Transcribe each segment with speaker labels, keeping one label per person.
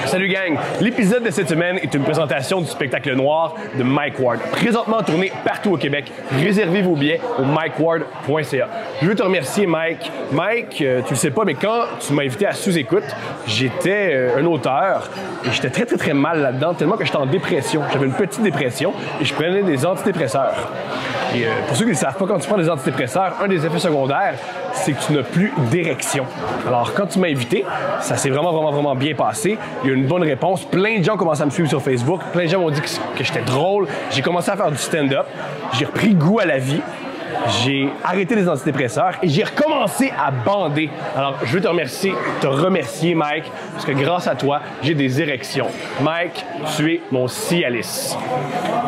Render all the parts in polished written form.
Speaker 1: Salut gang! L'épisode de cette semaine est une présentation du spectacle noir de Mike Ward, présentement tourné partout au Québec. Réservez vos billets au mikeward.ca. Je veux te remercier, Mike. Mike, tu le sais pas, mais quand tu m'as invité à Sous-Écoute, j'étais un auteur et j'étais très mal là-dedans, tellement que j'étais en dépression. J'avais une petite dépression et je prenais des antidépresseurs. Et pour ceux qui ne savent pas, quand tu prends des antidépresseurs, un des effets secondaires, c'est que tu n'as plus d'érection. Alors, quand tu m'as invité, ça s'est vraiment bien passé. Il y a eu une bonne réponse. Plein de gens commencent à me suivre sur Facebook. Plein de gens m'ont dit que j'étais drôle. J'ai commencé à faire du stand-up. J'ai repris goût à la vie. J'ai arrêté les antidépresseurs et j'ai recommencé à bander. Alors, je veux te remercier, Mike, parce que grâce à toi, j'ai des érections. Mike, tu es mon Cialis.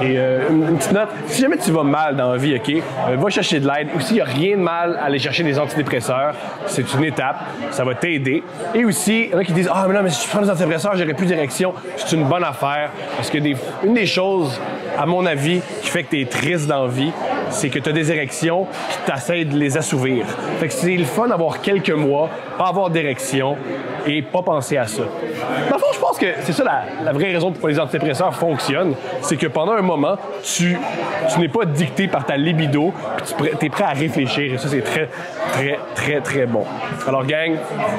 Speaker 1: Et une petite note, si jamais tu vas mal dans la vie, OK, va chercher de l'aide. Aussi, il n'y a rien de mal à aller chercher des antidépresseurs. C'est une étape, ça va t'aider. Et aussi, il y en a qui disent « Ah, mais non, mais si je prends des antidépresseurs, j'aurai plus d'érection. » C'est une bonne affaire, parce que une des choses, à mon avis, qui fait que tu es triste dans la vie, c'est que tu as des érections puis tu essaies de les assouvir. Fait que c'est le fun d'avoir quelques mois, pas avoir d'érection et pas penser à ça. Dans le fond, je pense que c'est ça la vraie raison pourquoi les antidépresseurs fonctionnent, c'est que pendant un moment, tu n'es pas dicté par ta libido puis tu es prêt à réfléchir et ça, c'est très bon. Alors, gang,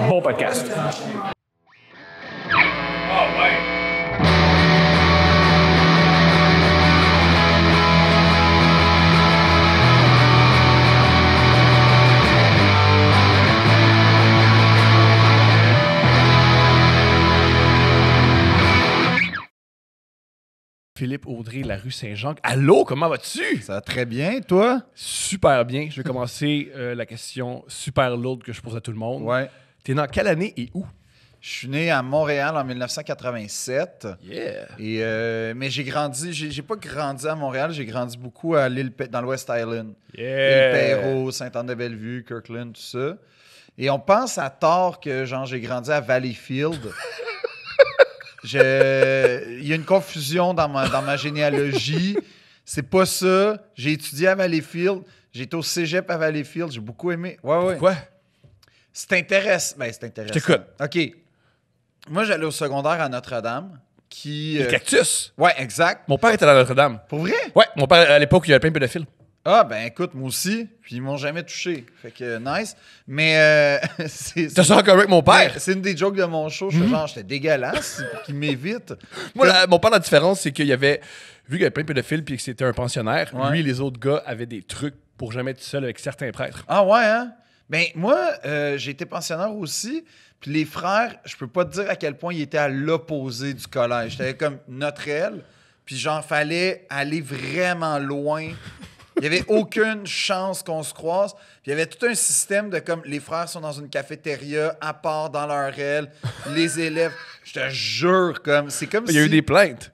Speaker 1: bon podcast. Philippe Audrey, la rue Saint-Jean. Allô, comment vas-tu?
Speaker 2: Ça va très bien, toi?
Speaker 1: Super bien. Je vais commencer la question super lourde que je pose à tout le monde.
Speaker 2: Ouais.
Speaker 1: T'es dans quelle année et où?
Speaker 2: Je suis né à Montréal en 1987.
Speaker 1: Yeah!
Speaker 2: Et, mais j'ai grandi, j'ai pas grandi à Montréal, j'ai grandi beaucoup à dans le West Island.
Speaker 1: Yeah!
Speaker 2: L'Île-Perrot, Sainte-Anne-de-Bellevue, Kirkland, tout ça. Et on pense à tort que genre j'ai grandi à Valleyfield. Il y a une confusion dans ma généalogie. C'est pas ça. J'ai étudié à Valleyfield. J'ai été au cégep à Valleyfield. J'ai beaucoup aimé. Ouais.
Speaker 1: Pourquoi?
Speaker 2: C'est intéressant. Ben, c'est intéressant.
Speaker 1: Je t'écoute.
Speaker 2: OK. Moi, j'allais au secondaire à Notre-Dame.
Speaker 1: Les cactus?
Speaker 2: Ouais, exact.
Speaker 1: Mon père était à Notre-Dame.
Speaker 2: Pour vrai?
Speaker 1: Ouais, mon père, à l'époque, il y avait plein de pédophiles.
Speaker 2: Ah, ben écoute, moi aussi. Puis ils m'ont jamais touché. Fait que nice. Mais
Speaker 1: T'as ça encore avec mon père?
Speaker 2: C'est une des jokes de mon show. J'étais dégueulasse. Qu'il m'évite.
Speaker 1: Moi, mon père, la différence, c'est qu'il y avait, vu qu'il y avait plein de pédophiles puis que c'était un pensionnaire,
Speaker 2: Ouais.
Speaker 1: lui et les autres gars avaient des trucs pour jamais être seul avec certains prêtres.
Speaker 2: Ah ouais, hein? Ben moi, j'ai été pensionnaire aussi. Puis les frères, je peux pas te dire à quel point ils étaient à l'opposé du collège. J'étais comme notre aile. Puis genre, fallait aller vraiment loin. Il n'y avait aucune chance qu'on se croise. Puis il y avait tout un système de comme les frères sont dans une cafétéria à part dans leur aile, les élèves. Je te jure, c'est comme si.
Speaker 1: Il y a eu des plaintes.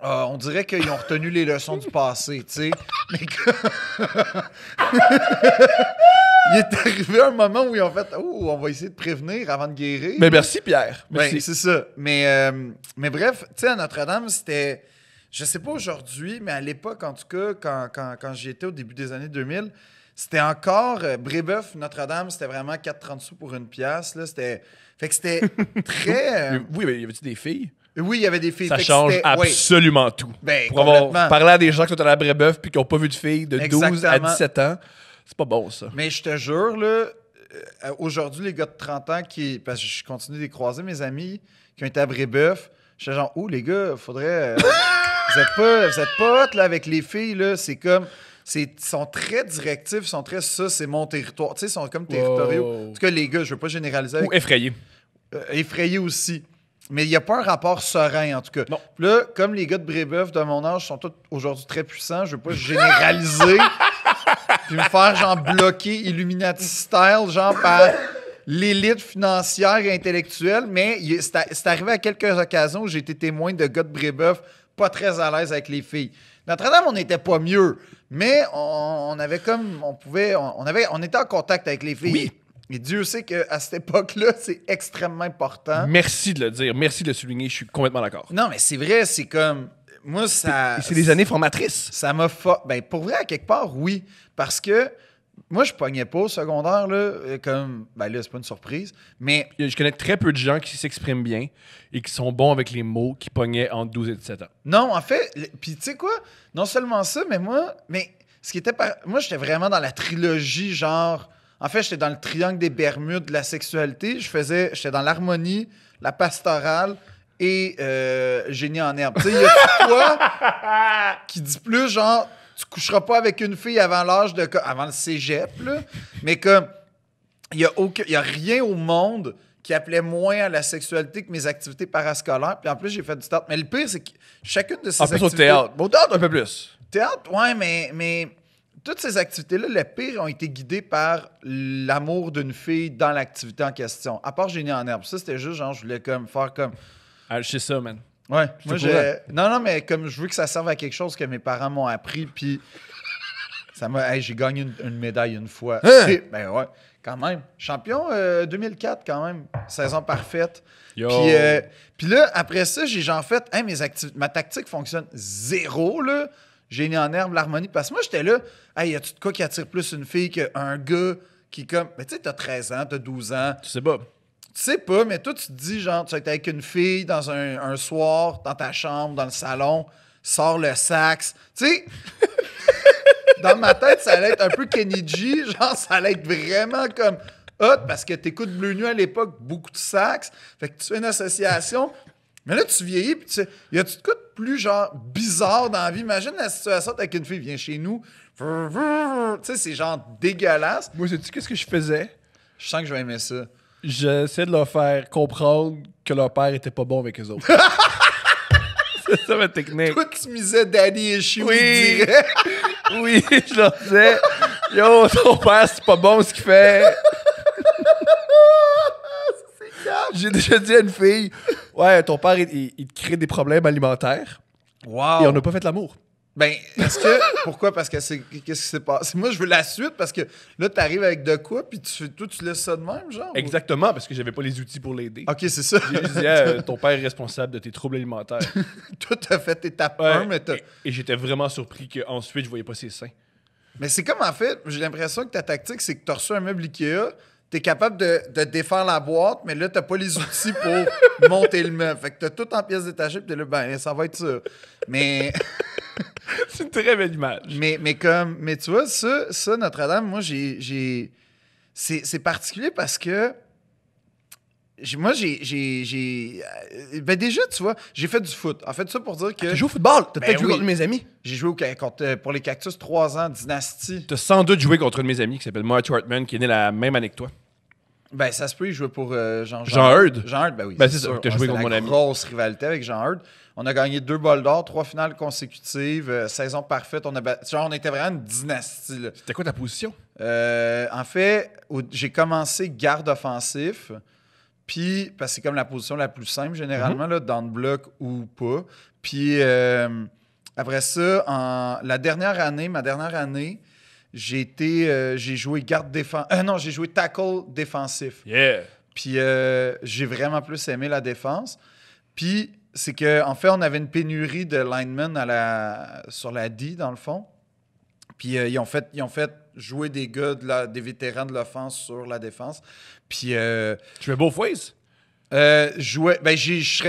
Speaker 2: On dirait qu'ils ont retenu les leçons du passé, tu sais. Mais il est arrivé un moment où ils ont fait « Oh, on va essayer de prévenir avant de guérir. »
Speaker 1: Mais merci, Pierre.
Speaker 2: Ben,
Speaker 1: Merci.
Speaker 2: c'est ça. Mais bref, tu sais, à Notre-Dame, c'était... Je sais pas aujourd'hui, mais à l'époque, en tout cas, quand j'y étais au début des années 2000, c'était encore... Brébeuf, Notre-Dame, c'était vraiment 4,30 sous pour une pièce. Là, fait que c'était très...
Speaker 1: Oui, mais y avait-tu des filles?
Speaker 2: Oui, il y avait des filles.
Speaker 1: Ça
Speaker 2: Fait que
Speaker 1: change
Speaker 2: c'était-
Speaker 1: absolument tout.
Speaker 2: Ben,
Speaker 1: pour avoir
Speaker 2: complètement.
Speaker 1: parlé à des gens qui sont allés à Brébeuf puis qui n'ont pas vu de filles de 12 à
Speaker 2: Exactement.
Speaker 1: 17 ans, c'est pas bon, ça.
Speaker 2: Mais je te jure, là, aujourd'hui, les gars de 30 ans parce que je continue de les croiser, mes amis qui ont été à Brébeuf, j'étais genre, oh, les gars, faudrait. Vous êtes pas hot, là, avec les filles, là. C'est comme. Ils sont très directifs, ils sont très ça, c'est mon territoire. Tu sais, ils sont comme territoriaux.
Speaker 1: Wow.
Speaker 2: En tout cas, les gars, je veux pas généraliser.
Speaker 1: Ou effrayé.
Speaker 2: Effrayés aussi. Mais il n'y a pas un rapport serein, en tout cas.
Speaker 1: Non.
Speaker 2: Puis là, comme les gars de Brébeuf de mon âge sont tous aujourd'hui très puissants, je veux pas généraliser puis me faire, genre, bloquer Illuminati style, genre, par l'élite financière et intellectuelle. Mais c'est arrivé à quelques occasions où j'ai été témoin de gars de Brébeuf pas très à l'aise avec les filles. Notre-Dame, on n'était pas mieux, mais on avait comme... On était en contact avec les filles.
Speaker 1: Oui.
Speaker 2: Et Dieu sait qu'à cette époque-là, c'est extrêmement important.
Speaker 1: Merci de le dire, merci de le souligner, je suis complètement d'accord.
Speaker 2: Non, mais c'est vrai, c'est comme... Moi, ça...
Speaker 1: C'est des années formatrices.
Speaker 2: Ça m'a... Ben, pour vrai, à quelque part, oui. Parce que Moi, je pognais pas au secondaire, là, comme... Ben là, c'est pas une surprise, mais...
Speaker 3: Je connais très peu de gens qui s'expriment bien et qui sont bons avec les mots qui pognaient entre 12 et 17 ans.
Speaker 2: Non, en fait, puis tu sais quoi? Non seulement ça, mais moi... Mais ce qui était... Moi, j'étais vraiment dans la trilogie, genre... En fait, j'étais dans le triangle des Bermudes de la sexualité. J'étais dans l'harmonie, la pastorale et génie en herbe. Tu sais, il y a toi qui dit plus, genre... Tu coucheras pas avec une fille avant l'âge de... Avant le cégep, là. Mais comme... Il y a rien au monde qui appelait moins à la sexualité que mes activités parascolaires. Puis en plus, j'ai fait du théâtre. Mais le pire, c'est que chacune de ces
Speaker 3: En plus
Speaker 2: activités...
Speaker 3: au théâtre. Au théâtre, un peu plus.
Speaker 2: Théâtre, ouais, mais toutes ces activités-là, le pire, ont été guidées par l'amour d'une fille dans l'activité en question. À part génie en herbe. Ça, c'était juste, genre, je voulais comme faire comme...
Speaker 3: Ah, je sais ça, man.
Speaker 2: Ouais, moi,
Speaker 3: courant.
Speaker 2: Non, mais comme je veux que ça serve à quelque chose que mes parents m'ont appris, puis ça m'a... Hey, j'ai gagné une médaille une fois.
Speaker 3: Hein?
Speaker 2: Ben ouais, quand même. Champion 2004, quand même. Saison parfaite.
Speaker 3: Yo.
Speaker 2: Puis là, après ça, j'ai genre fait... Hey, ma tactique fonctionne zéro, là. Génie en herbe, l'harmonie. Parce que moi, j'étais là... Hey, y a-tu de quoi qui attire plus une fille qu'un gars qui comme... Ben, tu sais, t'as 13 ans, t'as 12 ans.
Speaker 3: Tu sais pas.
Speaker 2: Tu sais pas, mais toi, tu te dis, genre, tu vas être avec une fille dans un soir, dans ta chambre, dans le salon, sors le sax. Tu sais, dans ma tête, ça allait être un peu Kenny G, genre, ça allait être vraiment comme hot, parce que t'écoutes Bleu Nuit à l'époque, beaucoup de sax, fait que tu fais une association. Mais là, tu vieillis, puis tu sais, y a-tu de quoi de plus, genre, bizarre dans la vie? Imagine la situation avec une fille, viens chez nous, tu sais, c'est genre dégueulasse.
Speaker 3: Moi, sais-tu qu'est-ce que je faisais?
Speaker 2: Je sens que je vais aimer ça.
Speaker 3: J'essaie de leur faire comprendre que leur père était pas bon avec eux autres. C'est ça ma technique.
Speaker 2: Toi, tu misais Daddy Issue,
Speaker 3: Oui.
Speaker 2: direct.
Speaker 3: Oui, je leur disais, yo, ton père, c'est pas bon ce qu'il fait. J'ai déjà dit à une fille, ouais, ton père, il te crée des problèmes alimentaires
Speaker 2: Wow.
Speaker 3: et on n'a pas fait l'amour.
Speaker 2: Ben, est-ce que... Pourquoi? Parce que qu'est-ce qui s'est passé? Moi, je veux la suite parce que là, t'arrives avec de quoi, puis toi, tu laisses ça de même, genre? ou-
Speaker 3: Exactement, parce que j'avais pas les outils pour l'aider.
Speaker 2: OK, c'est ça.
Speaker 3: Je disais, ton père est responsable de tes troubles alimentaires.
Speaker 2: Toi, t'as fait étape
Speaker 3: Ouais,
Speaker 2: 1, mais t'as...
Speaker 3: et j'étais vraiment surpris qu'ensuite, je voyais pas ses seins.
Speaker 2: Mais c'est comme, en fait, j'ai l'impression que ta tactique, c'est que t'as reçu un meuble Ikea, t'es capable de défaire la boîte, mais là, t'as pas les outils pour monter le meuble. Fait que t'as tout en pièces détachées, puis t'es là, ben, ça va être ça. Mais...
Speaker 3: C'est une très belle image.
Speaker 2: Mais tu vois, ça Notre-Dame, moi, c'est particulier parce que ben déjà, tu vois, j'ai fait du foot. En fait, ça pour dire que
Speaker 3: Tu joues au football? T'as
Speaker 2: Ben
Speaker 3: peut-être joué
Speaker 2: oui.
Speaker 3: contre mes amis?
Speaker 2: j'ai joué pour les Cactus 3 ans, Dynastie.
Speaker 3: T'as sans doute joué contre un de mes amis qui s'appelle Marty Hartman, qui est né la même année que toi.
Speaker 2: Ben, ça se peut, il jouait pour Jean
Speaker 3: Heard?
Speaker 2: Jean Heard, ben oui.
Speaker 3: Ben, c'est ça,
Speaker 2: sûr.
Speaker 3: t'as joué
Speaker 2: C'était
Speaker 3: contre mon
Speaker 2: la
Speaker 3: ami.
Speaker 2: grosse rivalité avec Jean Heard. On a gagné 2 bols d'or, 3 finales consécutives, saison parfaite. On était vraiment une dynastie, là.
Speaker 3: C'était quoi ta position?
Speaker 2: En fait, j'ai commencé garde offensif, puis, parce que c'est comme la position la plus simple généralement, là, dans le bloc ou pas. Puis après ça, ma dernière année, j'ai joué garde défensif. Non, j'ai joué tackle défensif.
Speaker 3: Yeah!
Speaker 2: Puis j'ai vraiment plus aimé la défense. Puis c'est qu'en fait, on avait une pénurie de linemen sur la D, dans le fond. Puis ils ont fait jouer des gars, des vétérans de l'offense sur la défense. Puis
Speaker 3: Tu fais beau face?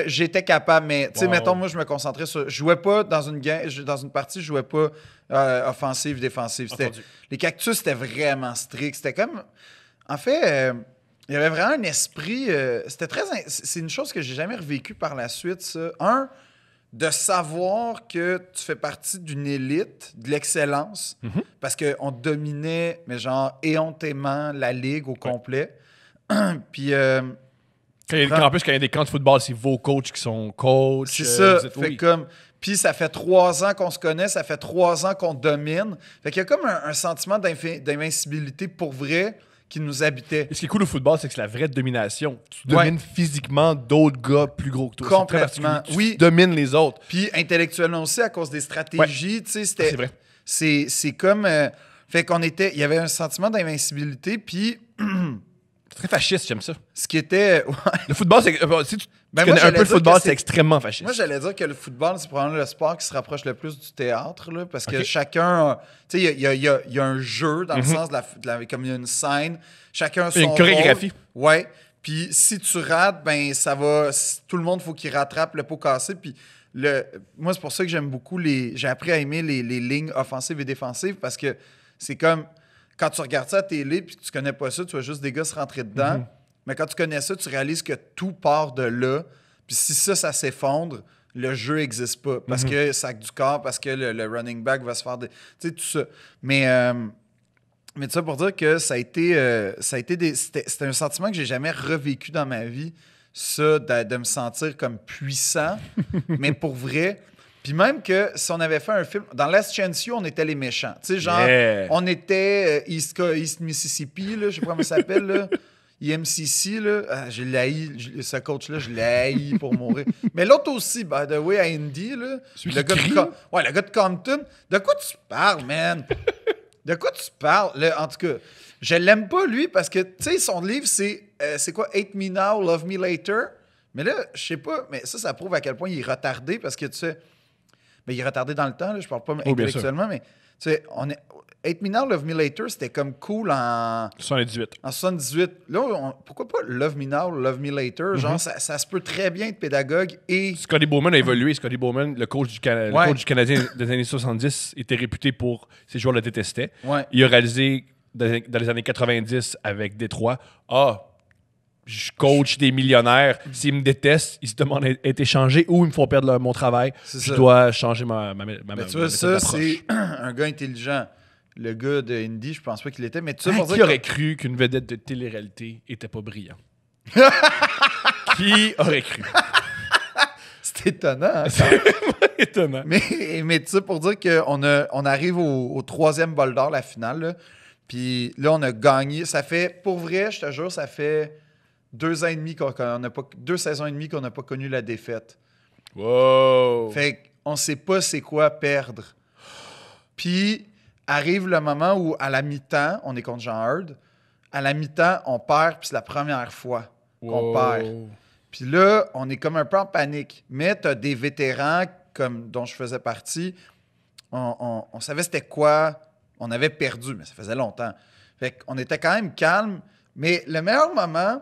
Speaker 2: j'étais capable, mais tu sais,
Speaker 3: Wow.
Speaker 2: mettons, moi, je me concentrais sur... Je jouais pas dans une partie, je jouais pas offensive, défensive.
Speaker 3: Entendu.
Speaker 2: Les Cactus, c'était vraiment strict. C'était comme... En fait, il y avait vraiment un esprit... c'est une chose que j'ai jamais revécue par la suite, ça. De savoir que tu fais partie d'une élite, de l'excellence, parce qu'on dominait, mais genre, éhontément, la ligue au complet. Puis...
Speaker 3: En plus, quand il y a des camps de football, c'est vos coachs qui sont coachs.
Speaker 2: C'est ça.
Speaker 3: vous êtes-
Speaker 2: Fait
Speaker 3: oui.
Speaker 2: comme... Puis ça fait 3 ans qu'on se connaît, ça fait 3 ans qu'on domine. Fait qu'il y a comme un sentiment d'invincibilité pour vrai qui nous habitait.
Speaker 3: Et ce qui est cool au football, c'est que c'est la vraie domination. Tu
Speaker 2: Ouais.
Speaker 3: domines physiquement d'autres gars plus gros que toi. C'est très
Speaker 2: Complètement.
Speaker 3: particulier.
Speaker 2: Oui.
Speaker 3: Tu domines les autres.
Speaker 2: Puis intellectuellement aussi, à cause des stratégies, tu sais, c'était...
Speaker 3: C'est vrai.
Speaker 2: C'est comme... fait qu'on était... Il y avait un sentiment d'invincibilité, puis...
Speaker 3: C'est très fasciste, j'aime ça.
Speaker 2: Ce qui était... Ouais.
Speaker 3: Le football, c'est... si tu
Speaker 2: Ben,
Speaker 3: connais
Speaker 2: moi,
Speaker 3: un peu
Speaker 2: j'allais
Speaker 3: le
Speaker 2: dire
Speaker 3: football,
Speaker 2: que
Speaker 3: c'est extrêmement fasciste.
Speaker 2: Moi, j'allais dire que le football, c'est probablement le sport qui se rapproche le plus du théâtre, là, parce que
Speaker 3: Ok.
Speaker 2: chacun... Tu sais, il y a un jeu, dans le sens comme il y a une scène, chacun a son
Speaker 3: Il y a une chorégraphie.
Speaker 2: rôle. Ouais. Puis si tu rates, ben ça va... Tout le monde, faut qu'il rattrape le pot cassé. Puis moi, c'est pour ça que j'aime beaucoup j'ai appris à aimer les lignes offensives et défensives, parce que c'est comme... Quand tu regardes ça à télé puis que tu connais pas ça, tu vois juste des gars se rentrer dedans. Mais quand tu connais ça, tu réalises que tout part de là. Puis si ça s'effondre, le jeu n'existe pas. Parce que sac du corps, parce que le running back va se faire des... Tu sais, tout ça. Mais tout ça pour dire que c'était un sentiment que j'ai jamais revécu dans ma vie, ça, de me sentir comme puissant. Mais pour vrai... Puis même que si on avait fait un film... Dans Last Chance You, on était les méchants. Tu sais, genre, on était East Mississippi, là, je sais pas comment ça s'appelle, là. IMCC, là. Ah, je l'ai haï. Ce coach-là, je l'ai haï pour mourir. Mais l'autre aussi, by the way, à Indy, là.
Speaker 3: Celui
Speaker 2: le
Speaker 3: qui
Speaker 2: gars
Speaker 3: crie?
Speaker 2: le gars de Compton. De quoi tu parles, man? De quoi tu parles? En tout cas, je l'aime pas, lui, parce que, tu sais, son livre, c'est quoi? Hate Me Now, Love Me Later. Mais là, je sais pas, mais ça prouve à quel point il est retardé, parce que, tu sais... Mais il est retardé dans le temps, là, je parle pas intellectuellement, mais tu sais, Hate Me Now, Love Me Later, c'était comme cool en
Speaker 3: 78.
Speaker 2: En 78. Là, pourquoi pas Love Me Now, Love Me Later? Genre, ça se peut très bien être pédagogue et...
Speaker 3: Scotty Bowman a évolué. Scotty Bowman, le coach du Canadien des années 70, était réputé pour... Ses joueurs le détestaient.
Speaker 2: Ouais.
Speaker 3: Il a réalisé, dans les années 90, avec Détroit, je coach des millionnaires. S'ils me détestent, ils se demandent à être échangés ou ils me font perdre mon travail. Je dois changer ma
Speaker 2: tu vois, ça, c'est un gars intelligent. Le gars de Indy, je pense pas qu'il était, mais tu sais,
Speaker 3: qui aurait cru qu'une vedette de télé-réalité était pas brillant? Qui aurait cru?
Speaker 2: C'est étonnant. Hein,
Speaker 3: C'est étonnant.
Speaker 2: Mais tu sais, pour dire qu'on arrive au troisième bol d'or, la finale, là, puis là, on a gagné. Ça fait, pour vrai, je te jure, ça fait 2 ans et demi qu'on n'a pas... 2 saisons et demie qu'on n'a pas connu la défaite.
Speaker 3: Wow!
Speaker 2: Fait qu'on sait pas c'est quoi perdre. Puis arrive le moment où, à la mi-temps, on est contre Jean Hurd. À la mi-temps, on perd, puis c'est la première fois qu'on perd. Puis là, on est comme un peu en panique. Mais t'as des vétérans dont je faisais partie. On savait c'était quoi. On avait perdu, mais ça faisait longtemps. Fait qu'on était quand même calme. Mais le meilleur moment,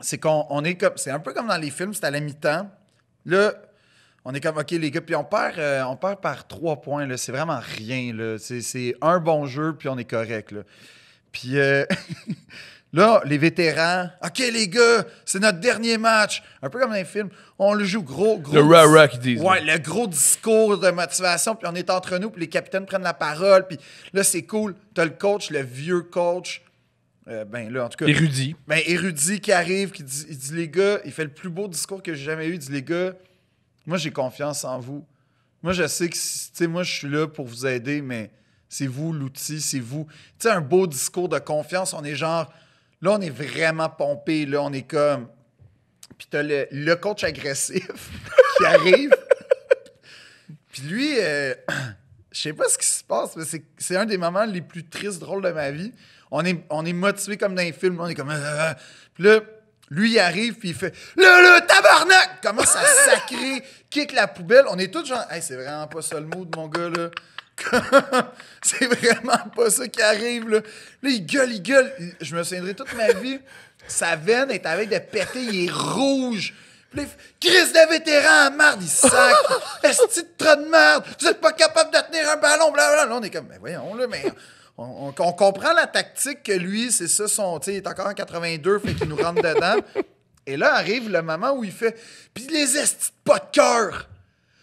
Speaker 2: c'est qu'on est comme... C'est un peu comme dans les films, c'est à la mi-temps. Là, on est comme, OK, les gars, puis on perd par 3 points. Là. C'est vraiment rien. Là. C'est un bon jeu, puis on est correct. Là. Puis là, les vétérans, OK, les gars, c'est notre dernier match. Un peu comme dans les films. On le joue gros.
Speaker 3: Le rah-rah qu'ils disent.
Speaker 2: Ouais, le gros discours de motivation, puis on est entre nous, puis les capitaines prennent la parole, puis là, c'est cool. T'as le coach, le vieux coach. Là, en tout cas...
Speaker 3: Érudit.
Speaker 2: Érudit qui arrive, il dit, les gars, il fait le plus beau discours que j'ai jamais eu. Il dit, les gars, moi, j'ai confiance en vous. Moi, je sais que, tu sais, moi, je suis là pour vous aider, mais c'est vous l'outil, c'est vous. Tu sais, un beau discours de confiance, on est genre, là, on est vraiment pompé, là, on est comme... Puis t'as le coach agressif qui arrive. Puis lui, je sais pas ce qui se passe, mais c'est un des moments les plus tristes, drôles de ma vie. On est motivé comme dans les films, on est comme... Puis là, lui, il arrive, puis il fait « Le tabarnak! » Commence à sacrer, kick la poubelle. On est tous genre « Hey, c'est vraiment pas ça le mood, mon gars, là. » C'est vraiment pas ça qui arrive, là. Là, il gueule. Je me souviendrai toute ma vie. Sa veine est avec de péter, il est rouge. Puis là, il fait « Crise de vétéran, merde, il sac! Esti de trop de merde! Vous êtes pas capable de tenir un ballon, blablabla. » Là, on est comme « Mais voyons, là, mais... » On comprend la tactique que lui, c'est ça, il est encore en 82, fait qu'il nous rentre dedans. Et là arrive le moment où il fait « Puis les estis de pas de cœur!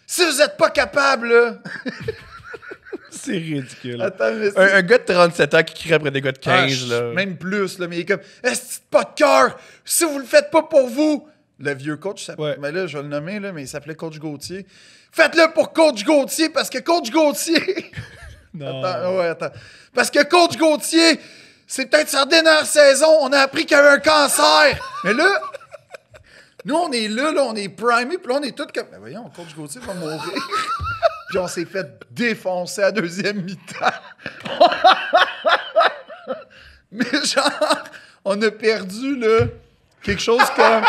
Speaker 2: Si vous êtes pas capable, là... »
Speaker 3: C'est ridicule.
Speaker 2: Attends, mais
Speaker 3: un gars de 37 ans qui crie après des gars de 15, là.
Speaker 2: Même plus, là, mais il est comme « Estis de pas de cœur! Si vous le faites pas pour vous... » Le vieux coach, mais là, je vais le nommer, là, mais il s'appelait Coach Gauthier. « Faites-le pour Coach Gauthier, parce que Coach Gauthier... »
Speaker 3: Non.
Speaker 2: Attends. Parce que Coach Gauthier, c'est peut-être sa dernière saison, on a appris qu'il avait un cancer. Mais là, nous, on est là, on est primés, puis là, on est tous comme... Mais voyons, Coach Gauthier va mourir. Puis on s'est fait défoncer à deuxième mi-temps. Mais genre, on a perdu, là, quelque chose comme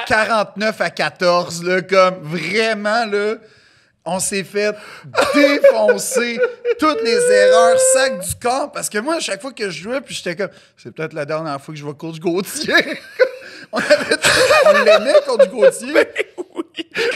Speaker 2: 49-14, là, comme vraiment, là, on s'est fait défoncer toutes les erreurs, sac du corps, parce que moi, à chaque fois que je jouais, puis j'étais comme, c'est peut-être la dernière fois que je vois Coach Gauthier. on l'aimait, Coach Gauthier.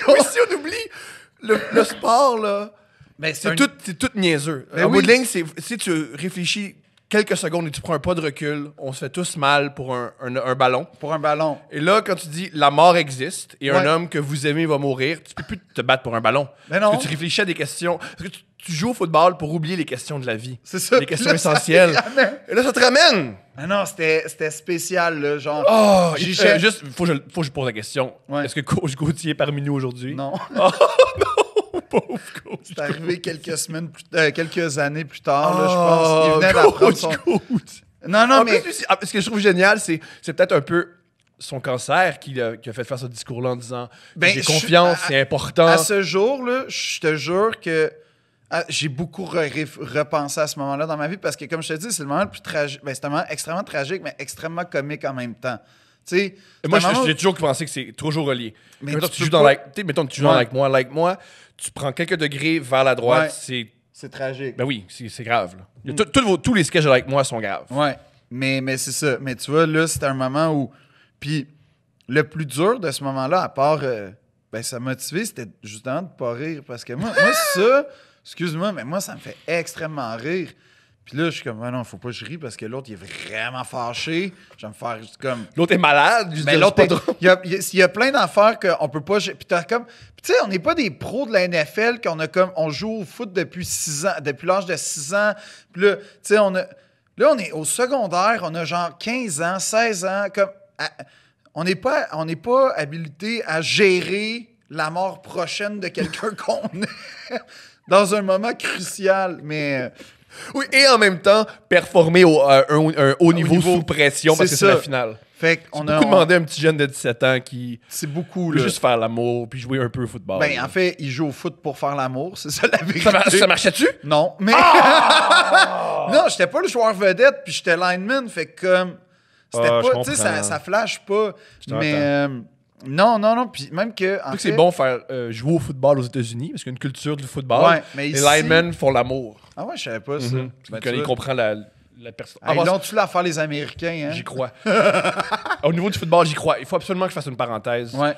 Speaker 3: Oui, si on oublie le sport, là,
Speaker 2: Ben,
Speaker 3: c'est tout niaiseux.
Speaker 2: Ben
Speaker 3: En bout de
Speaker 2: oui.
Speaker 3: ligne, si tu réfléchis quelques secondes et tu prends un pas de recul, on se fait tous mal pour un ballon.
Speaker 2: Pour un ballon.
Speaker 3: Et là, quand tu dis la mort existe et un
Speaker 2: Ouais.
Speaker 3: homme que vous aimez va mourir, tu peux plus te battre pour un ballon.
Speaker 2: Mais non.
Speaker 3: Parce que tu réfléchis à des questions. Parce que tu joues au football pour oublier les questions de la vie.
Speaker 2: C'est ça.
Speaker 3: Les
Speaker 2: Puis
Speaker 3: questions
Speaker 2: là, ça
Speaker 3: essentielles.
Speaker 2: te ramène.
Speaker 3: Et là, ça te ramène.
Speaker 2: Ah non, c'était spécial, là, genre.
Speaker 3: Oh,
Speaker 2: J'ai
Speaker 3: juste, faut que je pose la question.
Speaker 2: Ouais.
Speaker 3: Est-ce que Coach Gauthier est parmi nous aujourd'hui?
Speaker 2: Non.
Speaker 3: Pauvre Coach.
Speaker 2: C'est arrivé quelques années plus tard, là, je pense. Il venait d'apprendre son.
Speaker 3: Coach.
Speaker 2: Non, non,
Speaker 3: En
Speaker 2: mais.
Speaker 3: plus, ce que je trouve génial, c'est peut-être un peu son cancer qui a fait faire ce discours-là en disant
Speaker 2: Ben,
Speaker 3: j'ai confiance, c'est important.
Speaker 2: À ce jour, là, je te jure que j'ai beaucoup repensé à ce moment-là dans ma vie parce que, comme je te dis, c'est le moment le plus tragique. Ben, c'est un moment extrêmement tragique, mais extrêmement comique en même temps. Tu sais,
Speaker 3: Et moi,
Speaker 2: c'est un moment
Speaker 3: j'ai toujours pensé que c'est toujours relié.
Speaker 2: Mais
Speaker 3: Mettons,
Speaker 2: tu
Speaker 3: tu
Speaker 2: peux
Speaker 3: joues dans
Speaker 2: pas-
Speaker 3: mettons que tu joues dans
Speaker 2: Ouais.
Speaker 3: Like Moi, tu prends quelques degrés vers la droite,
Speaker 2: Ouais.
Speaker 3: c'est.
Speaker 2: c'est tragique.
Speaker 3: Ben oui, c'est grave. Là. Il y a tous les sketchs de Like Moi sont graves.
Speaker 2: Ouais, mais c'est ça. Mais tu vois, là, c'était un moment où... Puis le plus dur de ce moment-là, à part... ben, ça m'a motivé, c'était justement de pas rire. Parce que moi ça... Excuse-moi, mais moi, ça me fait extrêmement rire. Puis là, je suis comme, ah non, faut pas que je rie parce que l'autre, il est vraiment fâché. Je vais me faire juste comme...
Speaker 3: L'autre est malade. Je
Speaker 2: Mais
Speaker 3: dis,
Speaker 2: l'autre,
Speaker 3: c'est pas drôle.
Speaker 2: il y a plein d'affaires qu'on peut pas... Puis t'as comme... Puis tu sais, on n'est pas des pros de la NFL on joue au foot depuis 6 ans, depuis l'âge de 6 ans. Puis là, tu sais, là, on est au secondaire, on a genre 15 ans, 16 ans, comme... on n'est pas habilité à gérer la mort prochaine de quelqu'un qu'on est dans un moment crucial, mais...
Speaker 3: Oui, et en même temps, performer un haut niveau sous pression parce que
Speaker 2: C'est
Speaker 3: c'est la
Speaker 2: ça.
Speaker 3: finale.
Speaker 2: Fait
Speaker 3: On
Speaker 2: qu'on
Speaker 3: a
Speaker 2: a...
Speaker 3: demandé à un petit jeune de 17 ans qui
Speaker 2: C'est beaucoup,
Speaker 3: veut
Speaker 2: là.
Speaker 3: juste faire l'amour puis jouer un peu au football.
Speaker 2: Ben, en fait, il joue au foot pour faire l'amour, c'est ça la vérité.
Speaker 3: ça marchait-tu?
Speaker 2: Non, mais... non, j'étais pas le joueur vedette, puis j'étais lineman, fait que comme... C'était
Speaker 3: Ah, je
Speaker 2: pas... Tu sais,
Speaker 3: comprends.
Speaker 2: ça flash pas.
Speaker 3: Je
Speaker 2: Mais... non, puis même que...
Speaker 3: Je trouve que c'est bon faire jouer au football aux États-Unis parce qu'il y a une culture du football.
Speaker 2: Ouais, mais
Speaker 3: les
Speaker 2: ici-
Speaker 3: linemen font l'amour.
Speaker 2: Ah ouais, je savais pas ça.
Speaker 3: Mhm.
Speaker 2: Ben,
Speaker 3: Quand
Speaker 2: tu
Speaker 3: il
Speaker 2: vois.
Speaker 3: comprend la personne.
Speaker 2: Ils l'ont-tu l'affaire les Américains, hein?
Speaker 3: J'y crois. Au niveau du football, j'y crois. Il faut absolument que je fasse une parenthèse.
Speaker 2: Ouais.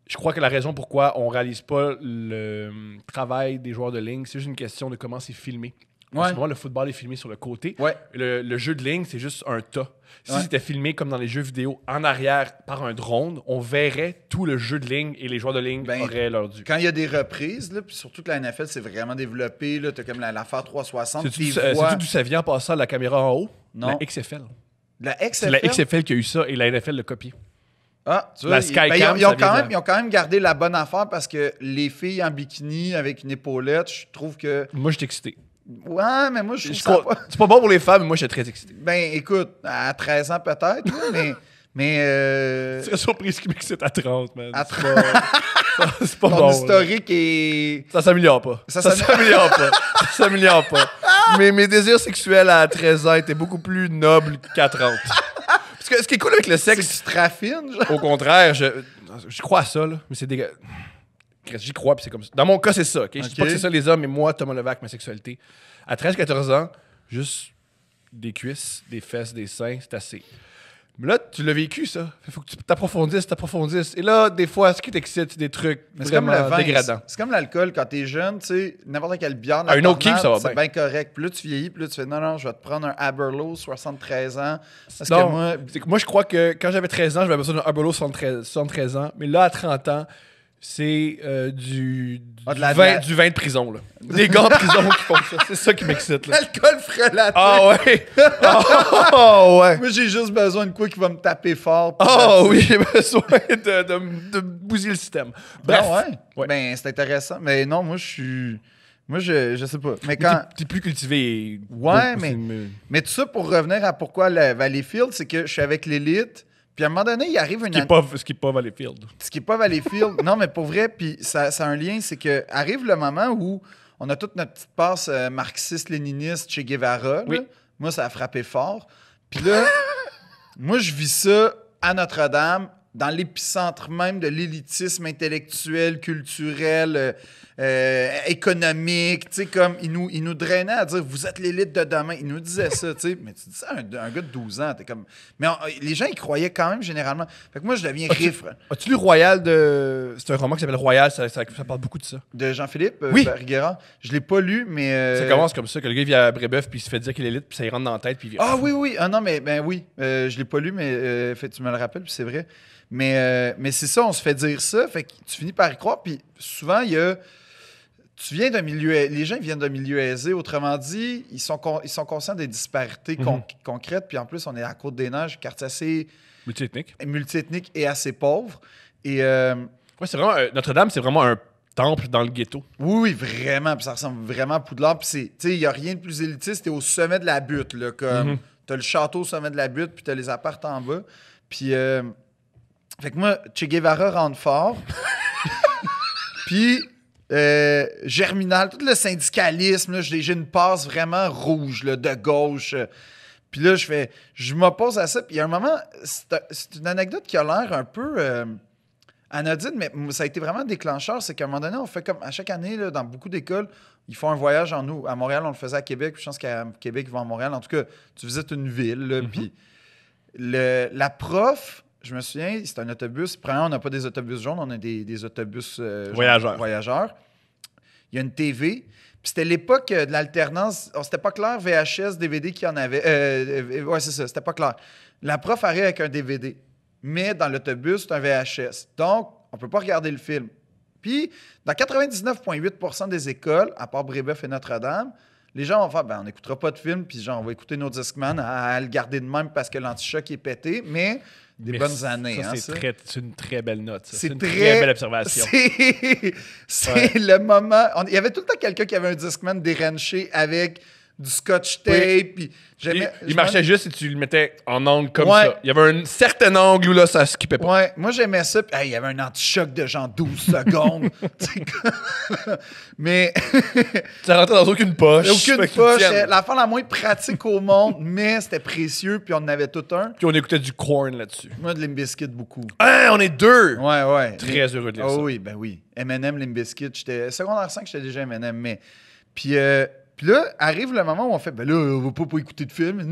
Speaker 3: Je crois que la raison pourquoi on réalise pas le travail des joueurs de ligne, c'est juste une question de comment c'est filmé. En
Speaker 2: Ouais.
Speaker 3: ce moment, le football est filmé sur le côté.
Speaker 2: Ouais.
Speaker 3: Le jeu de ligne, c'est juste un tas. Si
Speaker 2: Ouais.
Speaker 3: c'était filmé comme dans les jeux vidéo en arrière par un drone, on verrait tout le jeu de ligne et les joueurs de ligne
Speaker 2: Ben,
Speaker 3: auraient leur dû.
Speaker 2: Quand il y a des reprises, là, puis surtout que la NFL, c'est vraiment développé, là, t'as comme l'affaire 360,
Speaker 3: C'est-tu
Speaker 2: tes voix...
Speaker 3: d'où ça vient en passant la caméra en haut?
Speaker 2: Non.
Speaker 3: La XFL.
Speaker 2: La
Speaker 3: C'est
Speaker 2: XFL?
Speaker 3: la XFL qui a eu ça et la NFL l'a copié.
Speaker 2: Ah, tu
Speaker 3: La
Speaker 2: vois,
Speaker 3: Skycam,
Speaker 2: ils ont
Speaker 3: ça vient de-
Speaker 2: ils ont quand même gardé la bonne affaire parce que les filles en bikini avec une épaulette, je trouve que...
Speaker 3: Moi, j'étais excité.
Speaker 2: Ouais, mais moi, je trouve
Speaker 3: Je
Speaker 2: ça
Speaker 3: crois-
Speaker 2: pas...
Speaker 3: C'est pas bon pour les femmes, mais moi, j'étais très excité.
Speaker 2: Ben, écoute, à 13 ans peut-être, là, mais
Speaker 3: Je serais surpris qu'il m'excite à 30, man.
Speaker 2: à
Speaker 3: C'est pas, c'est pas
Speaker 2: ton
Speaker 3: bon. là.
Speaker 2: historique est...
Speaker 3: Ça s'améliore pas.
Speaker 2: Ça
Speaker 3: Ça s'améliore pas. Ça s'améliore pas. Mais mes désirs sexuels à 13 ans étaient beaucoup plus nobles qu'à 30. Parce que ce qui est cool avec le
Speaker 2: C'est que
Speaker 3: sexe,
Speaker 2: tu traffines, genre.
Speaker 3: au contraire, je crois à ça, là. Mais c'est dégueu. J'y crois, puis c'est comme ça. Dans mon cas, c'est ça. Ok? Je dis pas que c'est ça les hommes, mais moi, Thomas Levac, ma sexualité. À 13-14 ans, juste des cuisses, des fesses, des seins, c'est assez. Mais là, tu l'as vécu, ça. Il faut que tu t'approfondisses. Et là, des fois, ce qui t'excite, c'est des trucs
Speaker 2: Mais c'est comme le
Speaker 3: vraiment
Speaker 2: vin,
Speaker 3: dégradants.
Speaker 2: c'est comme l'alcool quand t'es jeune, tu sais, n'importe quelle bière,
Speaker 3: Ah, une autre kick, ça va
Speaker 2: c'est
Speaker 3: bien.
Speaker 2: bien correct. Puis là, tu vieillis, puis là, tu fais non, je vais te prendre un Aberlour, 73 ans. Parce
Speaker 3: Non,
Speaker 2: que moi,
Speaker 3: c'est que moi, je crois que quand j'avais 13 ans, j'avais besoin d'un Aberlour 73 ans. Mais là, à 30 ans, c'est du vin de prison. Là. Des gars en prison qui font ça. C'est ça qui m'excite. Là.
Speaker 2: l'alcool frelaté.
Speaker 3: Ah ouais! Ah ouais!
Speaker 2: Moi, j'ai juste besoin de quoi qui va me taper fort. puis
Speaker 3: Ah
Speaker 2: that's
Speaker 3: oui,
Speaker 2: it.
Speaker 3: j'ai besoin de bousiller le système. Bref.
Speaker 2: Ah ouais?
Speaker 3: Ouais.
Speaker 2: Ben, c'est intéressant. Mais non, moi, je suis... Moi, je sais pas. Mais
Speaker 3: Mais
Speaker 2: quand...
Speaker 3: t'es plus cultivé. Et
Speaker 2: Ouais,
Speaker 3: beaucoup,
Speaker 2: mais-
Speaker 3: c'est-
Speaker 2: Mais tout ça, pour revenir à pourquoi le Valleyfield, c'est que je suis avec l'élite. Puis à un moment donné, il arrive une...
Speaker 3: Ce qui est pas Valleyfield.
Speaker 2: Ce qui n'est pas Valleyfield. Non, mais pour vrai, puis ça a un lien, c'est que arrive le moment où on a toute notre petite passe marxiste-léniniste chez Guevara.
Speaker 3: Oui.
Speaker 2: Là. Moi, ça a frappé fort. Puis là, moi, je vis ça à Notre-Dame, dans l'épicentre même de l'élitisme intellectuel, culturel, économique. Tu sais, comme ils nous drainaient à dire « Vous êtes l'élite de demain ». Ils nous disaient ça, tu sais. Mais tu dis ça à un gars de 12 ans, t'es comme... Mais les gens, ils croyaient quand même, généralement. Fait que moi, je deviens rifre.
Speaker 3: As-tu lu Royal de... C'est un roman qui s'appelle Royal, ça parle beaucoup de ça.
Speaker 2: De Jean-Philippe
Speaker 3: Oui.
Speaker 2: Riguera. Je l'ai pas lu, mais...
Speaker 3: Ça commence comme ça, que le gars il vient à Brébeuf, puis il se fait dire qu'il est l'élite, puis ça y rentre dans la tête, puis il vient...
Speaker 2: Ah oui. Ah non, mais ben oui. Je l'ai pas lu, mais tu me le rappelles, puis c'est vrai. Mais c'est ça, on se fait dire ça. Fait que tu finis par y croire, puis souvent, il y a... Tu viens d'un milieu... Les gens viennent d'un milieu aisé. Autrement dit, ils sont conscients des disparités concrètes. Puis en plus, on est à Côte-des-Neiges, quartier assez... Multiethnique et assez pauvre. Et...
Speaker 3: Ouais, c'est vraiment... Notre-Dame, c'est vraiment un temple dans le ghetto.
Speaker 2: Oui, vraiment. Puis ça ressemble vraiment à Poudlard. Puis tu sais, il n'y a rien de plus élitiste. T'es au sommet de la butte, là. Comme... T'as le château au sommet de la butte, puis t'as les apparts en bas. Puis... Fait que moi, Che Guevara rentre fort. Puis... Germinal, tout le syndicalisme, là, j'ai une passe vraiment rouge là, de gauche. Puis là, je m'oppose à ça. Puis il y a un moment, c'est une anecdote qui a l'air un peu anodine, mais ça a été vraiment déclencheur. C'est qu'à un moment donné, on fait comme à chaque année, là, dans beaucoup d'écoles, ils font un voyage en nous. À Montréal, on le faisait à Québec. Puis je pense qu'à Québec, ils vont à Montréal. En tout cas, tu visites une ville. Là, puis la prof... Je me souviens, c'est un autobus. Premièrement, on n'a pas des autobus jaunes, on a des autobus voyageurs. Il y a une TV. Puis c'était l'époque de l'alternance. C'était pas clair, VHS, DVD qu'il y en avait. Ouais, c'est ça, c'était pas clair. La prof arrive avec un DVD. Mais dans l'autobus, c'est un VHS. Donc, on peut pas regarder le film. Puis, dans 99,8% des écoles, à part Brébeuf et Notre-Dame, les gens vont faire, on n'écoutera pas de film, puis genre, on va écouter nos Discman à le garder de même parce que l'antichoc est pété. Mais... Des bonnes années.
Speaker 3: Ça, c'est une très belle note.
Speaker 2: C'est
Speaker 3: une très belle observation.
Speaker 2: C'est le moment... Il y avait tout le temps quelqu'un qui avait un Discman déranché avec du scotch tape. Puis
Speaker 3: il marchait juste si tu le mettais en angle comme ça. Il y avait un certain angle où là, ça skippait pas.
Speaker 2: Ouais, moi j'aimais ça. Puis, il y avait un anti-choc de genre 12 secondes. Mais...
Speaker 3: Ça rentrait dans aucune poche.
Speaker 2: Aucune poche. L'affaire la moins pratique au monde, mais c'était précieux. Puis on en avait tout un.
Speaker 3: Puis on écoutait du Korn là-dessus.
Speaker 2: Moi, de Limp Bizkit, beaucoup.
Speaker 3: Hein, on est deux!
Speaker 2: Ouais.
Speaker 3: Très heureux de lire ça.
Speaker 2: Oh oui, ben oui. M&M, Limp Bizkit. Secondaire 5, j'étais déjà M&M, mais... Puis là, arrive le moment où on fait, ben là, on va pas écouter de film.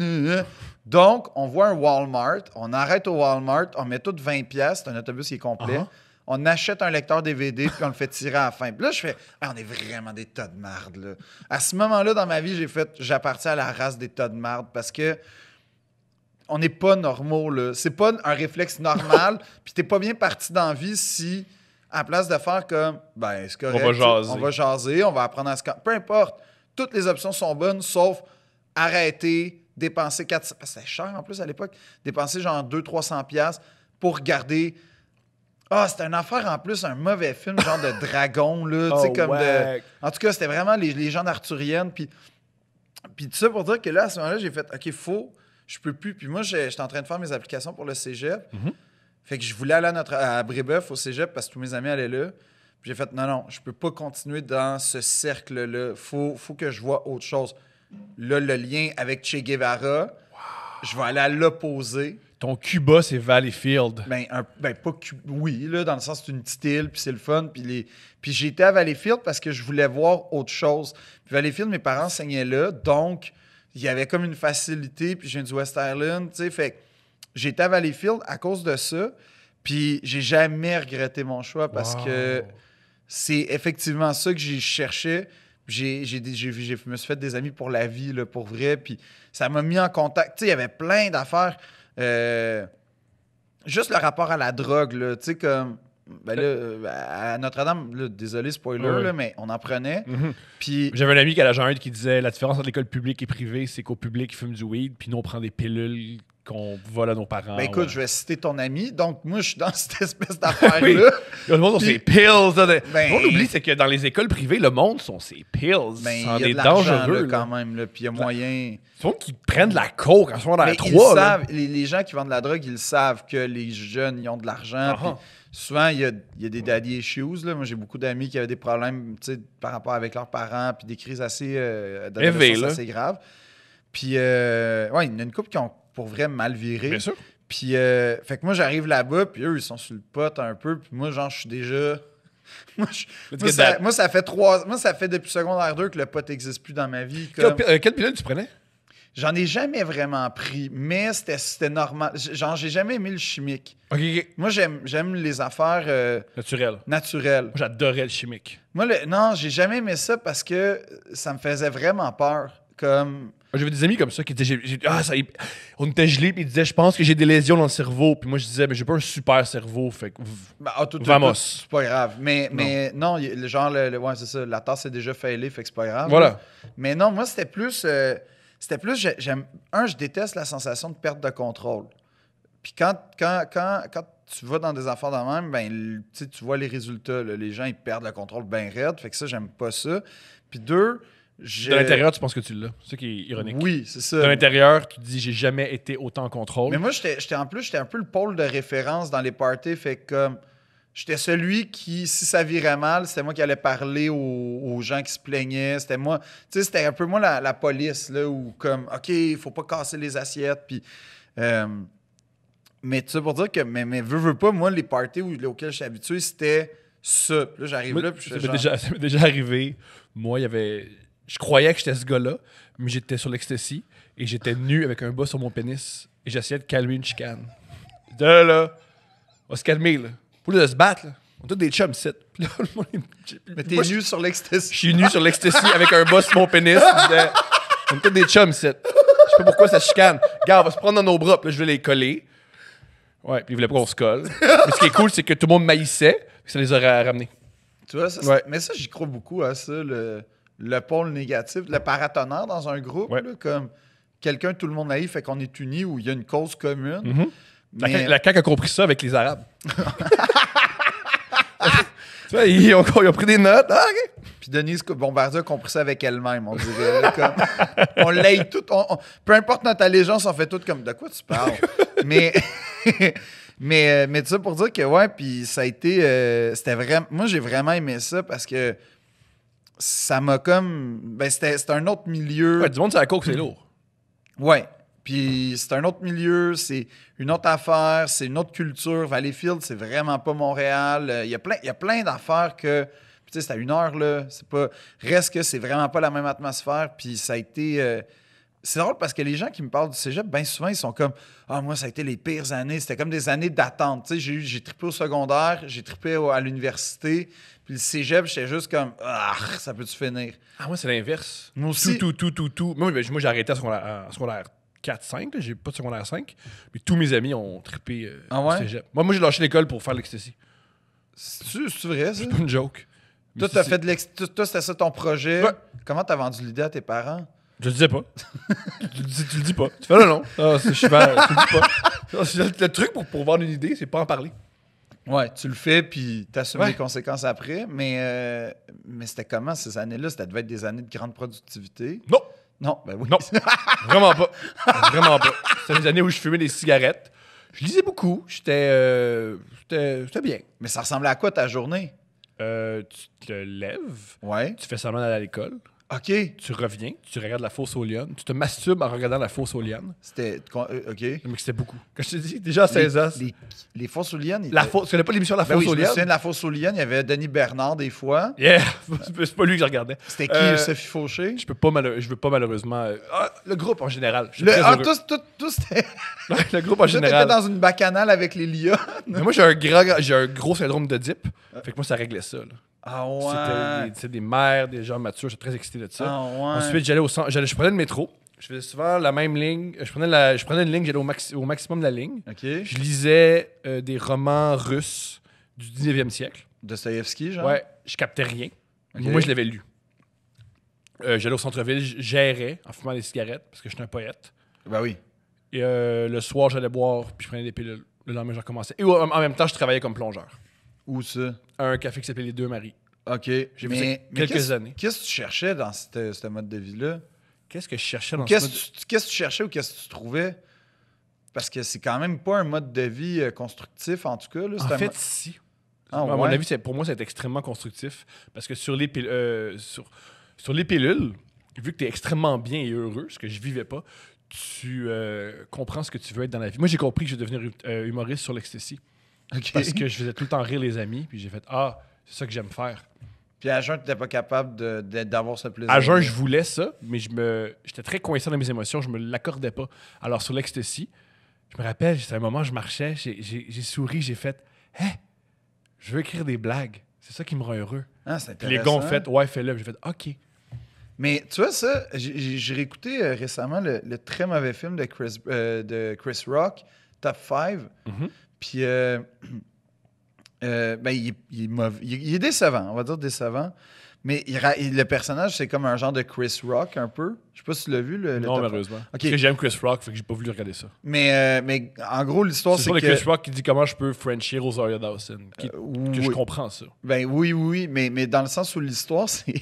Speaker 2: Donc, on voit un Walmart, on arrête au Walmart, on met tout 20$, c'est un autobus qui est complet. On achète un lecteur DVD, puis on le fait tirer à la fin. Puis là, je fais, on est vraiment des tas de marde, là. À ce moment-là, dans ma vie, j'appartiens à la race des tas de marde, parce que on n'est pas normaux, là. C'est pas un réflexe normal, puis t'es pas bien parti dans la vie si, à la place de faire comme, c'est correct. On va jaser, on va apprendre à se... Peu importe. Toutes les options sont bonnes, sauf arrêter, dépenser 400... Parce que c'était cher en plus à l'époque. Dépenser genre 200-300$ pour regarder... c'était une affaire en plus, un mauvais film, genre de dragon, là. Tu sais, comme de... En tout cas, c'était vraiment les légendes arthuriennes. Puis tout ça pour dire que là, à ce moment-là, j'ai fait, OK, je peux plus. Puis moi, j'étais en train de faire mes applications pour le cégep. Fait que je voulais aller à Brébeuf, au cégep, parce que tous mes amis allaient là. J'ai fait, non, je peux pas continuer dans ce cercle-là. Faut que je vois autre chose. Là, le lien avec Che Guevara, je vais aller à l'opposé.
Speaker 3: Ton Cuba, c'est Valleyfield.
Speaker 2: Pas Cuba. Oui, là, dans le sens, c'est une petite île, puis c'est le fun. Puis j'étais à Valleyfield parce que je voulais voir autre chose. Puis Valleyfield, mes parents enseignaient là, donc il y avait comme une facilité. Puis je viens du West Island, tu sais. Fait que j'étais à Valleyfield à cause de ça. Puis j'ai jamais regretté mon choix parce que c'est effectivement ça que j'ai cherché. Je me suis fait des amis pour la vie, là, pour vrai. Puis ça m'a mis en contact. Tu sais, il y avait plein d'affaires. Juste le rapport à la drogue, là. Tu sais, comme... à Notre-Dame, là, désolé, spoiler, là, mais on en prenait. Puis...
Speaker 3: J'avais un ami qui a l'âge 1 qui disait la différence entre l'école publique et privée, c'est qu'au public, ils fument du weed, puis nous, on prend des pilules qu'on vole à nos parents.
Speaker 2: Écoute, je vais citer ton ami. Donc, moi, je suis dans cette espèce d'affaire-là.
Speaker 3: Oui. Le monde ont ses pills. On oublie, c'est que dans les écoles privées, le monde sont ses pills.
Speaker 2: Il y a de l'argent, là, quand même. Là, puis il y a moyen...
Speaker 3: C'est monde qui prennent de la coke en ce moment dans la 3.
Speaker 2: Ils savent, les gens qui vendent de la drogue, ils savent que les jeunes, ils ont de l'argent. Souvent, il y a des daddy issues. Là. Moi, j'ai beaucoup d'amis qui avaient des problèmes par rapport avec leurs parents, puis des crises assez graves. Puis, ouais, il y en a une couple qui ont pour vrai mal viré.
Speaker 3: Bien sûr.
Speaker 2: Puis, fait que moi, j'arrive là-bas, puis eux, ils sont sur le pot un peu. Puis moi, genre, je suis déjà... moi, ça fait depuis secondaire 2 que le pot n'existe plus dans ma vie.
Speaker 3: Quelle pilule tu prenais?
Speaker 2: J'en ai jamais vraiment pris, mais c'était normal. Genre, j'ai jamais aimé le chimique.
Speaker 3: OK.
Speaker 2: Moi, j'aime les affaires naturelles.
Speaker 3: Moi, j'adorais le chimique.
Speaker 2: Moi, non, j'ai jamais aimé ça parce que ça me faisait vraiment peur. Comme...
Speaker 3: J'avais des amis comme ça qui disaient on était gelés puis ils disaient je pense que j'ai des lésions dans le cerveau puis moi je disais mais j'ai pas un super cerveau fait que vamos.
Speaker 2: C'est pas grave mais non ouais c'est ça, la tasse est déjà failée fait que c'est pas grave.
Speaker 3: Voilà.
Speaker 2: Là. Mais non, moi c'était plus je déteste la sensation de perte de contrôle. Puis quand tu vas dans des affaires de même, ben tu vois les résultats là, les gens ils perdent le contrôle bien raide, fait que ça j'aime pas ça. Puis deux,
Speaker 3: de l'intérieur, tu penses que tu l'as. C'est ça qui est ironique.
Speaker 2: Oui, c'est ça.
Speaker 3: De l'intérieur, tu te dis, j'ai jamais été autant en contrôle.
Speaker 2: Mais moi, j'étais un peu le pôle de référence dans les parties. Fait que comme j'étais celui qui, si ça virait mal, c'était moi qui allais parler aux gens qui se plaignaient. C'était moi. Tu sais, c'était un peu moi la police, là, où comme, OK, il faut pas casser les assiettes. Puis. Mais tu sais, pour dire que, mais veux pas, moi, les parties auxquelles je suis habitué, c'était ça. Puis là, j'arrive là, puis
Speaker 3: ça m'est déjà arrivé. Moi, il y avait. Je croyais que j'étais ce gars-là, mais j'étais sur l'ecstasy et j'étais nu avec un bas sur mon pénis et j'essayais de calmer une chicane. Je disais, là, on va se calmer, là. Pour de se battre, là. On a tous des chums, c'est.
Speaker 2: Mais t'es nu sur l'ecstasy.
Speaker 3: Je suis nu sur l'ecstasy avec un bas sur mon pénis. Je disais, on a tous des chums, c'est. Je sais pas pourquoi ça chicane. Gars, on va se prendre dans nos bras, puis là, je vais les coller. Ouais, puis ils voulaient pas qu'on se colle. Mais ce qui est cool, c'est que tout le monde maïssait, puis ça les aurait ramenés.
Speaker 2: Tu vois, ça, mais ça, j'y crois beaucoup à ça, le pôle négatif, le paratonnerre dans un groupe, là, comme quelqu'un, tout le monde naïf, fait qu'on est unis où il y a une cause commune.
Speaker 3: Mm-hmm.
Speaker 2: Mais...
Speaker 3: La CAQ a compris ça avec les Arabes. Tu vois, ils ont pris des notes. Ah, OK.
Speaker 2: Puis Denise Bombardier a compris ça avec elle-même, on dirait. Là, comme, on l'aide tout. Peu importe notre allégeance, on fait tout comme de quoi tu parles. mais tu sais, pour dire que ouais, puis ça a été. C'était vraiment. Moi, j'ai vraiment aimé ça parce que ça m'a comme. Ben, c'était un autre milieu.
Speaker 3: Ouais, du monde, c'est la coke, c'est lourd.
Speaker 2: Ouais. Puis c'est un autre milieu, c'est une autre affaire, c'est une autre culture. Valleyfield, c'est vraiment pas Montréal. Il y a plein d'affaires que. Tu sais, c'est à 1 heure, là. C'est pas. Reste que c'est vraiment pas la même atmosphère. Puis ça a été. C'est drôle parce que les gens qui me parlent du cégep, bien souvent, ils sont comme ah, moi, ça a été les pires années. C'était comme des années d'attente. Tu sais, j'ai trippé au secondaire, j'ai trippé à l'université. Puis le cégep, j'étais juste comme ah, ça peut-tu finir?
Speaker 3: Ah, moi, c'est l'inverse.
Speaker 2: Moi aussi.
Speaker 3: Tout. Moi, j'ai arrêté à secondaire 4-5. J'ai pas de secondaire 5. Mais tous mes amis ont trippé au cégep. Moi, j'ai lâché l'école pour faire l'ecstasy.
Speaker 2: C'est vrai, ça?
Speaker 3: C'est pas une joke.
Speaker 2: Toi, t'as fait de toi, c'était ça ton projet.
Speaker 3: Ouais.
Speaker 2: Comment t'as vendu l'idée à tes parents?
Speaker 3: Je le disais pas. tu le dis pas. Tu fais non. Ah, je suis mal. Tu le dis pas. Le truc pour vendre une idée, c'est pas en parler.
Speaker 2: Ouais, tu le fais, puis t'assumes les conséquences après. Mais c'était comment ces années-là? Ça devait être des années de grande productivité.
Speaker 3: Non.
Speaker 2: Non, ben oui.
Speaker 3: Non. Vraiment pas. Vraiment pas. C'était des années où je fumais des cigarettes. Je lisais beaucoup. J'étais bien.
Speaker 2: Mais ça ressemblait à quoi ta journée?
Speaker 3: Tu te lèves.
Speaker 2: Ouais.
Speaker 3: Tu fais semblant d'aller à l'école.
Speaker 2: OK.
Speaker 3: Tu reviens, tu regardes la fosse aux lionnes, tu te masturbes en regardant la fosse aux lionnes.
Speaker 2: C'était. OK.
Speaker 3: Mais c'était beaucoup. Quand je te dis, déjà à 16 ans.
Speaker 2: Les fosses aux lionnes.
Speaker 3: Tu connais pas l'émission La
Speaker 2: Ben
Speaker 3: fosse
Speaker 2: oui,
Speaker 3: aux
Speaker 2: je me
Speaker 3: lionnes?
Speaker 2: souviens de la fosse aux lionnes. Il y avait Denis Bernard des fois.
Speaker 3: Yeah! C'est pas lui que je regardais.
Speaker 2: C'était qui, Sophie Fauché?
Speaker 3: Je veux pas malheureusement. Le groupe en général.
Speaker 2: Tout c'était.
Speaker 3: Le groupe en général.
Speaker 2: T'étais dans une bacchanale avec les lionnes.
Speaker 3: Mais moi, j'ai un gros syndrome de dip. Fait que moi, ça réglait ça. Là.
Speaker 2: Ah ouais.
Speaker 3: C'était des mères, des gens matures. J'étais très excité de ça.
Speaker 2: Ah ouais.
Speaker 3: Ensuite, je prenais le métro. Je faisais souvent la même ligne. Je prenais une ligne, j'allais au maximum de la ligne.
Speaker 2: OK.
Speaker 3: Je lisais des romans russes du 19e siècle.
Speaker 2: Dostoïevski, genre?
Speaker 3: Ouais, je captais rien.
Speaker 2: Okay.
Speaker 3: Moi, je l'avais lu. J'allais au centre-ville, j'errais en fumant des cigarettes parce que j'étais un poète.
Speaker 2: Ben oui.
Speaker 3: Et le soir, j'allais boire puis je prenais des pilules. Le lendemain, je recommençais. Et en même temps, je travaillais comme plongeur.
Speaker 2: Où ça?
Speaker 3: À un café qui s'appelait Les Deux Maries.
Speaker 2: OK.
Speaker 3: J'ai fait ça quelques années.
Speaker 2: Qu'est-ce que tu cherchais dans ce mode de vie-là?
Speaker 3: Qu'est-ce que je cherchais dans
Speaker 2: Qu'est-ce que tu cherchais ou qu'est-ce que tu trouvais? Parce que c'est quand même pas un mode de vie constructif, en tout cas. Là.
Speaker 3: En fait, si.
Speaker 2: Ah,
Speaker 3: à mon avis, pour moi, c'est extrêmement constructif. Parce que sur les pilules, vu que tu es extrêmement bien et heureux, ce que je vivais pas, tu comprends ce que tu veux être dans la vie. Moi, j'ai compris que je vais devenir humoriste sur l'ecstasy.
Speaker 2: OK.
Speaker 3: Parce que je faisais tout le temps rire les amis, puis j'ai fait « Ah, c'est ça que j'aime faire ».
Speaker 2: Puis à jeun, tu n'étais pas capable d'avoir ce plaisir.
Speaker 3: À jeun, je voulais ça, mais j'étais très coincé dans mes émotions, je me l'accordais pas. Alors sur l'ecstasy, je me rappelle, c'était un moment, je marchais, j'ai souri, j'ai fait « Hé, je veux écrire des blagues. C'est ça qui me rend heureux. »
Speaker 2: Ah, c'est
Speaker 3: Puis les
Speaker 2: intéressant.
Speaker 3: gars ont fait « Ouais, fais-le. » J'ai fait « OK. »
Speaker 2: Mais tu vois, ça, j'ai réécouté récemment le très mauvais film de Chris Rock, Top 5.
Speaker 3: Mhm.
Speaker 2: Puis, ben, il est mauvais. Il est décevant, on va dire décevant. Mais le personnage, c'est comme un genre de Chris Rock, un peu. Je sais pas si tu l'as vu. Le
Speaker 3: Non,
Speaker 2: Top 5.
Speaker 3: malheureusement.
Speaker 2: OK.
Speaker 3: Parce que j'aime Chris Rock, fait que j'ai pas voulu regarder ça.
Speaker 2: Mais en gros, l'histoire,
Speaker 3: C'est
Speaker 2: c'est
Speaker 3: sur
Speaker 2: que...
Speaker 3: le Chris Rock qui dit comment je peux Frenchie Rosario Dawson. Que
Speaker 2: oui.
Speaker 3: je comprends ça.
Speaker 2: Ben oui, mais dans le sens où l'histoire, c'est...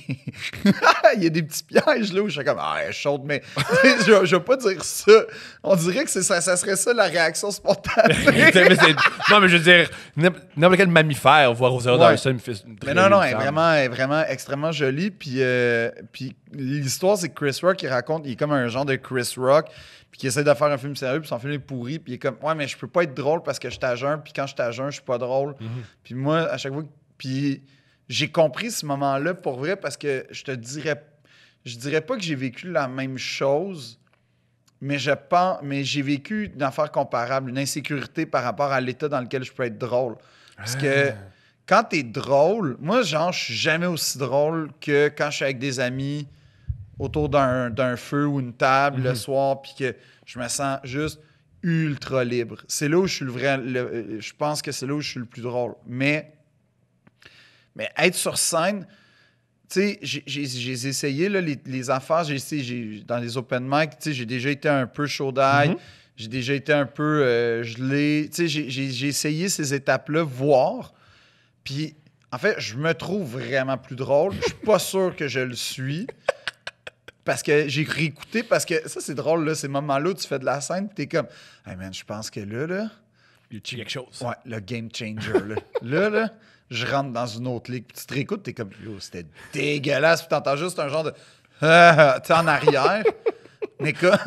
Speaker 2: Il y a des petits pièges là où je suis comme « Ah, elle est chaude », mais je vais pas dire ça. On dirait que ça serait ça la réaction spontanée.
Speaker 3: Non, mais je veux dire, n'importe quel mammifère voir Rosario
Speaker 2: Ouais.
Speaker 3: Dawson me fait une très
Speaker 2: Mais non,
Speaker 3: belle
Speaker 2: elle
Speaker 3: femme.
Speaker 2: est vraiment extrêmement jolie. Puis l'histoire, c'est que Chris Rock, il raconte, il est comme un genre de Chris Rock, puis qui essaie de faire un film sérieux, puis son film est pourri, puis il est comme, ouais, mais je peux pas être drôle parce que je suis à jeun, puis quand je suis à jeun, je suis pas drôle. Puis moi, à chaque fois, puis j'ai compris ce moment-là pour vrai parce que je dirais pas que j'ai vécu la même chose, mais j'ai vécu une affaire comparable, une insécurité par rapport à l'état dans lequel je peux être drôle. Parce que quand t'es drôle, moi, genre, je suis jamais aussi drôle que quand je suis avec des amis autour d'un feu ou une table le soir, puis que je me sens juste ultra libre. C'est là où je suis je pense que c'est là où je suis le plus drôle. Mais être sur scène, tu sais, j'ai essayé là, les affaires, dans les open mic, tu sais, j'ai déjà été un peu chaud d'ail, j'ai déjà été un peu gelé. Tu sais, j'ai essayé ces étapes-là, voir. Puis, en fait, je me trouve vraiment plus drôle. Je suis pas sûr que je le suis. Parce que j'ai réécouté, parce que ça, c'est drôle, là, ces moments-là où tu fais de la scène, puis t'es comme, hey man, je pense que là,
Speaker 3: Il y a quelque chose.
Speaker 2: ouais, le game changer, là, je rentre dans une autre ligue, puis tu te réécoutes, t'es comme, yo, c'était dégueulasse, puis t'entends juste un genre de, tu sais, en arrière, mais comme...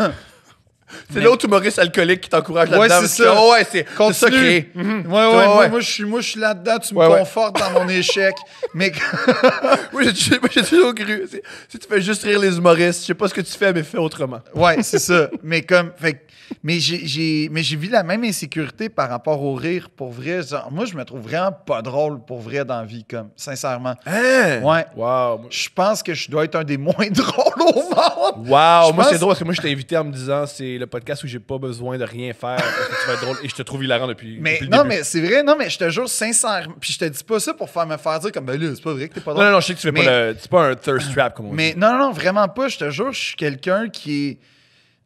Speaker 3: C'est l'autre humoriste alcoolique qui t'encourage là-dedans.
Speaker 2: Ouais, c'est ça.
Speaker 3: Oh, ouais, c'est ça qui est.
Speaker 2: Ouais, moi, je suis là-dedans, tu me confortes dans mon échec, mais...
Speaker 3: Oui, j'ai toujours cru. Si tu fais juste rire les humoristes, je sais pas ce que tu fais, mais fais autrement.
Speaker 2: Ouais, c'est ça. Mais comme, mais j'ai vu la même insécurité par rapport au rire, pour vrai. Genre, moi, je me trouve vraiment pas drôle pour vrai dans la vie, comme, sincèrement.
Speaker 3: Hein?
Speaker 2: Ouais.
Speaker 3: Wow.
Speaker 2: Je pense que je dois être un des moins drôles au monde.
Speaker 3: Wow. Moi,
Speaker 2: pense-
Speaker 3: c'est drôle parce que moi, je t'ai invité en me disant c'est le podcast où j'ai pas besoin de rien faire parce que tu vas être drôle et je te trouve hilarant depuis
Speaker 2: Mais
Speaker 3: le
Speaker 2: non,
Speaker 3: début.
Speaker 2: mais c'est vrai, non, mais je te jure sincèrement. Puis je te dis pas ça pour me faire dire comme, ben là, c'est pas vrai que t'es pas drôle.
Speaker 3: Non, je sais que tu fais pas c'est pas un thirst trap comme on
Speaker 2: Mais
Speaker 3: dit.
Speaker 2: non, vraiment pas. Je te jure, je suis quelqu'un qui est.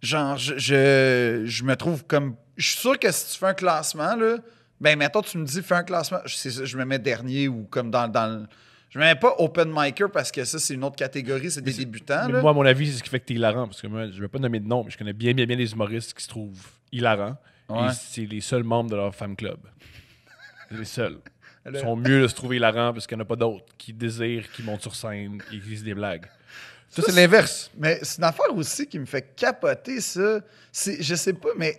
Speaker 2: Genre, je me trouve comme. Je suis sûr que si tu fais un classement, là, ben, mettons, tu me dis, fais un classement. Je me mets dernier ou comme dans le. Je me mets pas open micer parce que ça, c'est une autre catégorie, c'est des débutants.
Speaker 3: Mais
Speaker 2: Là.
Speaker 3: moi, à mon avis, c'est ce qui fait que t'es hilarant. Parce que moi, je vais pas nommer de nom, mais je connais bien les humoristes qui se trouvent hilarants.
Speaker 2: Ouais.
Speaker 3: Et c'est les seuls membres de leur fan club. C'est les seuls. Ils sont mieux de se trouver hilarants parce qu'il n'y en a pas d'autres qui désirent, qui montent sur scène et qui disent des blagues. Ça, c'est l'inverse.
Speaker 2: Mais c'est une affaire aussi qui me fait capoter, ça. Je sais pas, mais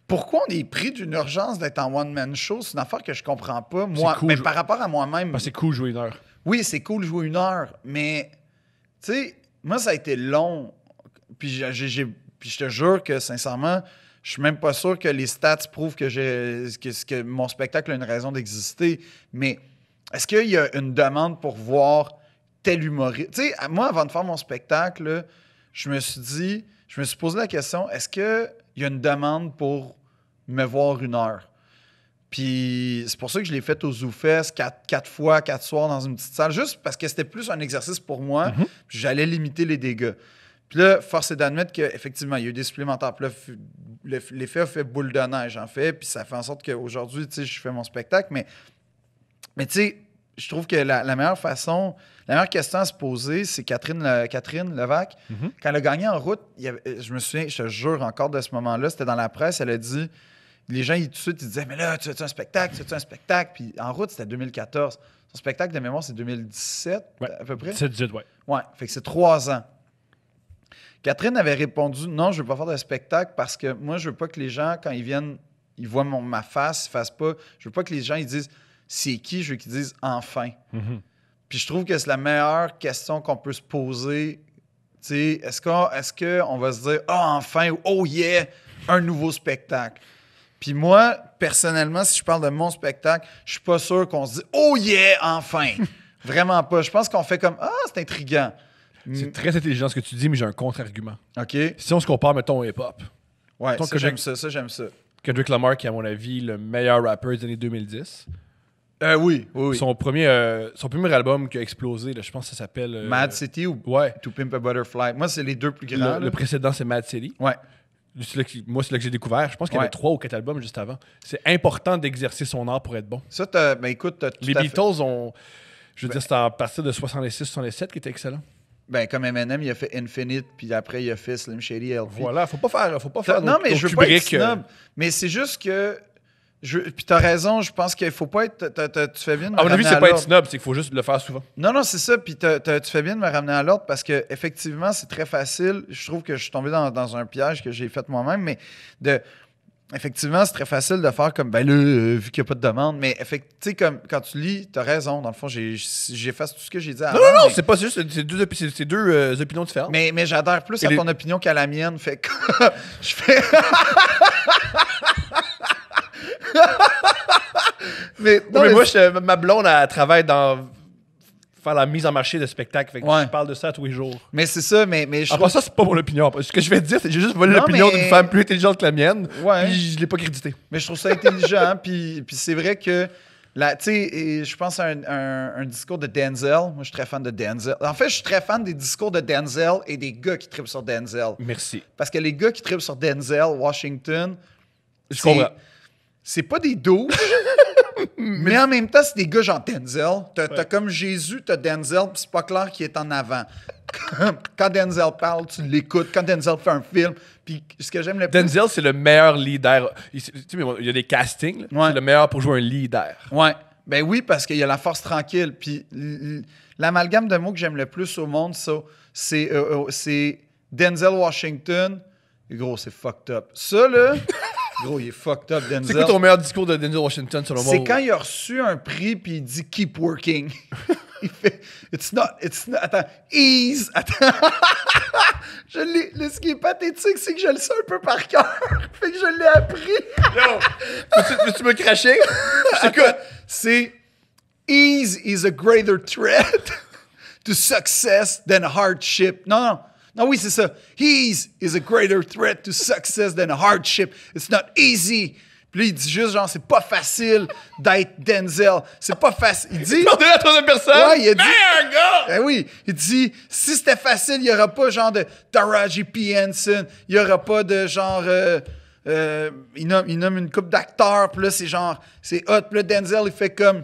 Speaker 2: pourquoi on est pris d'une urgence d'être en one-man show? C'est une affaire que je comprends pas. Moi,
Speaker 3: cool,
Speaker 2: mais par rapport à moi-même.
Speaker 3: Parce que c'est cool de jouer une heure.
Speaker 2: Oui, c'est cool de jouer une heure, mais tu sais, moi, ça a été long. Puis je te jure que, sincèrement, je suis même pas sûr que les stats prouvent que mon spectacle a une raison d'exister. Mais est-ce qu'il y a une demande pour voir tel humoriste? Tu sais, moi, avant de faire mon spectacle, là, je me suis posé la question, est-ce qu'il y a une demande pour me voir une heure? Puis c'est pour ça que je l'ai fait au ZooFest 4 fois, 4 soirs dans une petite salle, juste parce que c'était plus un exercice pour moi, puis j'allais limiter les dégâts. Puis là, force est d'admettre qu'effectivement, il y a eu des supplémentaires. Puis là, l'effet a fait boule de neige, en fait, puis ça fait en sorte qu'aujourd'hui, tu sais, je fais mon spectacle, mais tu sais, je trouve que la meilleure question à se poser, c'est Catherine Levac. Quand elle a gagné en route, je me souviens, je te jure encore de ce moment-là, c'était dans la presse, elle a dit... Les gens, tout de suite, ils disaient « Mais là, tu veux-tu un spectacle? Tu veux-tu un spectacle? » Puis en route, c'était 2014. Son spectacle de mémoire, c'est 2017,
Speaker 3: Ouais.
Speaker 2: à peu près.
Speaker 3: 17-18, ouais.
Speaker 2: Ouais, fait que c'est 3 ans. Catherine avait répondu, non, je veux pas faire de spectacle parce que moi, je veux pas que les gens, quand ils viennent, ils voient ma face, ils fassent pas. Je veux pas que les gens, ils disent, c'est qui? Je veux qu'ils disent, enfin. Puis je trouve que c'est la meilleure question qu'on peut se poser. Tu sais, est-ce qu'on va se dire, enfin, ou oh yeah, un nouveau spectacle. Puis moi, personnellement, si je parle de mon spectacle, je suis pas sûr qu'on se dit, oh yeah, enfin. Vraiment pas. Je pense qu'on fait comme, c'est intriguant.
Speaker 3: C'est très intelligent ce que tu dis, mais j'ai un contre-argument.
Speaker 2: OK.
Speaker 3: Si on se compare, mettons, au hip-hop.
Speaker 2: Ouais,
Speaker 3: Mettons
Speaker 2: ça, j'aime ça.
Speaker 3: Kendrick Lamar, qui est à mon avis le meilleur rappeur des années 2010.
Speaker 2: Oui.
Speaker 3: Son premier album qui a explosé, là, je pense que ça s'appelle...
Speaker 2: Mad City ou
Speaker 3: ouais.
Speaker 2: To Pimp a Butterfly. Moi, c'est les deux plus grands.
Speaker 3: Le précédent, c'est Mad City.
Speaker 2: Ouais.
Speaker 3: Moi, c'est là que j'ai découvert. Je pense qu'il y avait 3 ou 4 albums juste avant. C'est important d'exercer son art pour être bon.
Speaker 2: Ça, écoute,
Speaker 3: les Beatles ont... Je veux dire, c'était à partir de 66-67 qui était excellent.
Speaker 2: Ben, comme Eminem, il a fait Infinite, puis après, il a fait Slim Shady LP.
Speaker 3: Voilà, faut pas faire
Speaker 2: non, mais je veux pas être snob. Mais c'est juste que... Puis t'as raison, je pense qu'il faut pas être... Tu fais bien de me
Speaker 3: ramener à l'ordre. À mon avis, c'est pas être snob, c'est qu'il faut juste le faire souvent.
Speaker 2: Non, c'est ça. Puis tu fais bien de me ramener à l'ordre parce que effectivement, c'est très facile. Je trouve que je suis tombé dans un piège que j'ai fait moi-même, mais effectivement, c'est très facile de faire comme, ben là, vu qu'il n'y a pas de demande. Mais tu sais, comme quand tu lis, tu as raison. Dans le fond, j'efface tout ce que j'ai dit avant.
Speaker 3: Non, c'est pas juste. C'est deux opinions différentes.
Speaker 2: Mais j'adhère plus à ton opinion qu'à la mienne. Fait que je fais. mais
Speaker 3: moi, ma blonde, elle travaille dans faire la mise en marché de spectacle. Fait que je parle de ça tous les jours.
Speaker 2: Mais c'est ça, mais je
Speaker 3: trouve... ça, c'est pas mon opinion. Ce que je vais te dire, c'est que j'ai juste volé l'opinion d'une femme plus intelligente que la mienne.
Speaker 2: Ouais.
Speaker 3: Puis je l'ai pas crédité.
Speaker 2: Mais je trouve ça intelligent. puis c'est vrai que tu sais, je pense à un discours de Denzel. Moi, je suis très fan de Denzel. En fait, je suis très fan des discours de Denzel et des gars qui trippent sur Denzel.
Speaker 3: Merci.
Speaker 2: Parce que les gars qui trippent sur Denzel, Washington,
Speaker 3: je comprends.
Speaker 2: C'est pas des douches, mais en même temps, c'est des gars genre Denzel. T'as comme Jésus, t'as Denzel, puis c'est pas clair qui est en avant. Quand Denzel parle, tu l'écoutes. Quand Denzel fait un film, puis ce que j'aime le plus...
Speaker 3: Denzel, c'est le meilleur leader. Il y a des castings, c'est le meilleur pour jouer un leader.
Speaker 2: Ouais. Ben oui, parce qu'il y a la force tranquille. Puis l'amalgame de mots que j'aime le plus au monde, ça, c'est Denzel Washington. Et gros, c'est fucked up. Ça, là... Gros, il est fucked up, Denzel.
Speaker 3: C'est quoi ton meilleur discours de Denzel Washington, selon moi?
Speaker 2: C'est quand il a reçu un prix, puis il dit « Keep working ». Il fait « It's not... Attends, ease... » Attends. Ce qui est pathétique, c'est que je le sais un peu par cœur. Fait que je l'ai appris.
Speaker 3: Yo! Tu me cracher?
Speaker 2: Écoute, c'est « Ease is a greater threat to success than hardship ». Non. Non, oui, c'est ça. Ease is a greater threat to success than hardship. It's not easy. Puis là, il dit juste, genre, c'est pas facile d'être Denzel. C'est pas facile. Il dit...
Speaker 3: Parle de la troisième personne?
Speaker 2: Ouais, il a dit...
Speaker 3: un gars!
Speaker 2: Ben oui, il dit, si c'était facile, il n'y aura pas genre de Taraji P. Henson. Il n'y aura pas de genre... il nomme une couple d'acteurs. Puis là, c'est genre... C'est hot. Puis là, Denzel, il fait comme...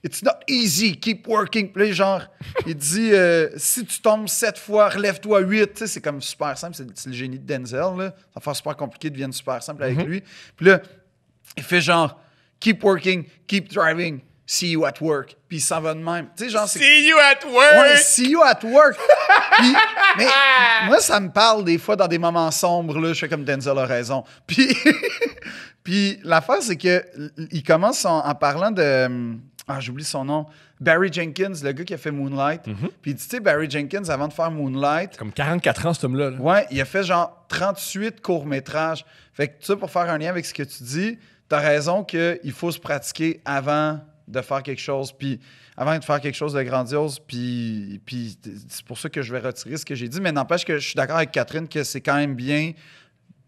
Speaker 2: It's not easy, keep working. Puis là, genre, il dit, si tu tombes 7 fois, relève-toi 8. Tu sais, c'est comme super simple. C'est le génie de Denzel, là. Ça va faire super compliqué, devienne super simple avec lui. Puis là, il fait genre, keep working, keep driving, see you at work. Puis il s'en va de même. Tu sais, genre, c'est...
Speaker 3: See you at work!
Speaker 2: Ouais, see you at work. Puis, mais moi, ça me parle des fois dans des moments sombres, là. Je fais comme Denzel a raison. Puis, puis l'affaire, c'est qu'il commence en parlant de... j'oublie son nom. Barry Jenkins, le gars qui a fait Moonlight. Puis tu sais, Barry Jenkins, avant de faire Moonlight...
Speaker 3: Comme 44 ans, cet homme-là. Là.
Speaker 2: Ouais, il a fait genre 38 courts-métrages. Fait que tu sais, pour faire un lien avec ce que tu dis, t'as raison qu'il faut se pratiquer avant de faire quelque chose. Puis avant de faire quelque chose de grandiose. Puis c'est pour ça que je vais retirer ce que j'ai dit. Mais n'empêche que je suis d'accord avec Catherine que c'est quand même bien...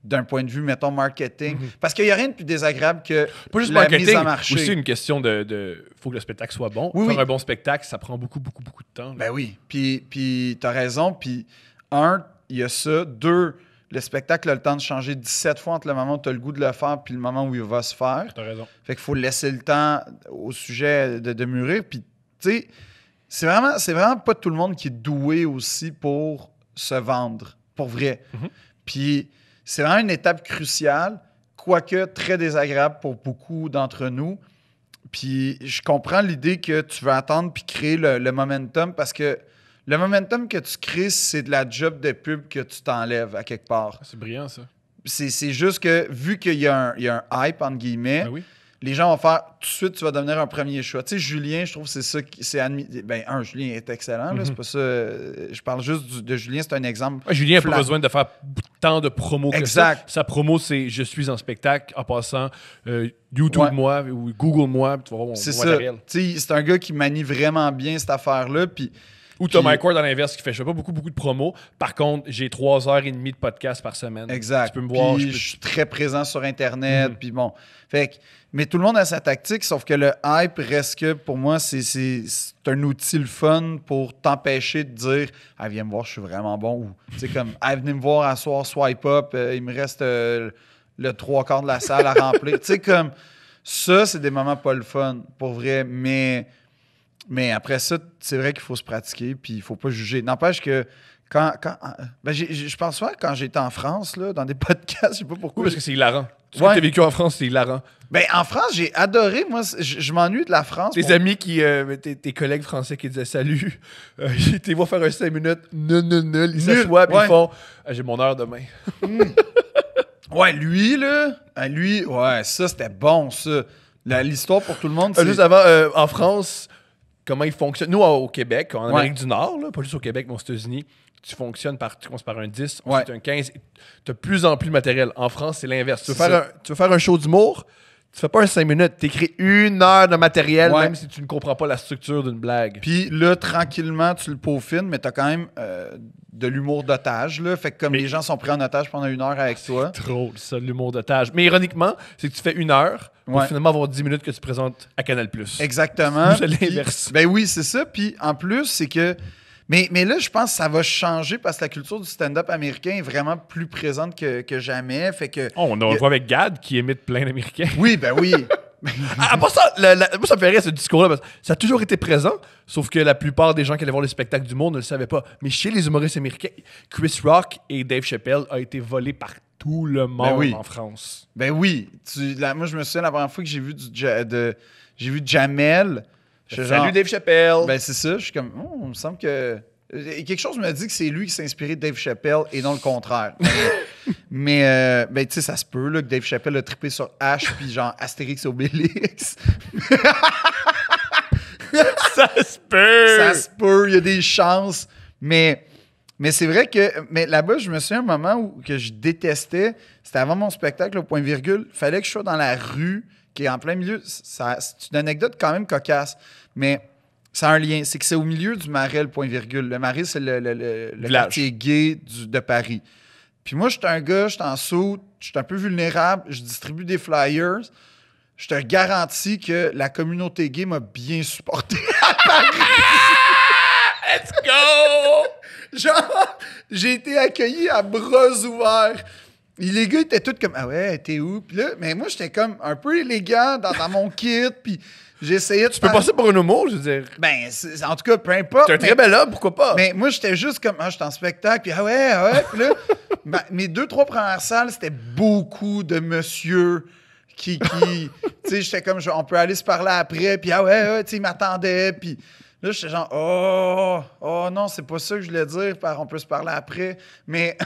Speaker 2: d'un point de vue, mettons, marketing. Parce qu'il n'y a rien de plus désagréable que
Speaker 3: pas juste
Speaker 2: la
Speaker 3: marketing,
Speaker 2: mise en marché.
Speaker 3: aussi une question de faut que le spectacle soit bon.
Speaker 2: Oui,
Speaker 3: faire un bon spectacle, ça prend beaucoup de temps. Là.
Speaker 2: Ben oui. Puis t'as raison. Puis il y a ça. 2, le spectacle a le temps de changer 17 fois entre le moment où tu as le goût de le faire puis le moment où il va se faire.
Speaker 3: T'as raison.
Speaker 2: Fait qu'il faut laisser le temps au sujet de mûrir. Puis, tu sais, c'est vraiment pas tout le monde qui est doué aussi pour se vendre. Pour vrai. Puis... c'est vraiment une étape cruciale, quoique très désagréable pour beaucoup d'entre nous. Puis je comprends l'idée que tu veux attendre puis créer le momentum parce que Le momentum que tu crées, c'est de la job de pub que tu t'enlèves à quelque part.
Speaker 3: C'est brillant, ça.
Speaker 2: C'est juste que, vu qu'il y a un hype, entre guillemets,
Speaker 3: Ben oui.
Speaker 2: les gens vont faire tout de suite, tu vas devenir un premier choix. Tu sais, Julien, je trouve que c'est ça qui. Julien est excellent, là, c'est pas ça. Je parle juste de Julien, c'est un exemple.
Speaker 3: Ouais, Julien n'a pas
Speaker 2: flat.
Speaker 3: besoin de faire tant de promos que
Speaker 2: Exact.
Speaker 3: ça. Sa promo, c'est je suis en spectacle en passant YouTube
Speaker 2: Ouais.
Speaker 3: moi ou Google moi, puis tu vas voir mon
Speaker 2: C'est ça.
Speaker 3: matériel.
Speaker 2: Tu sais, c'est un gars qui manie vraiment bien cette affaire-là. Puis
Speaker 3: Ou t'as
Speaker 2: Puis-
Speaker 3: Mike Ward à l'inverse qui fait je fais pas beaucoup de promos. Par contre, j'ai 3h30 de podcast par semaine.
Speaker 2: exact.
Speaker 3: Tu peux me voir.
Speaker 2: Puis je suis très présent sur Internet. Puis bon. Fait que, mais tout le monde a sa tactique, sauf que le hype reste que, pour moi, c'est un outil le fun pour t'empêcher de dire « Ah, viens me voir, je suis vraiment bon. » Ou, tu sais, comme « Ah, venez me voir à soir, swipe up, il me reste le 3/4 de la salle à remplir. » Tu sais, comme ça, c'est des moments pas le fun, pour vrai. Mais après ça, c'est vrai qu'il faut se pratiquer, puis il faut pas juger. N'empêche que je pense souvent quand j'étais en France, là, dans des podcasts, je sais pas pourquoi.
Speaker 3: Oui, parce que c'est hilarant. Tout ce
Speaker 2: Ouais.
Speaker 3: que t'as vécu en France, c'est hilarant.
Speaker 2: Ben, en France, j'ai adoré. Moi, je m'ennuie de la France.
Speaker 3: Tes amis qui. Tes collègues français qui disaient salut, t'es voir faire un 5 minutes, nul. Ils
Speaker 2: Nul,
Speaker 3: s'assoient, puis
Speaker 2: ouais.
Speaker 3: ils font j'ai mon heure demain.
Speaker 2: Ouais, lui, là. Ouais, ça, c'était bon, ça. L'histoire pour tout le monde, c'est...
Speaker 3: Juste avant, en France, comment ils fonctionnent. Nous, au Québec, en Amérique du Nord, là, pas juste au Québec, mais aux États-Unis, tu commences par un 10, ensuite un 15. Tu as plus en plus de matériel. En France, c'est l'inverse. Tu veux faire un show d'humour, tu fais pas un 5 minutes, tu écris 1 heure de matériel,
Speaker 2: Ouais.
Speaker 3: même si tu ne comprends pas la structure d'une blague.
Speaker 2: Puis là, tranquillement, tu le peaufines, mais t'as quand même de l'humour d'otage, là. Fait que comme les gens sont pris en otage pendant 1 heure avec toi...
Speaker 3: Drôle, ça, l'humour d'otage. Mais ironiquement, c'est que tu fais 1 heure pour
Speaker 2: Ouais.
Speaker 3: finalement avoir 10 minutes que tu présentes à Canal+.
Speaker 2: Exactement.
Speaker 3: Nous, c'est
Speaker 2: Puis-
Speaker 3: l'inverse.
Speaker 2: Ben oui, c'est ça. Puis en plus, c'est que... Mais là, je pense que ça va changer parce que la culture du stand-up américain est vraiment plus présente que jamais. Fait que...
Speaker 3: Oh, on le voit avec Gad qui imite plein d'Américains.
Speaker 2: Oui, ben oui.
Speaker 3: À part ça, moi, ça me fait rire ce discours-là, parce que ça a toujours été présent, sauf que la plupart des gens qui allaient voir les spectacles du monde ne le savaient pas. Mais chez les humoristes américains, Chris Rock et Dave Chappelle ont été volés par tout le monde
Speaker 2: oui.
Speaker 3: en France.
Speaker 2: Ben oui. Moi, je me souviens la première fois que j'ai vu j'ai vu Jamel. j'étais
Speaker 3: Salut
Speaker 2: genre-
Speaker 3: Dave Chappelle!
Speaker 2: Ben c'est ça. Je suis comme, il me semble que... Et quelque chose me dit que c'est lui qui s'est inspiré de Dave Chappelle et non le contraire. Mais ben, tu sais, ça se peut là, que Dave Chappelle a trippé sur H puis genre Astérix et Obélix.
Speaker 3: ça se peut!
Speaker 2: Ça se peut, il y a des chances. Mais c'est vrai que là-bas, je me souviens un moment où que je détestais. C'était avant mon spectacle, au point virgule. Fallait que je sois dans la rue, qui est en plein milieu. C'est une anecdote quand même cocasse. Mais ça a un lien. C'est que c'est au milieu du Marais, le point virgule. Le Marais, c'est le
Speaker 3: Village.
Speaker 2: quartier gay de Paris. Puis moi, j'étais un gars, j'étais en saut, j'étais un peu vulnérable, je distribue des flyers. Je te garantis que la communauté gay m'a bien supporté.
Speaker 3: Let's go!
Speaker 2: Genre, j'ai été accueilli à bras ouverts. Et les gars étaient tous comme « Ah ouais, t'es où? » Puis là, mais moi, j'étais comme un peu élégant dans mon kit, puis j'essayais de...
Speaker 3: Tu peux passer pour un homo, je veux dire.
Speaker 2: Ben, en tout cas, peu importe.
Speaker 3: T'es un très bel homme, pourquoi pas?
Speaker 2: Mais moi, j'étais juste comme « Ah, j'étais en spectacle, puis ah ouais. » Puis là, mes 2-3 premières salles, c'était beaucoup de monsieur qui tu sais, j'étais comme « On peut aller se parler après. » Puis ah ouais, tu sais, ils m'attendaient, puis... Là, j'étais genre, oh non, c'est pas ça que je voulais dire, on peut se parler après. Mais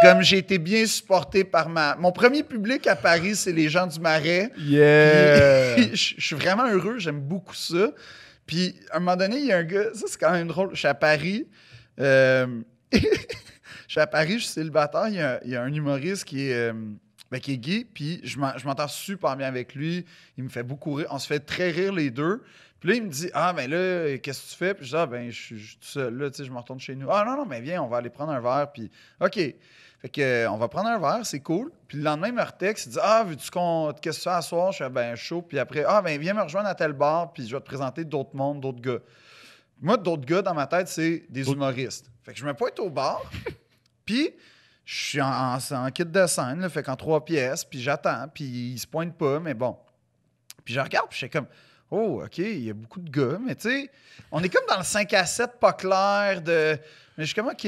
Speaker 2: comme j'ai été bien supporté par mon premier public à Paris, c'est les gens du Marais.
Speaker 3: Yeah!
Speaker 2: Puis, je suis vraiment heureux, j'aime beaucoup ça. Puis, à un moment donné, il y a un gars, ça c'est quand même drôle, je suis à Paris. Je suis à Paris, je suis célibataire, il y a un humoriste qui est gay, puis je m'entends super bien avec lui. Il me fait beaucoup rire. On se fait très rire les deux. Puis là, il me dit « Ah, ben là, qu'est-ce que tu fais? » Puis je dis « Ah, ben, je suis tout seul, là, tu sais, je me retourne chez nous. »« Ah, non, mais viens, on va aller prendre un verre. » Puis « OK. » Fait que, on va prendre un verre, c'est cool. Puis le lendemain, il me retexte, il dit « Ah, veux-tu qu'est-ce que tu fais à soir? » Je fais « Ben, chaud. » Puis après « Ah, ben, viens me rejoindre à tel bar, puis je vais te présenter d'autres mondes, d'autres gars. » Moi, d'autres gars, dans ma tête, c'est des humoristes. Fait que je me pointe au bar, puis... Je suis en kit de scène, là, fait qu'en 3 pièces, puis j'attends, puis il se pointe pas, mais bon. Puis je regarde, puis je suis comme, Oh, OK, il y a beaucoup de gars, mais tu sais, on est comme dans le 5-7 pas clair de. Mais je suis comme OK.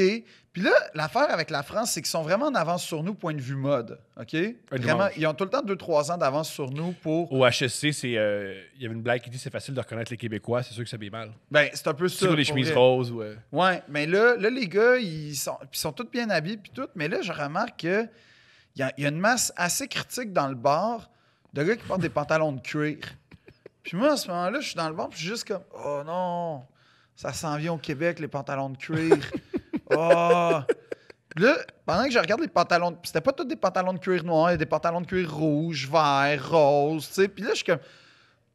Speaker 2: Puis là, l'affaire avec la France, c'est qu'ils sont vraiment en avance sur nous, point de vue mode. OK? Vraiment, ils ont tout le temps 2-3 ans d'avance sur nous pour.
Speaker 3: Au HSC, il y avait une blague qui dit c'est facile de reconnaître les Québécois, c'est sûr que ça s'habille mal.
Speaker 2: Ben, c'est un peu ça.
Speaker 3: C'est les chemises roses.
Speaker 2: Ouais, mais là, les gars, ils sont tous bien habillés, puis tout. Mais là, je remarque qu'il y a une masse assez critique dans le bar de gars qui portent des pantalons de cuir. Puis moi, à ce moment-là, je suis dans le bar, puis je suis juste comme, oh non, ça s'en vient au Québec, les pantalons de cuir. Oh! Puis là, pendant que je regarde les pantalons, puis c'était pas tous des pantalons de cuir noir, il y a des pantalons de cuir rouge, vert, rose, tu sais. Puis là, je suis comme,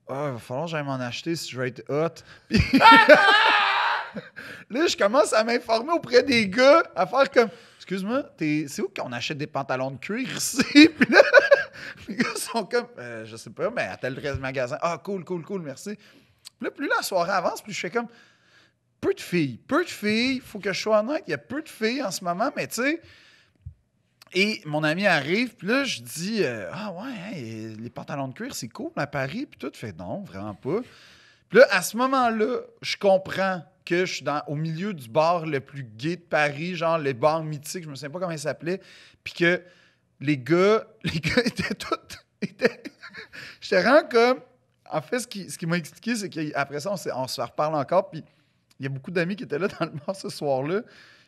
Speaker 2: il va falloir que j'aille m'en acheter si je veux être hot. Puis là, je commence à m'informer auprès des gars, à faire comme, excuse-moi, c'est où qu'on achète des pantalons de cuir ici? Puis là, les gars sont comme, je sais pas, mais à tel magasin. Ah, cool, merci. Puis là, plus la soirée avance, plus je fais comme, peu de filles, faut que je sois honnête, il y a peu de filles en ce moment, mais tu sais. Et mon ami arrive, puis là, je dis, ah ouais, hein, les pantalons de cuir, c'est cool à Paris, puis tout fait non, vraiment pas. Puis là, à ce moment-là, je comprends que je suis au milieu du bar le plus gay de Paris, genre les bars mythiques, je me souviens pas comment ils s'appelaient, puis que les gars étaient tous. J'étais vraiment comme. En fait, ce qui m'a expliqué, c'est qu'après ça, on se reparle encore, puis il y a beaucoup d'amis qui étaient là dans le bar ce soir-là.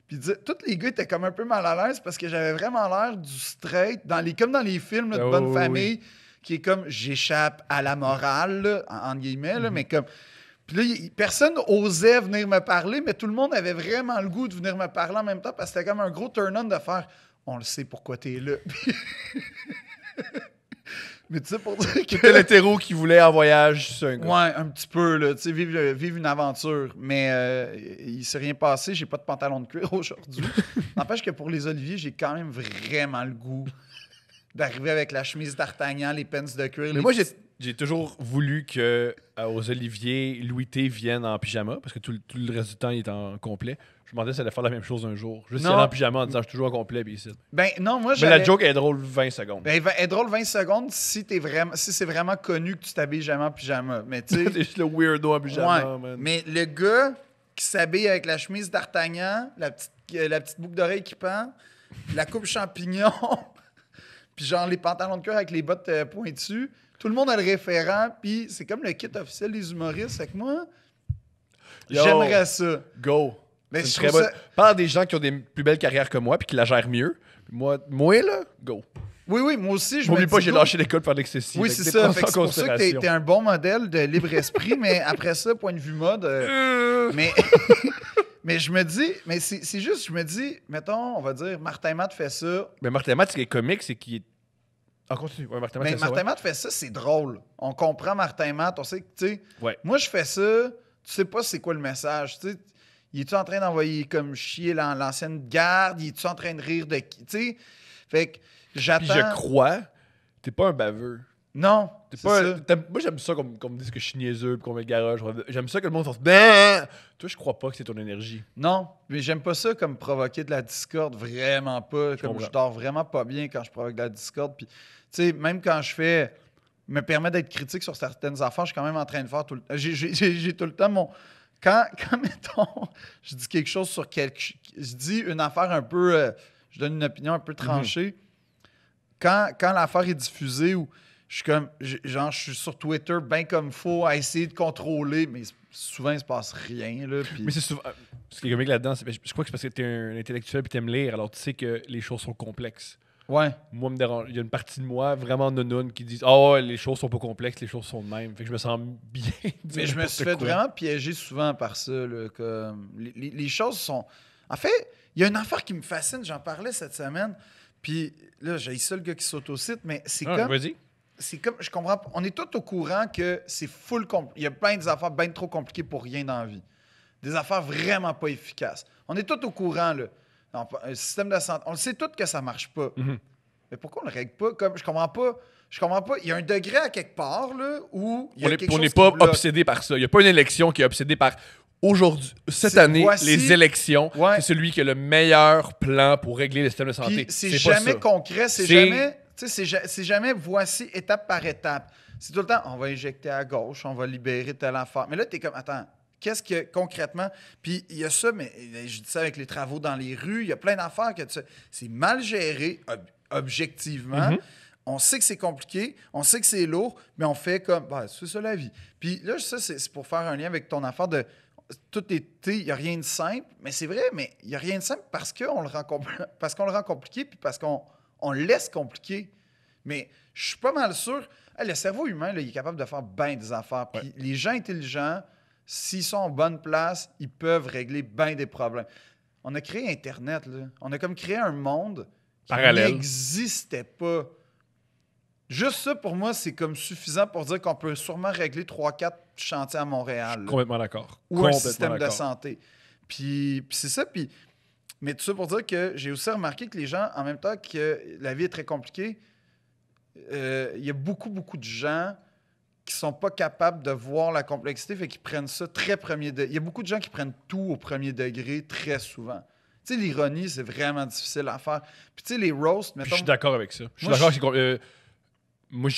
Speaker 2: Puis ils disaient, tous les gars étaient comme un peu mal à l'aise parce que j'avais vraiment l'air du straight, comme dans les films là, de bonne famille, qui est comme j'échappe à la morale, là, en guillemets, là, mais comme. Puis là, personne osait venir me parler, mais tout le monde avait vraiment le goût de venir me parler en même temps parce que c'était comme un gros turn-on de faire on le sait pourquoi t'es là. Mais tu sais, pour dire que.
Speaker 3: C'était l'hétéro qui voulait en voyage sur un gars.
Speaker 2: Ouais, un petit peu, là. Tu sais, vivre une aventure. Mais il s'est rien passé. J'ai pas de pantalon de cuir aujourd'hui. N'empêche que pour les oliviers, j'ai quand même vraiment le goût d'arriver avec la chemise d'Artagnan, les pants de cuir.
Speaker 3: Mais moi, j'ai toujours voulu que aux oliviers, Louis T vienne en pyjama, parce que tout le reste du temps, il est en complet. Je me demandais si elle allait faire la même chose un jour. Juste y aller en pyjama en disant je suis toujours en complet. Puis ici.
Speaker 2: Ben non, moi,
Speaker 3: mais la joke est drôle 20 secondes.
Speaker 2: Ben, elle est drôle 20 secondes si c'est vraiment connu que tu t'habilles jamais en pyjama. Mais tu sais.
Speaker 3: T'es juste le weirdo en pyjama,
Speaker 2: ouais,
Speaker 3: man.
Speaker 2: Mais le gars qui s'habille avec la chemise d'Artagnan, la petite boucle d'oreille qui pend, la coupe champignon, puis genre les pantalons de cuir avec les bottes pointues. Tout le monde a le référent, puis c'est comme le kit officiel des humoristes. Avec moi, j'aimerais ça.
Speaker 3: Go.
Speaker 2: Mais
Speaker 3: c'est très bonne. Parle des gens qui ont des plus belles carrières que moi puis qui la gèrent mieux. Moi là, go.
Speaker 2: Oui, moi aussi, je
Speaker 3: m'oublie pas, j'ai lâché l'école pour faire l'excessif.
Speaker 2: Oui, c'est ça. C'est pour ça que t'es un bon modèle de libre esprit, mais après ça, point de vue mode. Mais je me dis, mais c'est juste, je me dis, mettons, on va dire, Martin Matt fait ça.
Speaker 3: Mais Martin Matt, ce qui est comique, c'est qu'il est. Ah, continue. Ouais, Martin
Speaker 2: Matt fait ça, c'est drôle. On comprend Martin Matt, on sait que, tu sais.
Speaker 3: Ouais.
Speaker 2: Moi, je fais ça, tu sais pas c'est quoi le message, tu sais. Il est-tu en train d'envoyer comme chier l'ancienne garde? Il est-tu en train de rire de qui? Tu sais? Fait que j'attends.
Speaker 3: Puis je crois, t'es pas un baveux.
Speaker 2: Non.
Speaker 3: T'es pas moi, j'aime ça qu'on me dise que je suis niaiseux, qu'on me garage. J'aime ça que le monde fasse. Ben! Toi, je crois pas que c'est ton énergie.
Speaker 2: Non, mais j'aime pas ça comme provoquer de la discorde. Vraiment pas. Je dors vraiment pas bien quand je provoque de la discorde. Puis, tu sais, même quand me permet d'être critique sur certaines affaires, je suis quand même en train de faire tout le temps. J'ai tout le temps mon. Quand mettons, je dis quelque chose sur je dis une affaire un peu. Je donne une opinion un peu tranchée. Quand l'affaire est diffusée ou je suis comme. Je suis sur Twitter bien comme faut à essayer de contrôler, mais souvent il se passe rien. Là, puis...
Speaker 3: Mais c'est souvent. Ce qui est comique là-dedans, je crois que c'est parce que t'es un intellectuel et t'aimes lire, alors tu sais que les choses sont complexes.
Speaker 2: Ouais.
Speaker 3: Moi, il y a une partie de moi vraiment nounoun qui dit oh, les choses sont pas complexes, les choses sont de même. Fait que je me sens bien.
Speaker 2: Mais je me suis fait vraiment piéger souvent par ça. Là, comme les choses sont. En fait, il y a une affaire qui me fascine, j'en parlais cette semaine. Puis là, j'ai ça le gars qui s'autocite, mais c'est comme.
Speaker 3: Vas-y.
Speaker 2: C'est comme. Je comprends. On est tous au courant que c'est full. Il y a plein des affaires bien trop compliquées pour rien dans la vie. Des affaires vraiment pas efficaces. On est tous au courant, là. Un système de santé, on le sait tous que ça marche pas. Mais pourquoi on le règle pas? Comme, je comprends pas. Il y a un degré à quelque part là, où il y a quelque chose
Speaker 3: on n'est pas obsédé par ça. Il n'y a pas une élection qui est obsédée par aujourd'hui, cette année, les élections. Ouais. C'est celui qui a le meilleur plan pour régler le système de santé.
Speaker 2: C'est jamais concret. C'est jamais voici étape par étape. C'est tout le temps, on va éjecter à gauche, on va libérer telle affaire. Mais là, t'es comme, attends, qu'est-ce que concrètement... Puis il y a ça, mais je dis ça avec les travaux dans les rues, il y a plein d'affaires que c'est mal géré, objectivement. On sait que c'est compliqué, on sait que c'est lourd, mais on fait comme, c'est ça la vie. Puis là, ça, c'est pour faire un lien avec ton affaire de... il n'y a rien de simple, mais c'est vrai, mais il n'y a rien de simple parce qu'on le rend compliqué, puis parce qu'on le laisse compliqué. Mais je suis pas mal sûr, le cerveau humain, là, il est capable de faire bien des affaires. Puis les gens intelligents, s'ils sont en bonne place, ils peuvent régler bien des problèmes. On a créé Internet, là. On a comme créé un monde qui n'existait pas. Juste ça, pour moi, c'est comme suffisant pour dire qu'on peut sûrement régler 3-4 chantiers à Montréal.
Speaker 3: Je suis complètement d'accord.
Speaker 2: Ou un système de santé. Puis c'est ça. Mais tout ça pour dire que j'ai aussi remarqué que les gens, en même temps que la vie est très compliquée, il y a beaucoup, beaucoup de gens qui sont pas capables de voir la complexité, fait qu'ils prennent ça très premier degré. Il y a beaucoup de gens qui prennent tout au premier degré très souvent. Tu sais, l'ironie, c'est vraiment difficile à faire. Puis tu sais, les roasts, mettons...
Speaker 3: Je suis d'accord avec ça. Je suis d'accord avec... moi,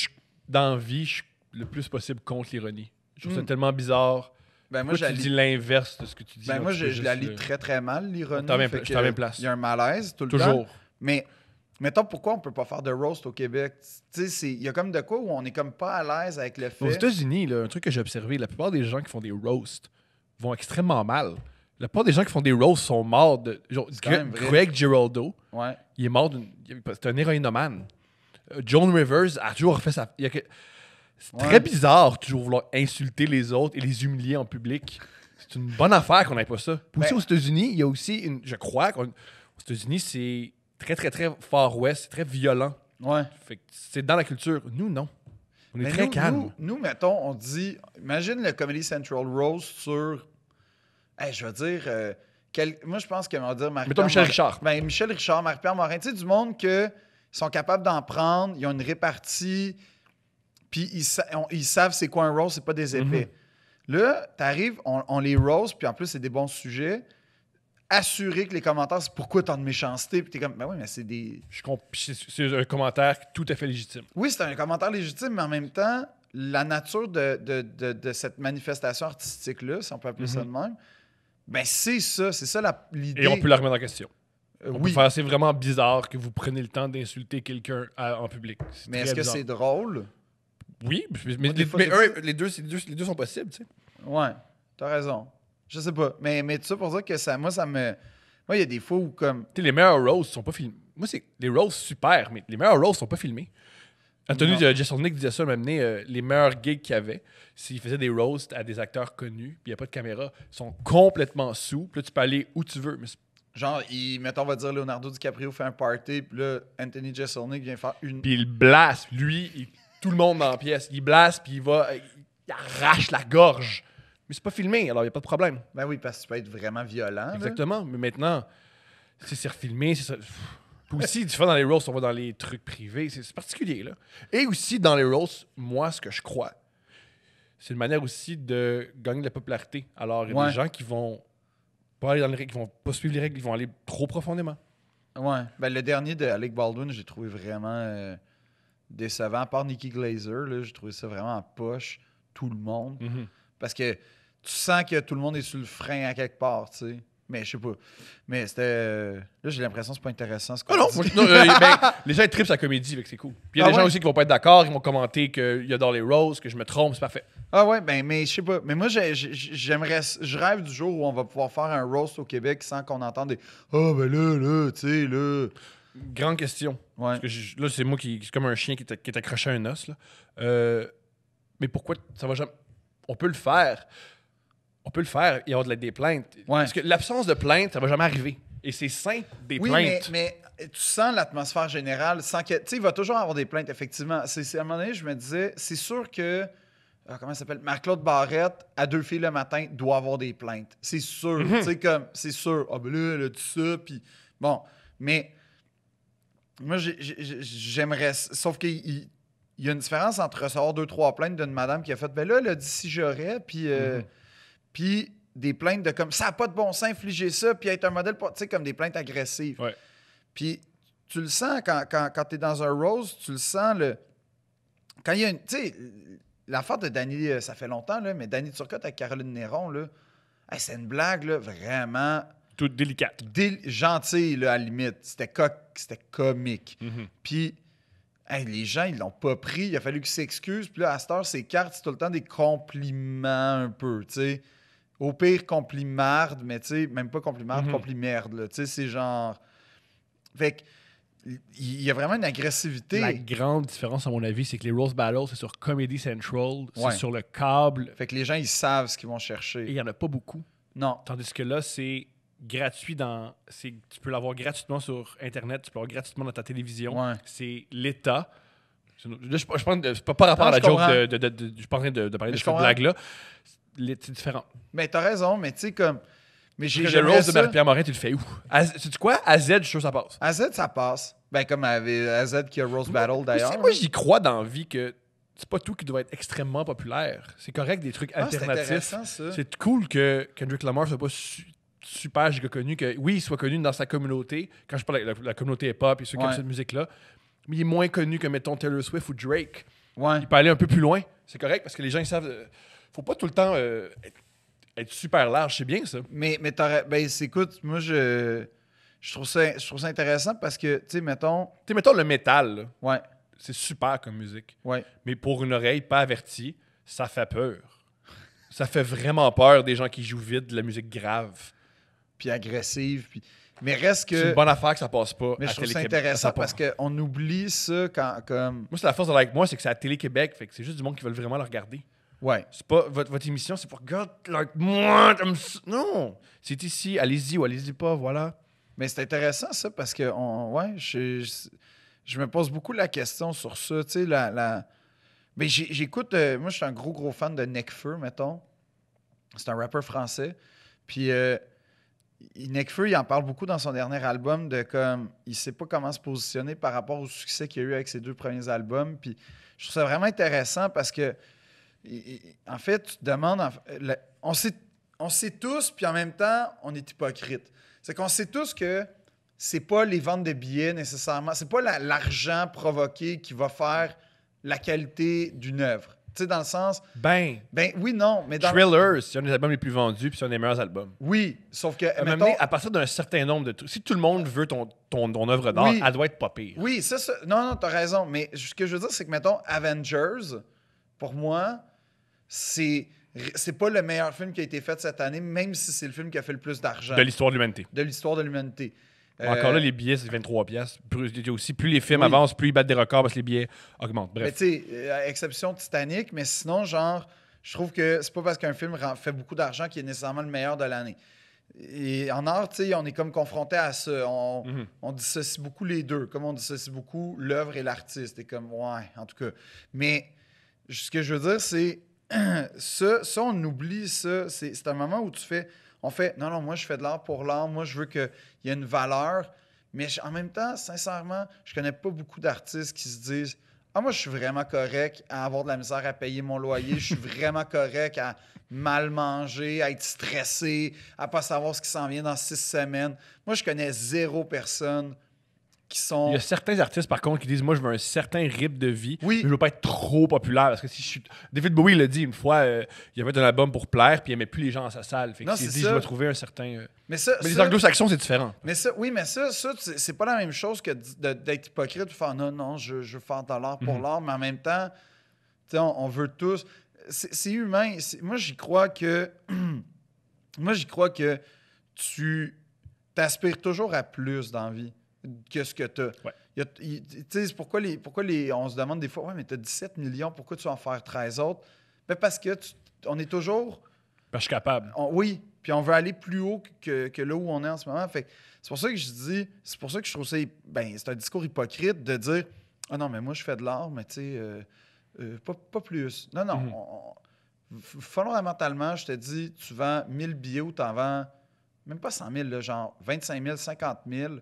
Speaker 3: dans la vie, je suis le plus possible contre l'ironie. Je trouve ça tellement bizarre.
Speaker 2: Moi,
Speaker 3: tu dis l'inverse de ce que tu dis.
Speaker 2: Moi, je la lis très, très mal, l'ironie.
Speaker 3: Je suis à la même place.
Speaker 2: Il y a un malaise tout le temps.
Speaker 3: Toujours.
Speaker 2: Mais, mettons, pourquoi on peut pas faire de roast au Québec? Tu sais, il y a comme de quoi où on est comme pas à l'aise avec le fait...
Speaker 3: Aux États-Unis, là, un truc que j'ai observé, la plupart des gens qui font des roasts vont extrêmement mal. La plupart des gens qui font des roasts sont morts de... Genre, Greg Giraldo, il est mort c'est un héroïnomane. Joan Rivers a toujours fait ça. C'est très bizarre toujours vouloir insulter les autres et les humilier en public. C'est une bonne affaire qu'on n'ait pas ça. Puis aussi aux États-Unis, il y a aussi je crois qu'aux États-Unis, c'est très, très, très Far West, c'est très violent. Fait que c'est dans la culture. Nous, non. On est très calme.
Speaker 2: Nous, mettons, on dit... Imagine le Comedy Central Roast sur... je veux dire... moi, je pense qu'on va dire...
Speaker 3: Mettons Michel Richard.
Speaker 2: Michel Richard, Marie-Pierre Morin. Tu sais, du monde que... Ils sont capables d'en prendre, ils ont une répartie, puis ils savent c'est quoi un roast, c'est pas des épais. Là, t'arrives, on les roast, puis en plus, c'est des bons sujets. Assurer que les commentaires, c'est pourquoi tant de méchanceté, puis t'es comme, oui, mais c'est des...
Speaker 3: C'est un commentaire tout à fait légitime.
Speaker 2: Oui, c'est un commentaire légitime, mais en même temps, la nature de cette manifestation artistique-là, si on peut appeler ça de même, c'est ça l'idée.
Speaker 3: Et on peut la remettre en question. C'est vraiment bizarre que vous preniez le temps d'insulter quelqu'un en public.
Speaker 2: Mais est-ce que c'est drôle?
Speaker 3: Oui, mais les deux sont possibles, tu sais.
Speaker 2: Ouais, t'as raison. Je sais pas. Mais tout ça pour dire que moi, il y a des fois où comme...
Speaker 3: Tu sais, les meilleurs roasts sont pas filmés. Moi, c'est les roasts super, mais les meilleurs roasts sont pas filmés. Anthony Jeselnik disait ça, même les meilleurs gigs qu'il y avait, s'il faisait des roasts à des acteurs connus, puis il n'y a pas de caméra, ils sont complètement sous. Puis là, tu peux aller où tu veux, mais
Speaker 2: genre, mettons, on va dire Leonardo DiCaprio fait un party, puis là, Anthony Jeselnik vient faire une...
Speaker 3: Puis il blast, tout le monde dans la pièce. Il blast, puis il arrache la gorge. Mais c'est pas filmé, alors il n'y a pas de problème.
Speaker 2: Ben oui, parce que tu peux être vraiment violent.
Speaker 3: Exactement, mais maintenant, c'est refilmé, c'est ça. Puis aussi, tu fais dans les roasts, on va dans les trucs privés, c'est particulier, là. Et aussi, dans les roasts, moi, ce que je crois, c'est une manière aussi de gagner de la popularité. Alors, il y a des gens qui vont... pas aller dans les règles, ils vont pas suivre les règles, ils vont aller trop profondément.
Speaker 2: Ouais. Ben, le dernier de Alec Baldwin, j'ai trouvé vraiment décevant. À part Nikki Glaser, là, j'ai trouvé ça vraiment en poche, tout le monde. Parce que tu sens que tout le monde est sur le frein à quelque part, tu sais. Mais je sais pas. Mais c'était... là, j'ai l'impression que c'est pas intéressant ce qu'on dit.
Speaker 3: Les gens trippent sa comédie, fait que c'est cool. Puis il y a des gens aussi qui vont pas être d'accord, ils vont commenter qu'il y a dans les roasts, que je me trompe, c'est parfait.
Speaker 2: Ah ouais, mais je sais pas. Mais moi, je rêve du jour où on va pouvoir faire un roast au Québec sans qu'on entende des « Ah, ben là, tu sais, là... »
Speaker 3: Grande question.
Speaker 2: Ouais.
Speaker 3: Parce que là, c'est moi qui... C'est comme un chien qui est accroché à un os, là. Mais pourquoi ça va jamais... On peut le faire. On peut le faire et avoir des plaintes.
Speaker 2: Ouais.
Speaker 3: Parce que l'absence de plainte, ça va jamais arriver. Et c'est sain des plaintes.
Speaker 2: Mais tu sens l'atmosphère générale sans que... Tu sais, il va toujours avoir des plaintes, effectivement. C'est à un moment donné, je me disais, c'est sûr que... comment ça s'appelle? Marc-Claude Barrette, à 2 filles le matin, doit avoir des plaintes. C'est sûr. Tu sais, comme... C'est sûr. Ah, ben là, elle a dit ça, puis... Bon. Mais... Moi, j'aimerais... Sauf qu'il y a une différence entre recevoir 2-3 plaintes d'une madame qui a fait « Ben là, elle a dit si j'aurais, puis... Puis des plaintes de comme ça n'a pas de bon sens, infliger ça, puis être un modèle, tu sais, comme des plaintes agressives.
Speaker 3: Ouais.
Speaker 2: Puis tu le sens quand tu es dans un roast, tu le sens quand il y a une. Tu sais, l'affaire de Danny, ça fait longtemps, là, mais Danny Turcotte avec Caroline Néron, là, hey, c'est une blague, là, vraiment.
Speaker 3: Tout délicate.
Speaker 2: Gentille, là, à la limite. C'était comique.
Speaker 3: Mm-hmm.
Speaker 2: Puis, hey, les gens, ils l'ont pas pris. Il a fallu qu'ils s'excusent. Puis là, à cette heure, ses cartes, c'est tout le temps des compliments un peu, tu sais. Au pire, complimarde, mais tu sais, même pas complimarde, complimerde, là. Tu sais, c'est genre. Fait que, il y a vraiment une agressivité.
Speaker 3: La grande différence, à mon avis, c'est que les Roast Battles, c'est sur Comedy Central, c'est
Speaker 2: Ouais.
Speaker 3: sur le câble,
Speaker 2: Fait que les gens, ils savent ce qu'ils vont
Speaker 3: et
Speaker 2: chercher.
Speaker 3: il n'y en a pas beaucoup.
Speaker 2: Non.
Speaker 3: Tandis que là, c'est gratuit tu peux l'avoir gratuitement sur Internet, tu peux l'avoir gratuitement dans ta télévision.
Speaker 2: Ouais.
Speaker 3: C'est l'État. Là, je pense c'est pas par rapport
Speaker 2: Non,
Speaker 3: à la
Speaker 2: je
Speaker 3: joke
Speaker 2: comprends.
Speaker 3: je suis pas en train de parler de
Speaker 2: Je
Speaker 3: cette
Speaker 2: comprends.
Speaker 3: blague-là. C'est différent.
Speaker 2: Mais t'as raison, mais tu sais, comme. Mais
Speaker 3: Le
Speaker 2: j'aimerais
Speaker 3: roast de
Speaker 2: ça.
Speaker 3: Marie-Pierre Morin, tu le fais où? Sais-tu quoi? À Z, je suis sûr que ça passe.
Speaker 2: À Z, ça passe. Ben, comme avec AZ qui a Roast Battle d'ailleurs.
Speaker 3: Moi, j'y crois dans la vie que c'est pas tout qui doit être extrêmement populaire. C'est correct, des trucs
Speaker 2: Ah, c'est
Speaker 3: alternatifs.
Speaker 2: intéressant, ça.
Speaker 3: C'est cool que Kendrick Lamar soit pas super giga connu, que oui, il soit connu dans sa communauté. Quand je parle de la communauté hip-hop et ceux qui aiment
Speaker 2: Ouais.
Speaker 3: cette musique-là, mais il est moins connu que, mettons, Taylor Swift ou Drake.
Speaker 2: Ouais.
Speaker 3: Il peut aller un peu plus loin. C'est correct parce que les gens, ils savent. Faut pas tout le temps être super large. C'est bien, ça.
Speaker 2: Mais ben, écoute, moi, je trouve ça intéressant parce que, tu sais, mettons.
Speaker 3: Tu sais, mettons le métal, là,
Speaker 2: Ouais.
Speaker 3: c'est super comme musique.
Speaker 2: Ouais.
Speaker 3: Mais pour une oreille pas avertie, ça fait peur. Ça fait vraiment peur des gens qui jouent vite de la musique grave.
Speaker 2: Puis agressive. Puis... Mais reste
Speaker 3: C'est une
Speaker 2: que.
Speaker 3: bonne affaire que ça passe pas
Speaker 2: Mais
Speaker 3: à
Speaker 2: je trouve ça
Speaker 3: Télé-Québec.
Speaker 2: intéressant
Speaker 3: Ça
Speaker 2: parce
Speaker 3: passe.
Speaker 2: qu'on oublie ça quand. Comme...
Speaker 3: Moi, c'est la force de Like Moi, c'est que c'est à Télé-Québec. Fait que c'est juste du monde qui veulent vraiment le regarder.
Speaker 2: Ouais.
Speaker 3: C'est pas votre émission, c'est pour regarde Like Moi. Non! C'est ici, allez-y ou allez-y pas, voilà.
Speaker 2: Mais c'est intéressant, ça, parce que ouais, je me pose beaucoup la question sur ça. Tu sais, Mais j'écoute. Moi, je suis un gros fan de Nekfeu, mettons. C'est un rappeur français. Puis Nekfeu, il en parle beaucoup dans son dernier album de comme. Il sait pas comment se positionner par rapport au succès qu'il a eu avec ses 2 premiers albums. Puis je trouve ça vraiment intéressant parce que. En fait, tu te demandes. On sait tous, puis en même temps, on est hypocrite. C'est qu'on sait tous que c'est pas les ventes de billets nécessairement, c'est pas l'argent provoqué qui va faire la qualité d'une œuvre. Tu sais, dans le sens,
Speaker 3: Ben,
Speaker 2: oui, non, mais dans
Speaker 3: Thriller, c'est un des albums les plus vendus puis c'est un des meilleurs albums.
Speaker 2: Oui, sauf que,
Speaker 3: À un moment
Speaker 2: mettons,
Speaker 3: donné, à partir d'un certain nombre de trucs, si tout le monde veut ton œuvre d'art,
Speaker 2: Oui.
Speaker 3: elle doit être pas pire.
Speaker 2: oui, ça, non, t'as raison, mais ce que je veux dire, c'est que, mettons, Avengers, pour moi, c'est pas le meilleur film qui a été fait cette année, même si c'est le film qui a fait le plus d'argent
Speaker 3: De l'histoire de l'humanité.
Speaker 2: de l'histoire de l'humanité.
Speaker 3: Encore là, les billets, c'est 23 piastres. Plus les films
Speaker 2: Oui.
Speaker 3: avancent, plus ils battent des records parce que les billets augmentent.
Speaker 2: Mais
Speaker 3: Bref.
Speaker 2: tu sais, à exception de Titanic, mais sinon, genre, je trouve que c'est pas parce qu'un film fait beaucoup d'argent qu'il est nécessairement le meilleur de l'année. Et en art, tu sais, on est comme confronté à ça. On dissocie beaucoup les deux, comme on dissocie beaucoup l'œuvre et l'artiste. Et comme, ouais, en tout cas. Mais ce que je veux dire, c'est ça, on oublie ça. C'est un moment où on fait, non, moi, je fais de l'art pour l'art. Moi, je veux qu'il y ait une valeur. Mais en même temps, sincèrement, je connais pas beaucoup d'artistes qui se disent, moi, je suis vraiment correct à avoir de la misère à payer mon loyer. Je suis vraiment correct à mal manger, à être stressé, à pas savoir ce qui s'en vient dans 6 semaines. Moi, je connais 0 personne qui sont...
Speaker 3: Il y a certains artistes, par contre, qui disent moi, je veux un certain rythme de vie,
Speaker 2: Oui.
Speaker 3: mais je veux pas être trop populaire. Parce que si je suis. David Bowie l'a dit une fois, il avait fait un album pour plaire, puis il aimait plus les gens dans sa salle. Fait que
Speaker 2: Non,
Speaker 3: il
Speaker 2: c'est
Speaker 3: dit
Speaker 2: ça.
Speaker 3: je vais trouver un certain.
Speaker 2: Mais
Speaker 3: Mais les anglo-saxons, c'est différent.
Speaker 2: Mais ça, oui, mais ça c'est pas la même chose que d'être hypocrite et faire non, je veux faire de l'art pour l'art, mais en même temps, tu sais, on veut tous. C'est humain. Moi, j'y crois que. Moi, j'y crois que tu t'aspires toujours à plus dans la vie que ce que tu as.
Speaker 3: Ouais.
Speaker 2: Tu sais, c'est pourquoi on se demande des fois, ouais, mais tu as 17 millions, pourquoi tu vas en faire 13 autres? Ben parce que on est toujours.
Speaker 3: Parce que je suis capable.
Speaker 2: Oui, puis on veut aller plus haut que là où on est en ce moment. Fait que c'est pour ça que je dis, c'est pour ça que je trouve ça, c'est un discours hypocrite de dire, ah non, mais moi je fais de l'art, mais tu sais, pas plus. Non, fondamentalement, je te dis, tu vends 1000 billets ou tu en vends, même pas 100 000, là, genre 25 000, 50 000,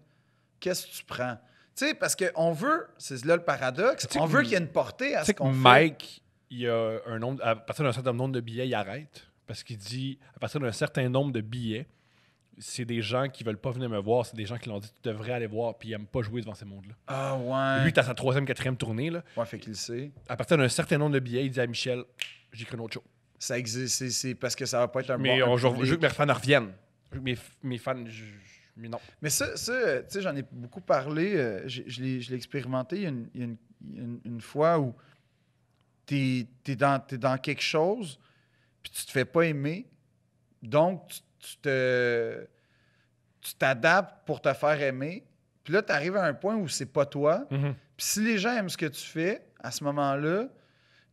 Speaker 2: qu'est-ce que tu prends? Tu sais, parce qu'on veut, c'est là le paradoxe,
Speaker 3: Tu sais
Speaker 2: on
Speaker 3: que-
Speaker 2: veut qu'il y ait une portée à
Speaker 3: Tu
Speaker 2: ce
Speaker 3: sais que
Speaker 2: qu'on fait.
Speaker 3: Mike, il y a un nombre, à partir d'un certain nombre de billets, il arrête. Parce qu'il dit, à partir d'un certain nombre de billets, c'est des gens qui veulent pas venir me voir, c'est des gens qui l'ont dit tu devrais aller voir, puis ils aiment pas jouer devant ces mondes-là.
Speaker 2: Ah ouais.
Speaker 3: Lui, t'as sa 3e, 4e tournée. Là.
Speaker 2: Ouais, fait qu'il le sait.
Speaker 3: À partir d'un certain nombre de billets, il dit à Michel, j'écris un autre show.
Speaker 2: Ça existe, c'est parce que ça va pas être un
Speaker 3: Mais
Speaker 2: bon.
Speaker 3: je veux que mes fans reviennent. Je veux que mes fans, mais non.
Speaker 2: Mais ça tu sais, j'en ai beaucoup parlé. Je l'ai expérimenté. Il y a une fois où t'es dans quelque chose, puis tu te fais pas aimer. Donc, tu t'adaptes pour te faire aimer. Puis là, tu arrives à un point où c'est pas toi.
Speaker 3: Mm-hmm.
Speaker 2: Puis si les gens aiment ce que tu fais, à ce moment-là,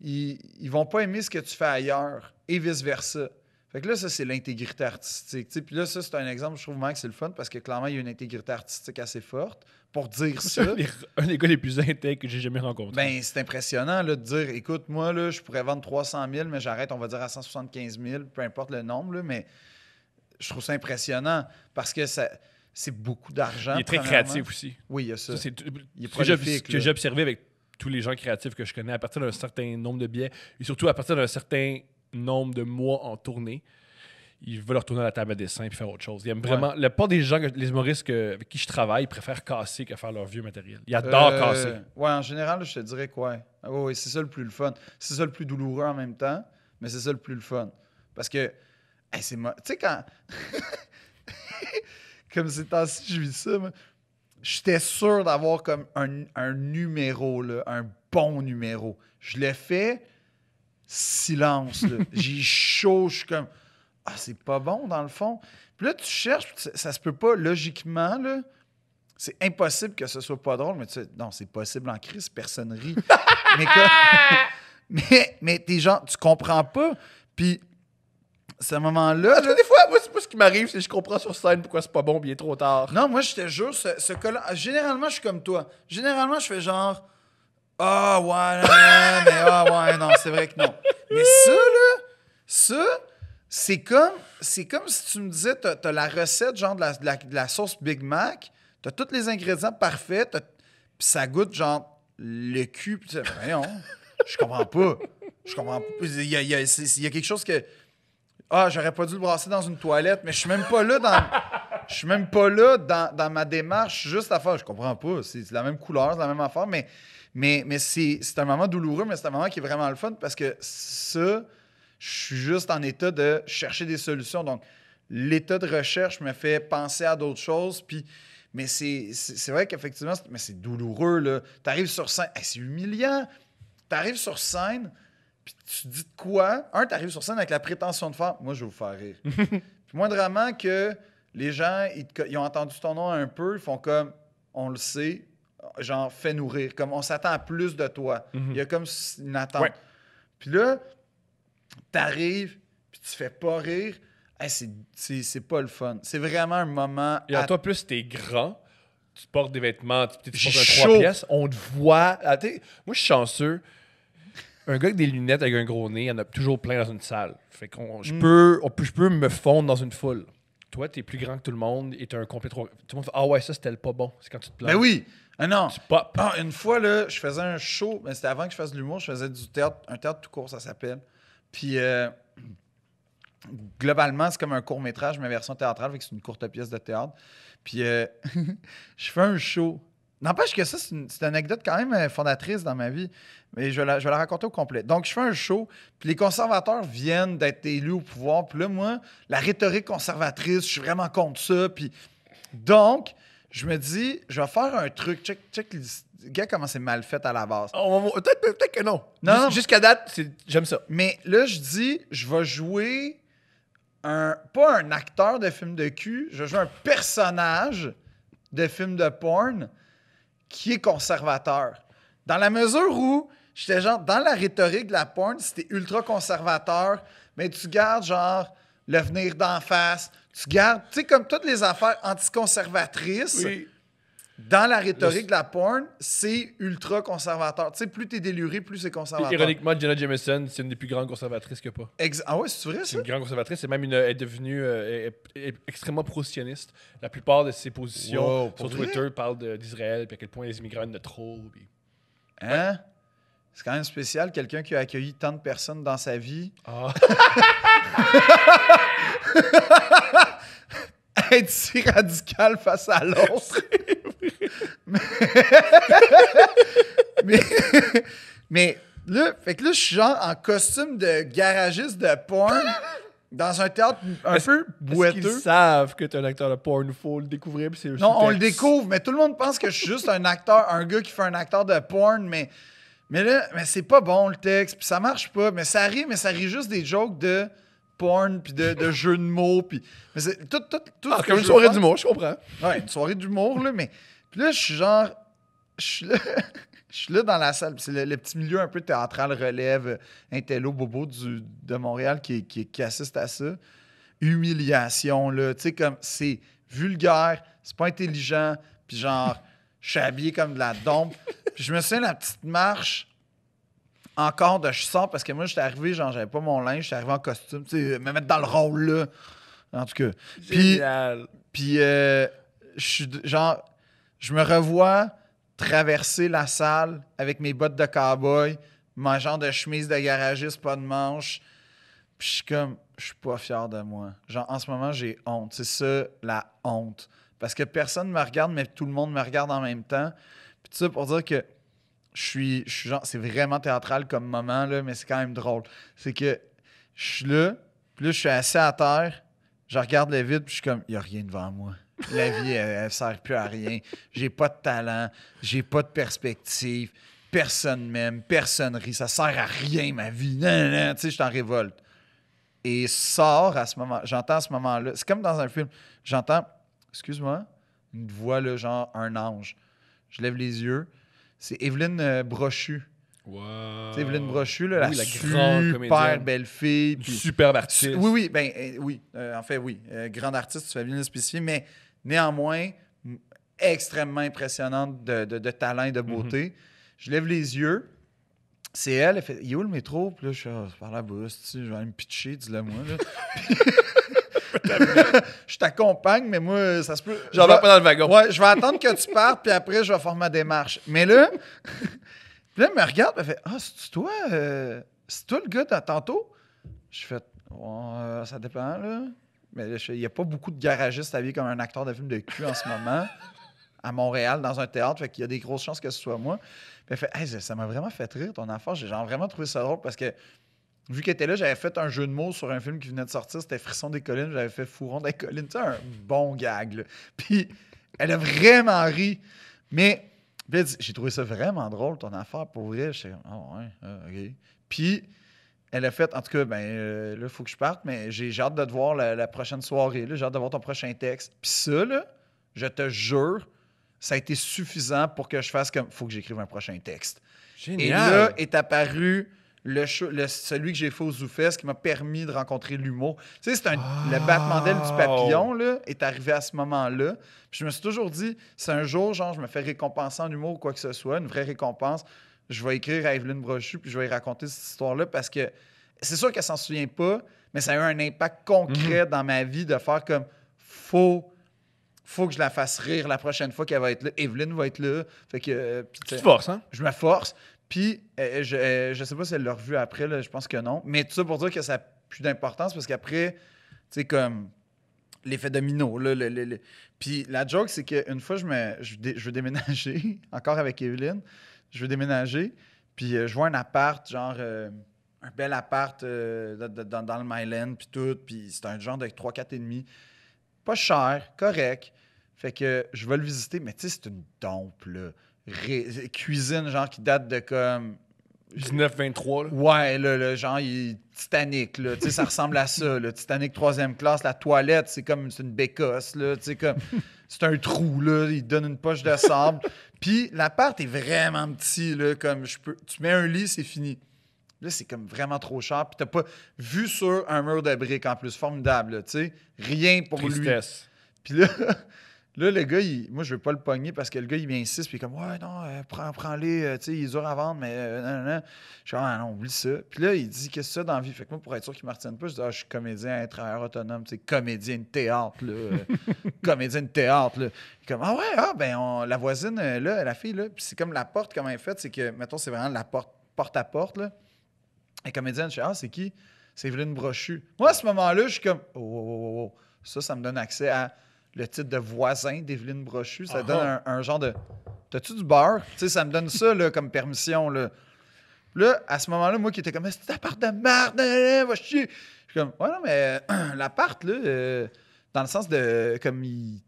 Speaker 2: ils vont pas aimer ce que tu fais ailleurs et vice-versa. Fait que là, ça, c'est l'intégrité artistique. T'sais. Puis là, ça, c'est un exemple, je trouve vraiment que c'est le fun parce que clairement, il y a une intégrité artistique assez forte pour dire ça.
Speaker 3: Un des gars les plus intègres que j'ai jamais rencontré.
Speaker 2: Ben, c'est impressionnant là, de dire, écoute, moi, là, je pourrais vendre 300 000, mais j'arrête, on va dire, à 175 000, peu importe le nombre, là, mais je trouve ça impressionnant parce que c'est beaucoup d'argent.
Speaker 3: Il est très créatif aussi.
Speaker 2: Oui, il y a ça.
Speaker 3: C'est
Speaker 2: il est
Speaker 3: ce que
Speaker 2: prolifique,
Speaker 3: j'ai observé avec tous les gens créatifs que je connais, à partir d'un certain nombre de billets, et surtout à partir d'un certain nombre de mois en tournée, ils veulent retourner à la table à dessin et faire autre chose. Ils aiment vraiment... La plupart des gens, les humoristes avec qui je travaille, préfèrent casser que faire leur vieux matériel. Ils adorent casser.
Speaker 2: Ouais, en général, je te dirais que ouais. Oui, c'est ça le plus le fun. C'est ça le plus douloureux en même temps, mais c'est ça le plus le fun. Parce que, tu sais, quand... comme ces temps-ci, je vis ça, moi, j'étais sûr d'avoir comme un numéro, là, un bon numéro. Je l'ai fait, silence. Là. J'ai chaud, je suis comme... Ah, c'est pas bon, dans le fond. Puis là, tu cherches, ça se peut pas, logiquement, là. C'est impossible que ce soit pas drôle, mais tu sais, non, c'est possible en crise, personne rit. mais t'es genre, tu comprends pas. Puis, ce moment-là...
Speaker 3: Des fois, moi, c'est pas ce qui m'arrive, c'est que je comprends sur scène pourquoi c'est pas bon, bien trop tard.
Speaker 2: Non, moi, je te jure, ce cas-là... Généralement, je suis comme toi. Généralement, je fais genre... Ah, ouais, non, mais ah, ouais, non, c'est vrai que non. Mais ça, là, c'est comme si tu me disais, t'as la recette, genre, de la sauce Big Mac, t'as tous les ingrédients parfaits, puis ça goûte, genre, le cul, pis voyons, je comprends pas. Je comprends pas. Il y a quelque chose que... Ah, j'aurais pas dû le brasser dans une toilette, mais je suis même pas là dans ma démarche juste à faire. Je comprends pas. C'est la même couleur, c'est la même affaire, mais c'est un moment douloureux, mais c'est un moment qui est vraiment le fun parce que ça, je suis juste en état de chercher des solutions. Donc, l'état de recherche me fait penser à d'autres choses. Mais c'est vrai qu'effectivement, c'est douloureux. Là. T'arrives sur scène, c'est humiliant. T'arrives sur scène, puis tu dis de quoi? T'arrives sur scène avec la prétention de faire « Moi, je vais vous faire rire. » Puis moindrement que les gens, ils ont entendu ton nom un peu, ils font comme « On le sait. » Genre, fais-nous rire. Comme on s'attend à plus de toi. Il y a comme une attente. Ouais. Puis là, t'arrives, puis tu fais pas rire. C'est pas le fun. C'est vraiment un moment...
Speaker 3: Et à toi, plus t'es grand, tu portes des vêtements, tu portes un 3 pièces, on te voit... Moi, je suis chanceux. Un gars avec des lunettes, avec un gros nez, il y en a toujours plein dans une salle. Fait que je peux me fondre dans une foule. Toi, t'es plus grand que tout le monde et t'as un complet 3... Tout le monde fait « Ah ouais, ça, c'était pas bon. » C'est quand tu te plains.
Speaker 2: Ben oui! Ah non!
Speaker 3: Tu pop.
Speaker 2: Ah, une fois, là, je faisais un show. Ben, c'était avant que je fasse de l'humour. Je faisais du théâtre. Un théâtre tout court, ça s'appelle. Puis... globalement, c'est comme un court-métrage, mais version théâtrale, fait que c'est une courte pièce de théâtre. Puis, je fais un show. N'empêche que ça, c'est une anecdote quand même fondatrice dans ma vie, mais je vais la raconter au complet. Donc, je fais un show, puis les conservateurs viennent d'être élus au pouvoir, puis là, moi, la rhétorique conservatrice, je suis vraiment contre ça, puis... Donc, je me dis, je vais faire un truc, check le gars, comment c'est mal fait à la base.
Speaker 3: Peut-être que non.
Speaker 2: Non.
Speaker 3: Jusqu'à date, j'aime ça.
Speaker 2: Mais là, je dis, je vais jouer... pas un acteur de film de cul, je joue un personnage de film de porn qui est conservateur. Dans la mesure où j'étais genre, dans la rhétorique de la porn, si t'es ultra conservateur, mais tu gardes genre le venir d'en face, tu gardes, tu sais, comme toutes les affaires anticonservatrices, oui. Dans la rhétorique de la porn, c'est ultra conservateur. Tu sais, plus t'es déluré, plus c'est conservateur.
Speaker 3: Et ironiquement, Jenna Jameson, c'est une des plus grandes conservatrices qu'il n'y a pas.
Speaker 2: Ah ouais, c'est vrai, ça?
Speaker 3: C'est une grande conservatrice. C'est même elle est devenue extrêmement pro-sioniste. La plupart de ses positions sur Twitter parlent d'Israël, puis à quel point les immigrants de trop. Puis...
Speaker 2: Hein? Ouais. C'est quand même spécial, quelqu'un qui a accueilli tant de personnes dans sa vie. Ah. Être parti radical face à l'autre. mais, mais là, fait que là, je suis genre en costume de garagiste de porn dans un théâtre un peu boiteux.
Speaker 3: Est-ce qu'ils savent que t'es un acteur de porn? Faut le découvrir, puis c'est le
Speaker 2: Non, on le
Speaker 3: sous-texte.
Speaker 2: découvre, mais tout le monde pense que je suis juste un acteur, un gars qui fait un acteur de porn, mais là, mais c'est pas bon le texte, puis ça marche pas, mais ça rit juste des jokes de porn, puis de jeux de mots, puis mais c'est tout ce que
Speaker 3: Comme
Speaker 2: je
Speaker 3: une
Speaker 2: veux
Speaker 3: soirée
Speaker 2: faire.
Speaker 3: d'humour, je comprends.
Speaker 2: Ouais, une soirée d'humour, là, mais puis là, je suis genre, je suis là, je suis là dans la salle, puis c'est le petit milieu un peu théâtral, relève, intello, bobo de Montréal qui assiste à ça. Humiliation, là, tu sais, comme, c'est vulgaire, c'est pas intelligent, puis genre, je suis habillé comme de la dompe. Puis je me souviens, la petite marche, encore de je sors, parce que moi, j'étais arrivé, genre, j'avais pas mon linge, j'étais arrivé en costume, tu sais, me mettre dans le rôle, là, en tout cas.
Speaker 3: Génial.
Speaker 2: Puis je suis, genre, je me revois traverser la salle avec mes bottes de cow-boy, mon genre de chemise de garagiste, pas de manches, puis je suis comme, je suis pas fier de moi. Genre, en ce moment, j'ai honte. C'est ça, la honte. Parce que personne me regarde, mais tout le monde me regarde en même temps. Puis tout ça pour dire que je suis genre, c'est vraiment théâtral comme moment, là, mais c'est quand même drôle. C'est que je suis là, puis là, je suis assis à terre, je regarde le vide, puis je suis comme, il n'y a rien devant moi. La vie, elle sert plus à rien. J'ai pas de talent, j'ai pas de perspective, personne m'aime, personne rit, ça sert à rien, ma vie. Non, non, tu sais, je suis en révolte. Et sort à ce moment, j'entends à ce moment-là, c'est comme dans un film, j'entends, excuse-moi, une voix, là, genre un ange. Je lève les yeux, c'est Evelyne Brochu.
Speaker 3: Wow.
Speaker 2: Tu sais, Evelyne Brochu, là,
Speaker 3: Oui,
Speaker 2: la
Speaker 3: la grande
Speaker 2: super
Speaker 3: comédienne.
Speaker 2: belle fille.
Speaker 3: Une
Speaker 2: puis-
Speaker 3: superbe artiste.
Speaker 2: oui, ben oui. En fait, oui. Grande artiste, tu fais bien le spécifier, mais néanmoins, extrêmement impressionnante de talent et de beauté. Je lève les yeux. C'est elle fait, il est où le métro? Puis là, je suis par là-bas, je vais aller me pitcher, dis-le moi. Là. Je t'accompagne, mais moi, ça se peut.
Speaker 3: J'en vais pas dans le wagon.
Speaker 2: Ouais, je vais attendre que tu partes, puis après, je vais faire ma démarche. Mais là, puis là, elle me regarde, elle fait ah, c'est toi le gars de tantôt? Je fais ça dépend, là. Mais il n'y a pas beaucoup de garagistes habillés comme un acteur de film de cul en ce moment à Montréal, dans un théâtre. Fait qu'il y a des grosses chances que ce soit moi. Puis elle fait hey, ça m'a vraiment fait rire ton affaire. J'ai genre vraiment trouvé ça drôle parce que vu qu'elle était là, j'avais fait un jeu de mots sur un film qui venait de sortir. C'était Frisson des collines. J'avais fait Fourron des collines. Tu sais, un bon gag, là. Puis elle a vraiment ri. Mais puis elle dit, j'ai trouvé ça vraiment drôle, ton affaire, pour vrai. J'étais comme, ah ouais, OK. Puis elle a fait, en tout cas, là, il faut que je parte, mais j'ai hâte de te voir la prochaine soirée. Là. J'ai hâte de voir ton prochain texte. Puis ça, là, je te jure, ça a été suffisant pour que je fasse comme, faut que j'écrive un prochain texte.
Speaker 3: Génial.
Speaker 2: Et là est apparu celui que j'ai fait au ZooFest qui m'a permis de rencontrer l'humour. Tu sais, le battement d'aile du papillon là, est arrivé à ce moment-là. Puis je me suis toujours dit, c'est un jour, genre, je me fais récompenser en humour ou quoi que ce soit, une vraie récompense. Je vais écrire à Evelyne Brochu puis je vais lui raconter cette histoire-là parce que c'est sûr qu'elle s'en souvient pas, mais ça a eu un impact concret dans ma vie de faire comme faut que je la fasse rire la prochaine fois qu'elle va être là. Evelyne va être là. Fait que
Speaker 3: Tu te forces, hein?
Speaker 2: je me force. Puis, je sais pas si elle l'a revu après, là, je pense que non. Mais tout ça pour dire que ça n'a plus d'importance parce qu'après, tu sais, comme l'effet domino. Là, Puis la joke, c'est qu'une fois, je veux déménager, encore avec Evelyne, je veux déménager, puis je vois un appart, genre un bel appart dans le Myland, puis tout, puis c'est un genre de 3-4,5. Pas cher, correct. Fait que je vais le visiter, mais tu sais, c'est une dompe, là. Cuisine, genre, qui date de comme...
Speaker 3: 19-23, là.
Speaker 2: Ouais, là, genre, il est Titanic, là. Tu sais, ça ressemble à ça, là. Titanic 3e classe. La toilette, c'est une bécosse, là. Tu sais, comme... C'est un trou, là. Il te donne une poche de sable. Puis l'appart est vraiment petit, là. Comme tu mets un lit, c'est fini. Là, c'est comme vraiment trop cher. Puis t'as pas vu sur un mur de briques, en plus. Formidable, là, tu sais. Rien pour
Speaker 3: Tristesse.
Speaker 2: lui. Puis là... Là, le gars, moi, je veux pas le pogner parce que le gars, il insiste, puis il est comme, ouais, non, prends-les, tu sais, il est dur à vendre, mais non. Je dis, ah non, oublie ça. Puis là, il dit, qu'est-ce que c'est ça dans la vie? Fait que moi, pour être sûr qu'il ne me retienne pas, je dis, je suis comédien, travailleur autonome, tu sais, comédien de théâtre, là. Comédien de théâtre, là. Il est comme, ah ouais, la voisine, là, la fille, là, puis c'est comme la porte, comment elle est faite, c'est que, mettons, c'est vraiment la porte à porte, là. Et comédienne, je dis, c'est qui? C'est Evelyne Brochu. Moi, à ce moment-là, je suis comme, oh. Ça me donne accès à le titre de voisin d'Evelyne Brochu. Ça donne un genre de... T'as-tu du beurre? Tu sais, ça me donne ça là, comme permission. Là, à ce moment-là, moi qui étais comme, c'est appart de merde, va chier. Je suis comme, ouais, non, mais l'appart, là, dans le sens de, comme, il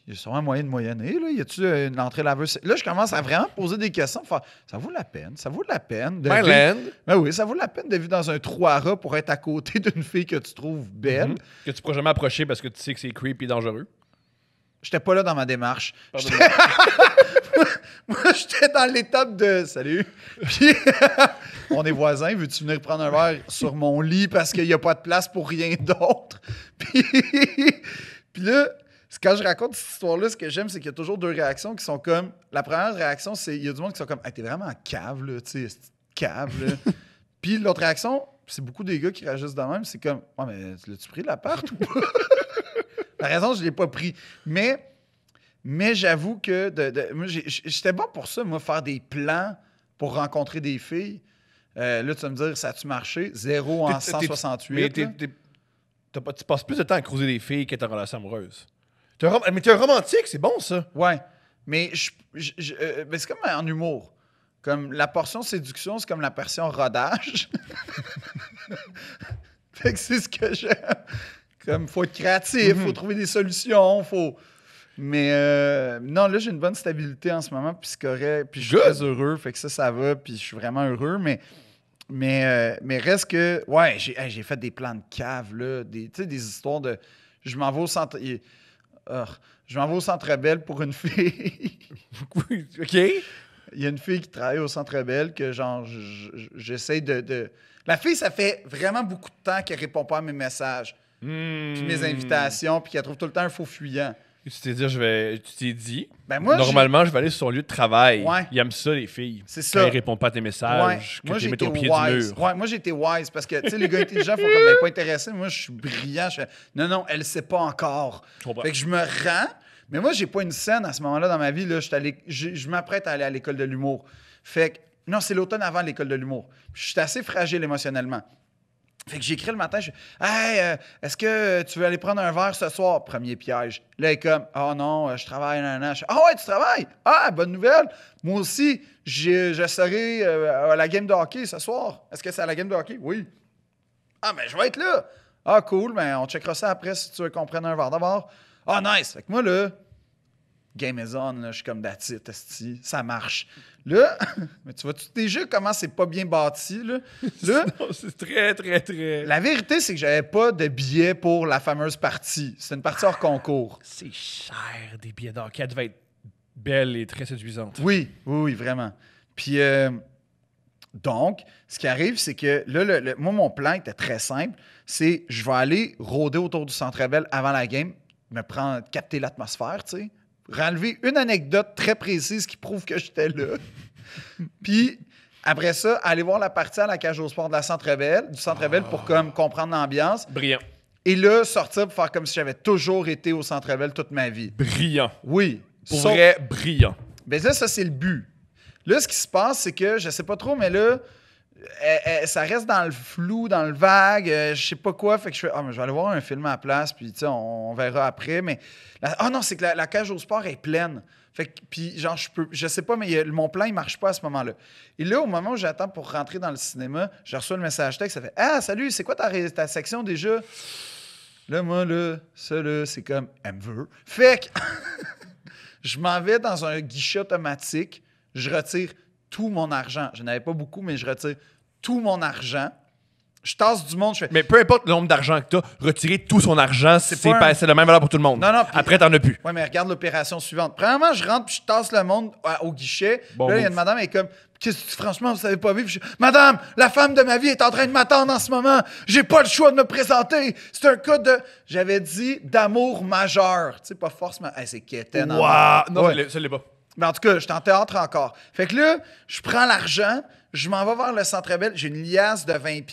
Speaker 2: y a sûrement moyen de moyenner, là. Y a-tu une entrée laveuse? Là, je commence à vraiment poser des questions. Faire, ça vaut la peine, ça vaut la peine. De
Speaker 3: Myland.
Speaker 2: Ben oui, ça vaut la peine de vivre dans un trou à rats pour être à côté d'une fille que tu trouves belle.
Speaker 3: Que tu pourras jamais approcher parce que tu sais que c'est creepy et dangereux.
Speaker 2: J'étais pas là dans ma démarche. Moi, j'étais dans l'étape de salut. Puis, on est voisins. Veux-tu venir prendre un verre sur mon lit parce qu'il n'y a pas de place pour rien d'autre? Puis là, quand je raconte cette histoire-là, ce que j'aime, c'est qu'il y a toujours deux réactions qui sont comme. La première réaction, c'est il y a du monde qui sont comme, hey, t'es vraiment cave, là, tu sais, cave, là. Puis l'autre réaction, c'est beaucoup des gars qui réagissent de même, c'est comme, ouais, mais l'as-tu pris l'appart ou pas? La raison, je ne l'ai pas pris. Mais j'avoue que moi, j'étais bon pour ça, moi, faire des plans pour rencontrer des filles. Là, tu vas me dire, ça a-tu marché? 0 en 168.
Speaker 3: Mais tu passes plus de temps à creuser des filles qu'être en relation amoureuse. Mais t'es un romantique, c'est bon, ça.
Speaker 2: Ouais. Mais ben, c'est comme en humour. Comme la portion séduction, c'est comme la portion rodage. Fait que c'est ce que j'aime. Comme, faut être créatif, faut trouver des solutions, faut... Mais non, là, j'ai une bonne stabilité en ce moment, puis c'est correct, puis je suis très heureux, fait que ça va, puis je suis vraiment heureux, mais reste que... Ouais, j'ai fait des plans de cave, là, tu sais, des histoires de... Je m'en vais au centre... je m'en vais au Centre Bell pour une fille.
Speaker 3: OK.
Speaker 2: Il y a une fille qui travaille au Centre Bell que, genre, j'essaie de... La fille, ça fait vraiment beaucoup de temps qu'elle répond pas à mes messages. Puis mes invitations, puis qu'elle trouve tout le temps un faux fuyant.
Speaker 3: Tu t'es dit,
Speaker 2: ben moi,
Speaker 3: normalement, je vais aller sur son lieu de travail.
Speaker 2: Ouais.
Speaker 3: Ils aiment ça, les filles.
Speaker 2: C'est ça.
Speaker 3: Quand ils répondent pas à tes messages,
Speaker 2: Moi,
Speaker 3: que tu les mets
Speaker 2: j'étais
Speaker 3: au pied
Speaker 2: wise.
Speaker 3: du mur.
Speaker 2: Ouais, moi, j'étais wise parce que, tu sais, les gars intelligents font comme, elle n'est pas intéressée. Moi, je suis brillant. Je fais, non, elle ne sait pas encore. Fait que je me rends. Mais moi, j'ai pas une scène à ce moment-là dans ma vie. Là, je m'apprête à aller à l'école de l'humour. Fait que, non, c'est l'automne avant l'école de l'humour. Je suis assez fragile émotionnellement. Fait que j'écris le matin, je fais « Hey, est-ce que tu veux aller prendre un verre ce soir? » Premier piège. Là, elle est comme « Oh non, je travaille, nan. » Je fais « Ah ouais, tu travailles? Ah, bonne nouvelle. Moi aussi, je serai à la game de hockey ce soir. Est-ce que c'est à la game de hockey? Oui. Ah, ben je vais être là. Ah, cool, ben on checkera ça après si tu veux qu'on prenne un verre d'abord. Ah, nice. Fait que moi, là, game is on, là, je suis comme that's it, esti, ça marche. Là, mais tu vois déjà comment c'est pas bien bâti, là.
Speaker 3: Non, c'est très, très, très...
Speaker 2: La vérité, c'est que j'avais pas de billets pour la fameuse partie. C'est une partie hors concours.
Speaker 3: C'est cher, des billets d'hockey. Elle devait être belle et très séduisante.
Speaker 2: Oui, vraiment. Puis, donc, ce qui arrive, c'est que là, moi, mon plan était très simple. C'est, je vais aller rôder autour du Centre Bell avant la game, capter l'atmosphère, tu sais. Relever une anecdote très précise qui prouve que j'étais là. Puis, après ça, aller voir la partie à la cage au sport de du Centre Bell pour comme comprendre l'ambiance.
Speaker 3: Brillant.
Speaker 2: Et là, sortir pour faire comme si j'avais toujours été au Centre Bell toute ma vie.
Speaker 3: Brillant.
Speaker 2: Oui.
Speaker 3: Pour vrai, brillant.
Speaker 2: Ben là, ça, c'est le but. Là, ce qui se passe, c'est que, je sais pas trop, mais là, ça reste dans le flou, dans le vague, je sais pas quoi. Fait que je fais, mais je vais aller voir un film à la place, puis tu sais, on verra après. Mais non, c'est que la cage au sport est pleine. Fait que, puis genre, je sais pas, mais mon plan, il marche pas à ce moment-là. Et là, au moment où j'attends pour rentrer dans le cinéma, je reçois le message texte, ça fait, ah, salut, c'est quoi ta section déjà? Là, moi, là, ça, là, c'est comme, elle me veut. Fait que, je m'en vais dans un guichet automatique, je retire tout mon argent. Je n'avais pas beaucoup, mais je retire tout mon argent. Je tasse du monde, je fais...
Speaker 3: Mais peu importe le nombre d'argent que tu as, retirer tout son argent, c'est la même valeur pour tout le monde.
Speaker 2: Non,
Speaker 3: après, t'en as plus.
Speaker 2: Oui, mais regarde l'opération suivante. Premièrement, je rentre puis je tasse le monde au guichet.
Speaker 3: Bon,
Speaker 2: là, il y a une madame, elle est comme... Qu'est-ce que franchement, vous savez pas vivre? Madame, la femme de ma vie est en train de m'attendre en ce moment. J'ai pas le choix de me présenter. C'est un cas de... J'avais dit d'amour majeur. Tu sais, pas forcément... Hey, c'est quétaine.
Speaker 3: Waouh! Non,
Speaker 2: ouais.
Speaker 3: ça l'est pas.
Speaker 2: Mais en tout cas, je suis en théâtre encore. Fait que là, je prends l'argent, je m'en vais vers le Centre Bell, j'ai une liasse de 20$,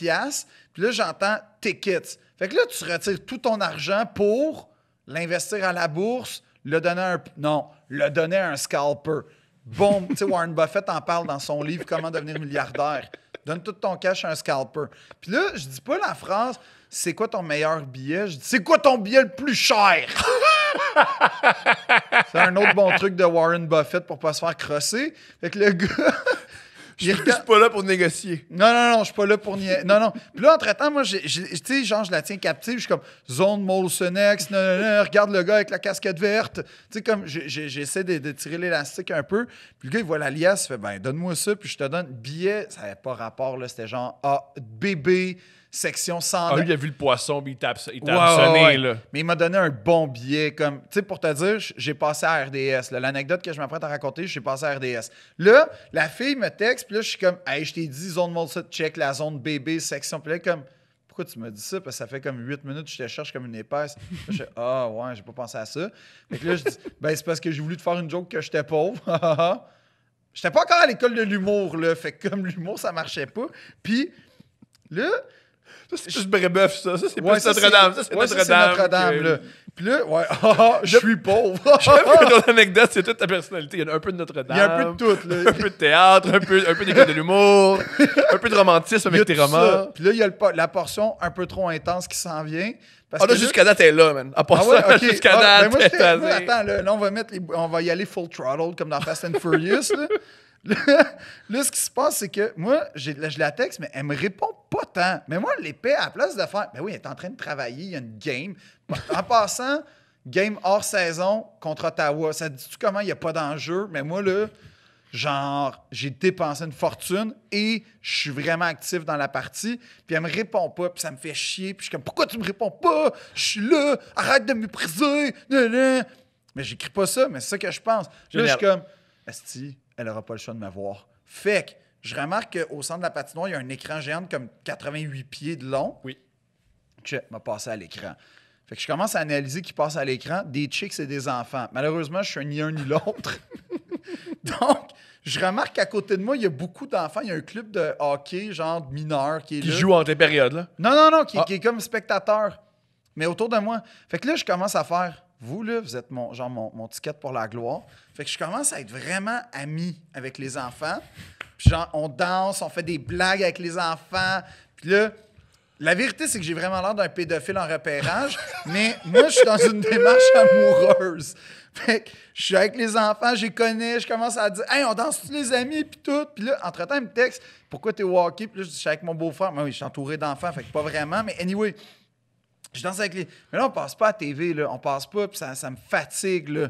Speaker 2: puis là, j'entends tickets. Fait que là, tu retires tout ton argent pour l'investir à la bourse, le donner à un scalper. Bon, tu sais, Warren Buffett en parle dans son livre « Comment devenir milliardaire ». Donne tout ton cash à un scalper. Puis là, je dis pas la phrase « C'est quoi ton meilleur billet? » Je dis « C'est quoi ton billet le plus cher? » C'est un autre bon truc de Warren Buffett pour pas se faire crosser. Fait que le gars...
Speaker 3: Je suis pas là pour négocier.
Speaker 2: Non, je suis pas là pour nier. Non. Puis là, entre-temps, moi, tu sais, genre, je la tiens captive. Je suis comme, zone Molson X, non, regarde le gars avec la casquette verte. Tu sais, comme, j'essaie de tirer l'élastique un peu. Puis le gars, il voit la liasse, il fait, ben, donne-moi ça, puis je te donne billet. Ça n'avait pas rapport, là. C'était genre, bébé, section 100.
Speaker 3: Ah, lui, il a vu le poisson, puis il t'a sonné, là.
Speaker 2: Mais il m'a donné un bon billet. Comme, tu sais, pour te dire, j'ai passé à RDS. L'anecdote que je m'apprête à raconter, j'ai passé à RDS. Là, la fille me texte, puis là, je suis comme, hey, je t'ai dit, zone Molson, check la zone bébé, section. Puis là, comme, pourquoi tu m'as dit ça? Parce que ça fait comme 8 minutes que je te cherche comme une épaisse. Là, je fais, ouais, j'ai pas pensé à ça. Fait que là, je dis, ben, c'est parce que j'ai voulu te faire une joke que j'étais pauvre. J'étais pas encore à l'école de l'humour, là. Fait que comme l'humour, ça marchait pas. Puis là,
Speaker 3: ça, c'est juste Brébeuf, ça. Ça, c'est
Speaker 2: ouais,
Speaker 3: plus Notre-Dame. Ça, c'est
Speaker 2: Notre-Dame. Là. Puis là, ouais, je suis pauvre.
Speaker 3: J'aime que ton anecdote, c'est toute ta personnalité. Il y a un peu de Notre-Dame.
Speaker 2: Il y a un peu de tout, là.
Speaker 3: Un peu de théâtre, un peu d'école de l'humour, un peu de romantisme avec tes romans.
Speaker 2: Puis là, il y a la portion un peu trop intense qui s'en vient.
Speaker 3: Parce que jusqu'à date, elle est là, man. À part
Speaker 2: ouais,
Speaker 3: ça,
Speaker 2: okay.
Speaker 3: jusqu'à date,
Speaker 2: moi, attends, là, on va y aller full throttle, comme dans Fast and Furious, là. Là, ce qui se passe, c'est que moi, je la texte, mais elle me répond pas tant. Mais moi, l'épée, à la place de faire, ben oui, elle est en train de travailler, il y a une game. En passant, game hors saison contre Ottawa. Ça dit-tu comment il n'y a pas d'enjeu? Mais moi, là, genre, j'ai dépensé une fortune et je suis vraiment actif dans la partie. Puis elle me répond pas, puis ça me fait chier. Puis je suis comme, pourquoi tu me réponds pas? Je suis là, arrête de me mépriser. Mais j'écris pas ça, mais c'est ça que je pense. Là, je suis comme, esti, elle n'aura pas le choix de me voir. Fait que je remarque qu'au centre de la patinoire, il y a un écran géant de comme 88 pieds de long.
Speaker 3: Oui.
Speaker 2: Je m'a passé à l'écran. Fait que je commence à analyser qui passe à l'écran, des chicks et des enfants. Malheureusement, je suis ni un ni l'autre. Donc, je remarque qu'à côté de moi, il y a beaucoup d'enfants. Il y a un club de hockey, genre mineur, qui est là.
Speaker 3: Qui joue entre les périodes, là.
Speaker 2: Non, qui est comme spectateur. Mais autour de moi. Fait que là, je commence à faire... Vous, là, vous êtes mon ticket pour la gloire. Fait que je commence à être vraiment ami avec les enfants. Puis genre, on danse, on fait des blagues avec les enfants. Puis là, la vérité, c'est que j'ai vraiment l'air d'un pédophile en repérage. Mais moi, je suis dans une démarche amoureuse. Fait que je suis avec les enfants, je les connais, je commence à dire « Hey, on danse tous les amis, puis tout. » Puis là, entre-temps, il me texte « Pourquoi t'es au hockey? » Puis là, je dis « Je suis avec mon beau-frère. » Mais oui, je suis entouré d'enfants, fait que pas vraiment. Mais anyway... Je danse avec les... Mais là, on passe pas à TV, là. On passe pas, puis ça me fatigue, là.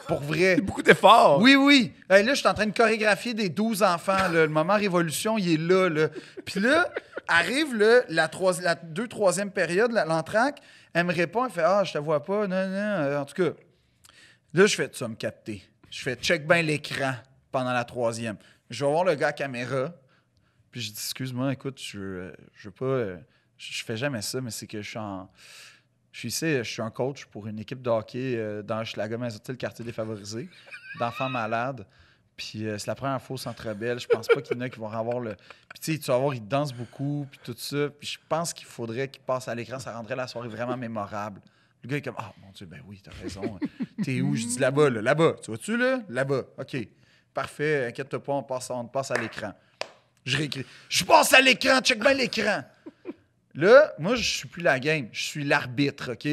Speaker 2: Pour vrai.
Speaker 3: C'est beaucoup d'efforts.
Speaker 2: Oui. Là, je suis en train de chorégraphier des 12 enfants, là. Le moment révolution, il est là, là. Puis là, arrive là, la 2-3e période, l'entraque. Elle me répond, elle fait « Ah, je te vois pas. Non. En tout cas, là, je fais « Tu vas me capter. » Je fais « Check bien l'écran pendant la 3e. » Je vais voir le gars à caméra. Puis je dis « Excuse-moi, écoute, je veux pas... Je fais jamais ça, mais c'est que je suis un coach pour une équipe de hockey dans Hochelaga, le quartier défavorisé, d'enfants malades. Puis c'est la première fois au Centre Bell. Je pense pas qu'il y en a qui vont avoir le... Puis tu sais, tu vas voir, ils dansent beaucoup, puis tout ça. Puis je pense qu'il faudrait qu'ils passent à l'écran. Ça rendrait la soirée vraiment mémorable. Le gars est comme, mon Dieu, ben oui, t'as raison. T'es où? Je dis là-bas, là. Là-bas. Tu vois-tu, là? Là-bas. OK. Parfait. Inquiète-toi pas, on passe à l'écran. Je réécris. Je passe à l'écran. Check bien l'écran. Là, moi, je suis plus la game. Je suis l'arbitre, OK?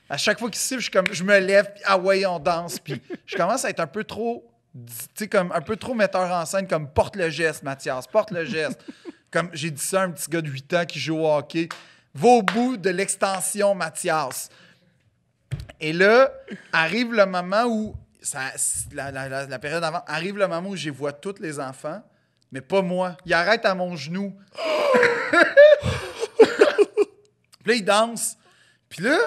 Speaker 2: À chaque fois qu'il siffle, je me lève, puis ouais, on danse. Puis je commence à être un peu trop, tu sais, comme un peu trop metteur en scène, comme porte le geste, Mathias, porte le geste. Comme j'ai dit ça à un petit gars de 8 ans qui joue au hockey. Va au bout de l'extension, Mathias. Et là, arrive le moment où, la période avant, arrive le moment où je vois tous les enfants, mais pas moi. Ils arrêtent à mon genou. Puis là, ils dansent. Puis là,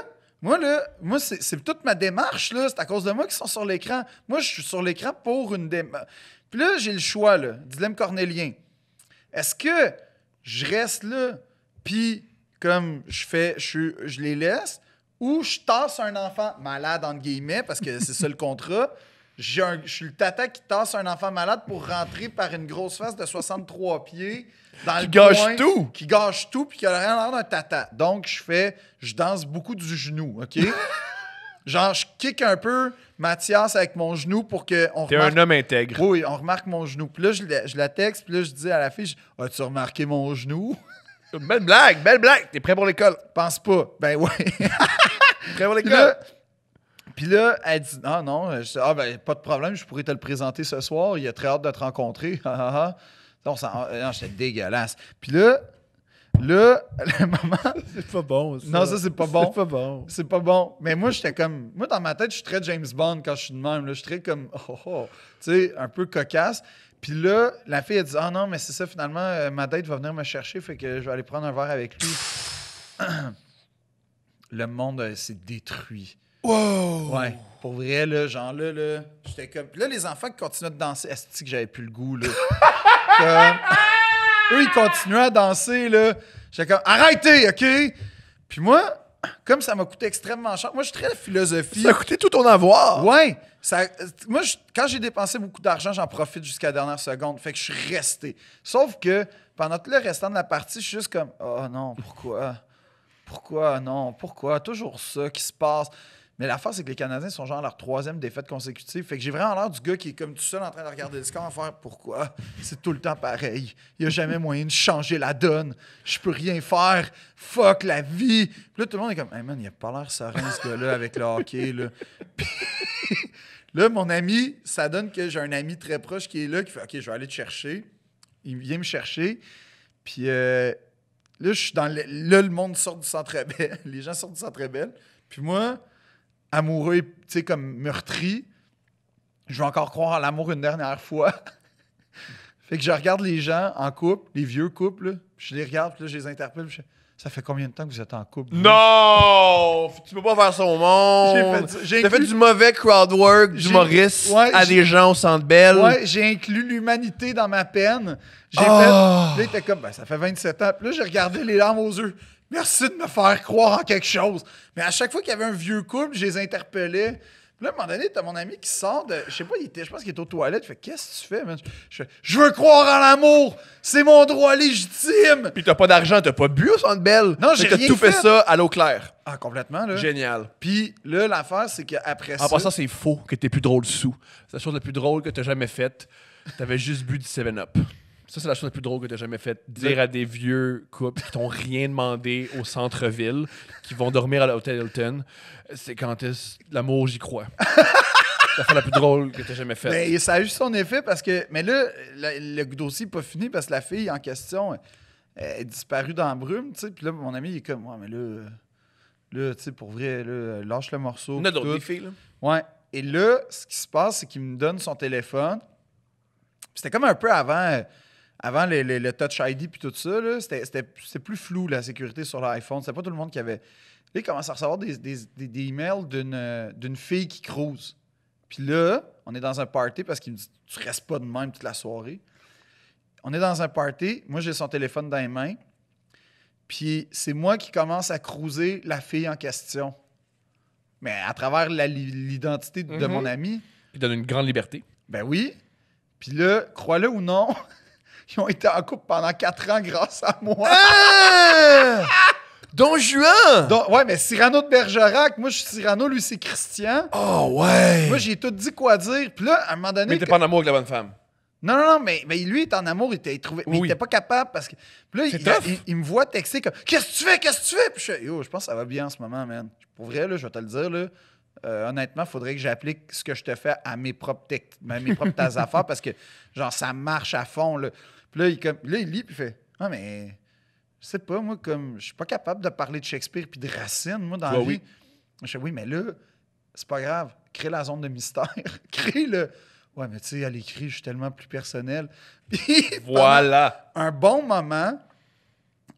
Speaker 2: moi c'est toute ma démarche, là. C'est à cause de moi qu'ils sont sur l'écran. Moi, je suis sur l'écran pour une démarche. Puis là, j'ai le choix, là. Dilemme cornélien. Est-ce que je reste là, puis comme je les laisse, ou je tasse un enfant malade, entre guillemets, parce que c'est ça le contrat. Je suis le tata qui tasse un enfant malade pour rentrer par une grosse face de 63 pieds dans le coin, qui gâche tout, puis qui a rien l'air d'un tata. Donc, je danse beaucoup du genou, OK? Genre, je kick un peu Mathias avec mon genou pour qu'on remarque...
Speaker 3: T'es un homme intègre.
Speaker 2: Oui, on remarque mon genou. Puis là, je la texte, puis là, je dis à la fille, as-tu remarqué mon genou?
Speaker 3: Belle blague! T'es prêt pour l'école?
Speaker 2: Pense pas. Ben ouais.
Speaker 3: Prêt pour l'école?
Speaker 2: Puis là, elle dit, ah non, je dis, ben, pas de problème, je pourrais te le présenter ce soir, il a très hâte de te rencontrer. Non, j'étais dégueulasse. Puis là, le moment...
Speaker 3: C'est pas bon, ça.
Speaker 2: Non, ça, c'est pas bon.
Speaker 3: C'est pas bon.
Speaker 2: C'est pas bon. Mais moi, j'étais comme... Moi, dans ma tête, je suis très James Bond quand je suis de même. Là. Je suis très comme... Tu sais, un peu cocasse. Puis là, la fille, elle dit, ah non, mais c'est ça, finalement, ma date va venir me chercher, fait que je vais aller prendre un verre avec lui. Le monde s'est détruit.
Speaker 3: Wow!
Speaker 2: Ouais. Pour vrai, là, genre là, j'étais comme... Puis là, les enfants qui continuaient de danser, est-ce que j'avais plus le goût, là? Eux, ils continuaient à danser, là. J'étais comme, arrêtez, OK? Puis moi, comme ça m'a coûté extrêmement cher, moi, je suis très philosophie.
Speaker 3: Ça a coûté tout ton avoir!
Speaker 2: Ouais. Moi, quand j'ai dépensé beaucoup d'argent, j'en profite jusqu'à la dernière seconde. Fait que je suis resté. Sauf que pendant tout le restant de la partie, je suis juste comme, oh non, pourquoi? Pourquoi? Non, pourquoi? Toujours ça qui se passe. Mais l'affaire, c'est que les Canadiens sont genre à leur 3e défaite consécutive. Fait que j'ai vraiment l'air du gars qui est comme tout seul en train de regarder le score en faire pourquoi? C'est tout le temps pareil. Il n'y a jamais moyen de changer la donne. Je peux rien faire. Fuck la vie. Puis là, tout le monde est comme, hey man, il a pas l'air serein ce gars-là avec le hockey. Là. Puis là, mon ami, ça donne que j'ai un ami très proche qui est là, qui fait, OK, je vais aller te chercher. Il vient me chercher. Puis là, je suis dans le monde sort du Centre Bell. Les gens sortent du Centre Bell. Puis moi, amoureux, tu sais, comme meurtri, je vais encore croire à l'amour une dernière fois. Fait que je regarde les gens en couple, les vieux couples, là, je les regarde, puis là, je les interpelle. Puis ça fait combien de temps que vous êtes en couple? Vous?
Speaker 3: Non! Tu peux pas faire ça au monde! T'as fait du mauvais crowd work d'humoriste à des gens au Centre Bell.
Speaker 2: Ouais, j'ai inclus l'humanité dans ma peine. J'ai fait... Là, il était comme, ben, ça fait 27 ans. Puis là, j'ai regardé les larmes aux yeux. Merci de me faire croire en quelque chose. Mais à chaque fois qu'il y avait un vieux couple, je les interpellais. Puis là, à un moment donné, t'as mon ami qui sort de... Je sais pas, je pense qu'il est aux toilettes. Il fait, qu'est-ce que tu fais, man? Je fais, je veux croire en l'amour! C'est mon droit légitime!
Speaker 3: Puis t'as pas d'argent, t'as pas bu au Centre Bell.
Speaker 2: Non, j'ai rien
Speaker 3: T'as tout fait ça à l'eau claire.
Speaker 2: Ah, complètement, là.
Speaker 3: Génial.
Speaker 2: Puis là, l'affaire, c'est qu'après ça...
Speaker 3: En passant, c'est faux que t'es plus drôle sous. C'est la chose la plus drôle que t'as jamais faite. T'avais juste bu du 7-Up. Ça, c'est la chose la plus drôle que t'as jamais faite. Dire à des vieux couples qui t'ont rien demandé au centre-ville, qui vont dormir à l'hôtel Hilton, c'est quand l'amour, j'y crois. C'est la chose la plus drôle que t'as jamais faite.
Speaker 2: Mais ça a eu son effet parce que... Mais là, le dossier n'est pas fini parce que la fille en question est disparue dans la brume, tu sais. Puis là, mon ami, il est comme, ouais, mais là, tu sais, pour vrai, là, lâche le morceau.
Speaker 3: On a d'autres filles, là.
Speaker 2: Ouais. Et là, ce qui se passe, c'est qu'il me donne son téléphone. Puis c'était comme un peu avant le Touch ID puis tout ça, là, c'était plus flou, la sécurité sur l'iPhone. C'était pas tout le monde qui avait... Là, il commence à recevoir des emails d'une fille qui cruise. Puis là, on est dans un party parce qu'il me dit « Tu restes pas de même toute la soirée. » On est dans un party. Moi, j'ai son téléphone dans les mains. Puis c'est moi qui commence à cruiser la fille en question. Mais à travers l'identité de mon ami.
Speaker 3: Il donne une grande liberté.
Speaker 2: Ben oui. Puis là, crois-le ou non... Ils ont été en couple pendant 4 ans grâce à moi.
Speaker 3: Don Juan!
Speaker 2: Ouais, mais Cyrano de Bergerac, moi je suis Cyrano, lui c'est Christian.
Speaker 3: Oh ouais!
Speaker 2: Moi j'ai tout dit quoi dire. Puis là, à un moment donné...
Speaker 3: Mais t'es pas en amour avec la bonne femme.
Speaker 2: Non, mais lui il est en amour, il était pas capable parce que... Puis là, il me voit texter comme « Qu'est-ce que tu fais? Qu'est-ce que tu fais? » Puis je fais « Yo, je pense que ça va bien en ce moment, man. » Pour vrai, là, je vais te le dire, là. Honnêtement, il faudrait que j'applique ce que je te fais à mes propres affaires parce que, genre, ça marche à fond, là. Puis là, il lit, puis il fait « Ah, mais je sais pas, moi, comme, je suis pas capable de parler de Shakespeare puis de Racine, moi, dans la vie. » Je fais « Oui, mais là, c'est pas grave. Crée la zone de mystère. Crée le... Ouais, mais tu sais, à l'écrit, je suis tellement plus personnel. » Puis,
Speaker 3: voilà.
Speaker 2: Un bon moment,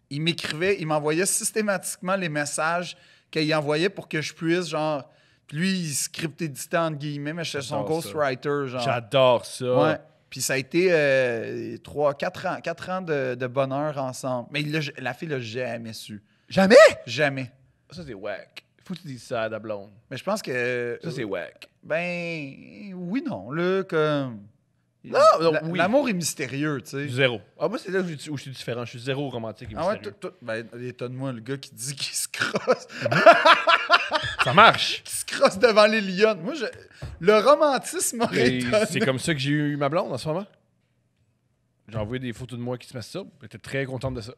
Speaker 2: il m'envoyait systématiquement les messages qu'il envoyait pour que je puisse, genre... Puis lui, il script éditait entre guillemets, mais j'étais son ghostwriter, genre.
Speaker 3: J'adore ça.
Speaker 2: Ouais. Puis ça a été 4 ans de bonheur ensemble. Mais la fille l'a jamais su.
Speaker 3: Jamais?
Speaker 2: Jamais.
Speaker 3: Ça, c'est whack. Faut que tu dises ça à ta blonde.
Speaker 2: Mais je pense que...
Speaker 3: Ça, c'est whack.
Speaker 2: Ben, oui, non. Là, comme...
Speaker 3: Non, oui.
Speaker 2: L'amour est mystérieux, tu sais.
Speaker 3: Zéro. Ah, moi, c'est là où je suis différent. Je suis zéro romantique et mystérieux.
Speaker 2: Ben, étonne-moi, le gars qui dit qu'il se crosse.
Speaker 3: Ça marche.
Speaker 2: Qui se crosse devant les lions. Moi, le romantisme m'aurait étonné.
Speaker 3: C'est comme ça que j'ai eu ma blonde en ce moment. J'ai envoyé des photos de moi qui se masturbe. Elle était très contente de ça.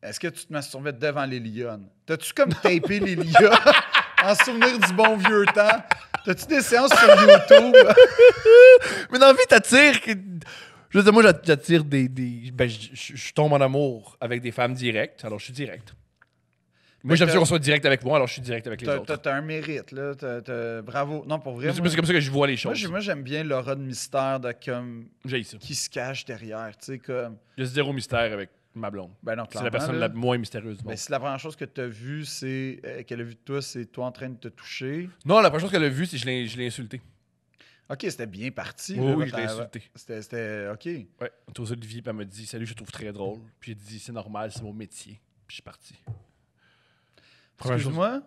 Speaker 2: Est-ce que tu te masturbais devant les lions? T'as-tu comme tapé les lions En souvenir du bon vieux temps. T'as-tu des séances sur YouTube?
Speaker 3: Mais dans la vie, t'attires. Je veux dire, moi, j'attire des. Ben, je tombe en amour avec des femmes directes, alors je suis direct. Moi, j'aime ça qu'on soit direct avec moi, alors je suis direct avec les autres.
Speaker 2: T'as un mérite, là. Bravo. Non, pour vrai.
Speaker 3: C'est comme ça que je vois les choses.
Speaker 2: Moi, j'aime bien l'aura de mystère de comme.
Speaker 3: J'ai ça.
Speaker 2: Qui se cache derrière, tu sais, comme.
Speaker 3: Il y a zéro mystère avec ma blonde.
Speaker 2: Ben non,
Speaker 3: c'est la personne la moins mystérieuse du monde.
Speaker 2: Ben, si la première chose que t'as vue, c'est. Qu'elle a vue de toi, c'est toi en train de te toucher.
Speaker 3: Non, la première chose qu'elle a vue, c'est que je l'ai insulté.
Speaker 2: Ok, c'était bien parti.
Speaker 3: Oui,
Speaker 2: là,
Speaker 3: oui, je l'ai insulté.
Speaker 2: C'était. Ok.
Speaker 3: Ouais, on était aux Olivier, puis elle m'a dit salut, je te trouve très drôle. Puis j'ai dit c'est normal, c'est mon métier. Puis je suis parti.
Speaker 2: Excuse-moi?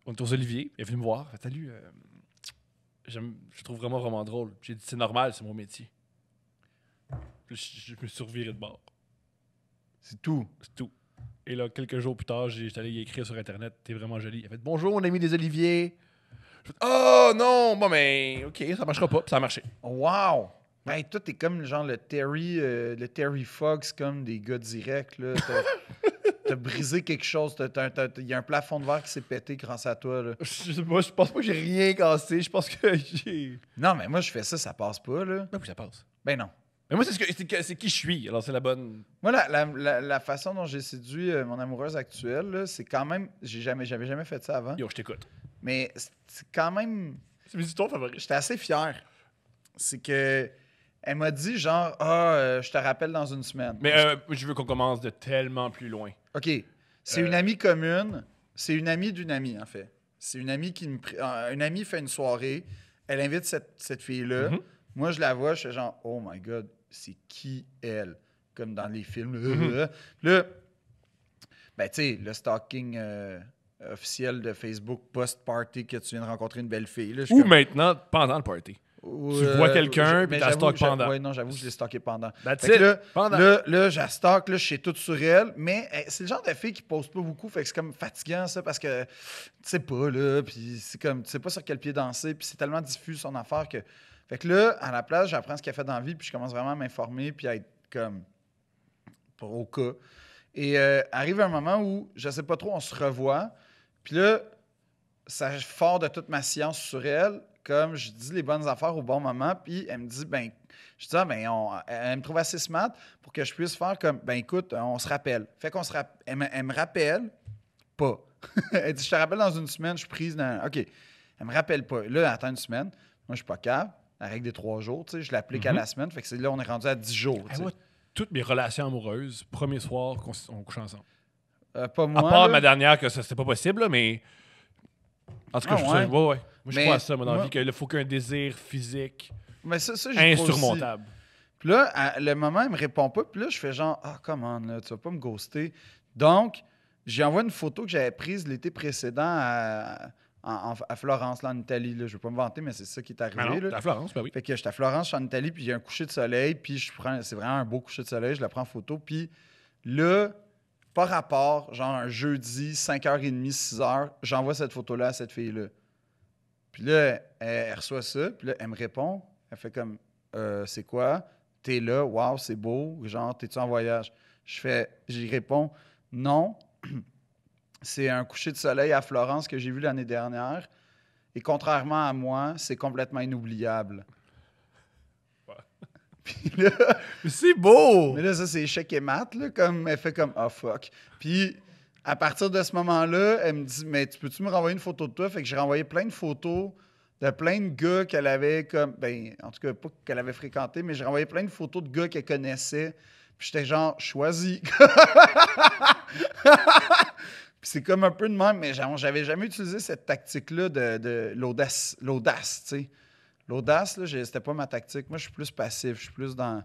Speaker 3: On était aux Olivier, elle est venue me voir. Elle fait, salut, je trouve vraiment drôle. Puis j'ai dit c'est normal, c'est mon métier. Puis je me suis reviré de bord.
Speaker 2: C'est tout.
Speaker 3: C'est tout. Et là, quelques jours plus tard, j'étais allé y écrire sur Internet, t'es vraiment joli. Elle fait bonjour, mon ami des Oliviers. Je fais, oh non, bon, mais ok, ça marchera pas. Puis ça a marché.
Speaker 2: Wow! Ben, toi, t'es comme genre le Terry Fox, comme des gars directs, là. T'as brisé quelque chose. Il y a un plafond de verre qui s'est pété grâce à toi, là.
Speaker 3: Moi, je pense pas que j'ai rien cassé. Je pense que j'ai.
Speaker 2: Non, mais moi, je fais ça passe pas, là.
Speaker 3: Ben oui, ça passe.
Speaker 2: Ben non.
Speaker 3: Mais moi, c'est qui je suis. Alors, c'est la bonne.
Speaker 2: Moi, la façon dont j'ai séduit mon amoureuse actuelle, là, c'est quand même... j'avais jamais fait ça avant.
Speaker 3: Yo, je t'écoute.
Speaker 2: Mais c'est quand même...
Speaker 3: C'est mes histoires favorites.
Speaker 2: J'étais assez fier. C'est que... Elle m'a dit genre, je te rappelle dans une semaine.
Speaker 3: Mais je veux qu'on commence de tellement plus loin.
Speaker 2: OK. C'est une amie commune. C'est une amie d'une amie, en fait. C'est une amie une amie fait une soirée. Elle invite cette fille-là.
Speaker 3: Mm-hmm.
Speaker 2: Moi, je la vois, je fais genre, oh my God, c'est qui elle? Comme dans les films.
Speaker 3: Mm-hmm.
Speaker 2: Là, ben, tu sais, le stalking officiel de Facebook post-party que tu viens de rencontrer une belle fille. Là,
Speaker 3: Ou maintenant, pendant le party. Tu vois quelqu'un, puis tu la stalk pendant.
Speaker 2: Oui, non, j'avoue, je l'ai stalké pendant.
Speaker 3: That's
Speaker 2: Fait que
Speaker 3: it.
Speaker 2: là,
Speaker 3: Pendant.
Speaker 2: là, je la stalk, là, je sais tout sur elle, mais c'est le genre de fille qui pose pas beaucoup, fait que c'est comme fatigant, ça, parce que tu sais pas, là, puis c'est comme, tu sais pas sur quel pied danser, puis c'est tellement diffus son affaire que... Fait que là, à la place, j'apprends ce qu'elle fait dans la vie, puis je commence vraiment à m'informer, puis à être comme... au cas. Et arrive un moment où, je sais pas trop, on se revoit, puis là, ça fort de toute ma science sur elle, comme je dis les bonnes affaires au bon moment, puis elle me dit, ben, je dis, elle me trouve assez smart pour que je puisse faire comme, ben écoute, on se rappelle. Fait qu'on elle me rappelle pas. Elle dit, je te rappelle dans une semaine, je suis prise dans. OK. Elle me rappelle pas. Là, elle attend une semaine. Moi, je suis pas capable. La règle des 3 jours, tu sais, je l'applique à la semaine. Fait que là, on est rendu à 10 jours.
Speaker 3: Moi, toutes mes relations amoureuses, premier soir qu'on couche ensemble.
Speaker 2: Pas moi.
Speaker 3: À part
Speaker 2: là.
Speaker 3: ma dernière, que ça c'était pas possible, là, mais. En tout cas, je trouve ça. Ouais. Moi, je crois à ça, moi, dans la vie, qu'il faut qu'un désir physique
Speaker 2: mais ça j'ai
Speaker 3: insurmontable.
Speaker 2: Puis là, le moment, elle me répond pas. Puis là, je fais genre, come on, là, tu vas pas me ghoster. Donc, j'ai envoyé une photo que j'avais prise l'été précédent à Florence, là, en Italie. Là. Je veux pas me vanter, mais c'est ça qui est arrivé. Là.
Speaker 3: À Florence, ben oui.
Speaker 2: Fait que j'étais à Florence, je suis en Italie, puis il y a un coucher de soleil, puis c'est vraiment un beau coucher de soleil, je la prends en photo. Puis là, par rapport, genre un jeudi, 5h30, 6h, j'envoie cette photo-là à cette fille-là. Puis là, elle reçoit ça, puis là, elle me répond. Elle fait comme, c'est quoi? T'es là, wow, c'est beau. Genre, t'es-tu en voyage? J'y réponds, non. C'est un coucher de soleil à Florence que j'ai vu l'année dernière. Et contrairement à moi, c'est complètement inoubliable.
Speaker 3: Ouais.
Speaker 2: Puis là,
Speaker 3: c'est beau!
Speaker 2: Mais là, ça, c'est échec et mat, là, comme elle fait comme, oh fuck. Puis à partir de ce moment-là, elle me dit, mais peux-tu me renvoyer une photo de toi? Fait que j'ai renvoyé plein de photos de plein de gars qu'elle avait comme, ben, en tout cas, pas qu'elle avait fréquenté, mais j'ai renvoyé plein de photos de gars qu'elle connaissait. Puis j'étais genre, choisi. Puis c'est comme un peu de même, mais j'avais jamais utilisé cette tactique-là de l'audace, tu sais. L'audace, là, c'était pas ma tactique. Moi, je suis plus passif, je suis plus dans...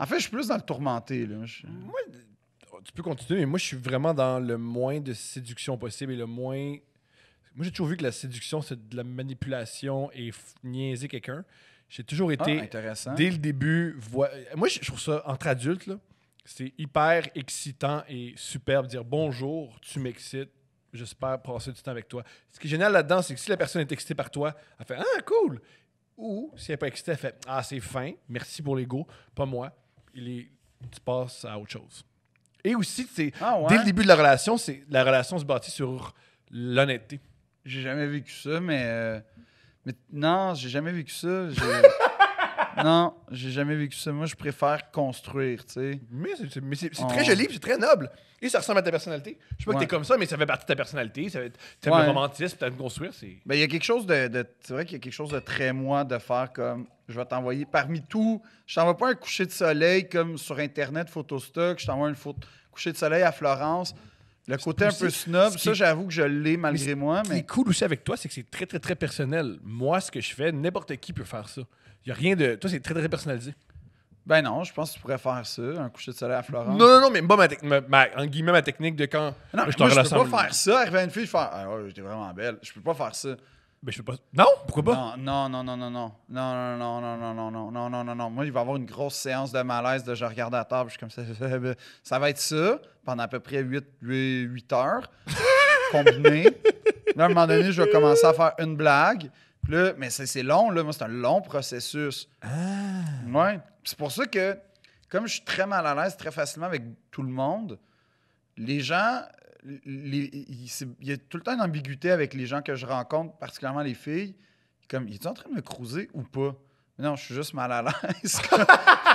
Speaker 2: En fait, je suis plus dans le tourmenté, là.
Speaker 3: Moi, tu peux continuer, mais moi, je suis vraiment dans le moins de séduction possible et le moins... Moi, j'ai toujours vu que la séduction, c'est de la manipulation et niaiser quelqu'un. J'ai toujours été,
Speaker 2: intéressant.
Speaker 3: Dès le début... Moi, je trouve ça, entre adultes, là, c'est hyper excitant et superbe de dire « Bonjour, tu m'excites, j'espère passer du temps avec toi. » Ce qui est génial là-dedans, c'est que si la personne est excitée par toi, elle fait « Ah, cool! » Ou si elle n'est pas excitée, elle fait « Ah, c'est fin, merci pour l'ego, pas moi. » Tu passes à autre chose. Et aussi, dès le début de la relation se bâtit sur l'honnêteté.
Speaker 2: J'ai jamais vécu ça, mais non, j'ai jamais vécu ça. Non, j'ai jamais vécu ça. Moi, je préfère construire, tu sais.
Speaker 3: Mais c'est très joli, c'est très noble. Et ça ressemble à ta personnalité. Je sais pas que t'es comme ça, mais ça fait partie de ta personnalité. T'aimes le romantisme, t'aimes construire.
Speaker 2: Ben, il y a quelque chose c'est vrai qu'il y a quelque chose de très moi de faire comme. Je vais t'envoyer. Parmi tout, je t'envoie pas un coucher de soleil comme sur Internet, Photostock. Je t'envoie coucher de soleil à Florence. Le côté un peu snob, ça, j'avoue que je l'ai malgré moi.
Speaker 3: Ce qui est cool aussi avec toi, c'est que c'est très, très, très personnel. Moi, ce que je fais, n'importe qui peut faire ça. Il n'y a rien de. Toi, c'est très, très personnalisé.
Speaker 2: Ben non, je pense que tu pourrais faire ça, un coucher de soleil à Florence.
Speaker 3: Non, mais pas en guillemets, ma technique de quand.
Speaker 2: Non,
Speaker 3: je
Speaker 2: moi, je peux pas faire ça. Arriver à une fille, faire ah ouais, j'étais vraiment belle. Je peux pas faire ça.
Speaker 3: Ben, je peux pas. Non? Pourquoi pas?
Speaker 2: Non. Non. Moi, il va y avoir une grosse séance de malaise de je regarde à la table, je suis comme ça. Ça va être ça pendant à peu près 8 heures combinées. Là, à un moment donné, je vais commencer à faire une blague. Puis là, mais c'est long, là. Moi, c'est un long processus. Ouais. C'est pour ça que, comme je suis très mal à l'aise très facilement avec tout le monde, les gens. Il y a tout le temps une ambiguïté avec les gens que je rencontre, particulièrement les filles. Comme, es-tu en train de me cruiser ou pas? Mais non, je suis juste mal à l'aise.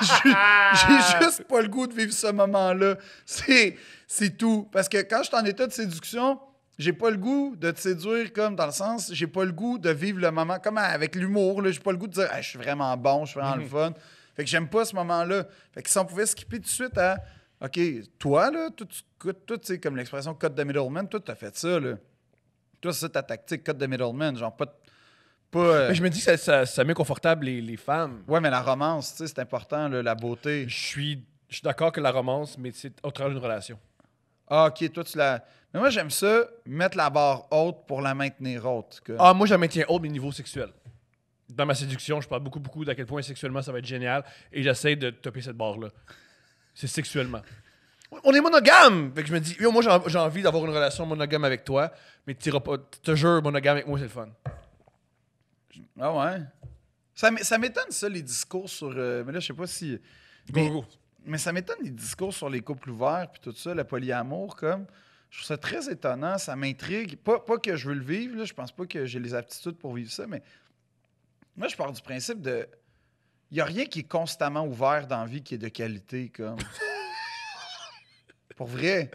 Speaker 2: J'ai juste pas le goût de vivre ce moment-là. C'est tout. Parce que quand je suis en état de séduction, j'ai pas le goût de te séduire comme dans le sens, j'ai pas le goût de vivre le moment comme avec l'humour. J'ai pas le goût de dire je suis vraiment bon, je suis vraiment le fun. Fait que j'aime pas ce moment-là. Fait que si on pouvait skipper tout de suite à OK, toi, là, tu sais, comme l'expression cut the middleman, toi, t'as fait ça, là. Toi, c'est ça ta tactique, cut the middleman. Genre, pas
Speaker 3: Mais je me dis que ça met confortable les femmes.
Speaker 2: Ouais, mais la romance, tu sais, c'est important, là, la beauté.
Speaker 3: Je suis d'accord que la romance, mais c'est au travers d'une relation.
Speaker 2: Ah, OK, toi, tu la. Mais moi, j'aime ça, mettre la barre haute pour la maintenir haute. Que...
Speaker 3: Ah, moi, je la maintiens haute, mais niveau sexuel. Dans ma séduction, je parle beaucoup d'à quel point sexuellement ça va être génial et j'essaie de topper cette barre-là. C'est sexuellement. On est monogame! Fait que je me dis, yo, moi, j'ai envie d'avoir une relation monogame avec toi, mais tu iras pas. Te jure, monogame avec moi, c'est le fun.
Speaker 2: Ah ouais? Ça m'étonne, ça, les discours sur... mais là, je sais pas si...
Speaker 3: Go.
Speaker 2: Mais ça m'étonne, les discours sur les couples ouverts puis tout ça, le polyamour, comme... Je trouve ça très étonnant, ça m'intrigue. Pas que je veux le vivre, là, je pense pas que j'ai les aptitudes pour vivre ça, mais... Moi, je pars du principe de... Il n'y a rien qui est constamment ouvert dans la vie qui est de qualité, comme... Pour vrai.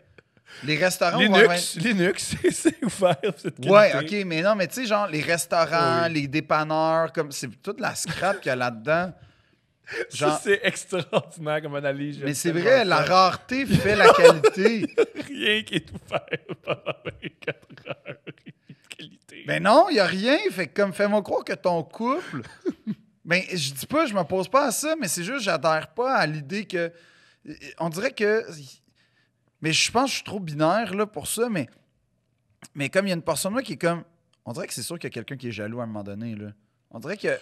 Speaker 2: Les restaurants...
Speaker 3: Linux, c'est ouvert, cette qualité.
Speaker 2: Ouais, OK, mais non, mais tu sais, genre, les restaurants, les dépanneurs, comme c'est toute la scrap qu'il y a là-dedans.
Speaker 3: Genre... Ça, c'est extraordinaire comme analyse.
Speaker 2: Mais c'est vrai, la rareté fait la qualité.
Speaker 3: Rien qui est ouvert pendant 24 heures. Qualité.
Speaker 2: Ben non, il n'y a rien. Fait que comme fais-moi croire que ton couple... Ben, je dis pas, je me pose pas à ça, mais c'est juste, j'adhère pas à l'idée que... On dirait que... Mais je pense que je suis trop binaire là, pour ça, mais comme il y a une personne là qui est comme... On dirait que c'est sûr qu'il y a quelqu'un qui est jaloux à un moment donné. Là. On dirait que...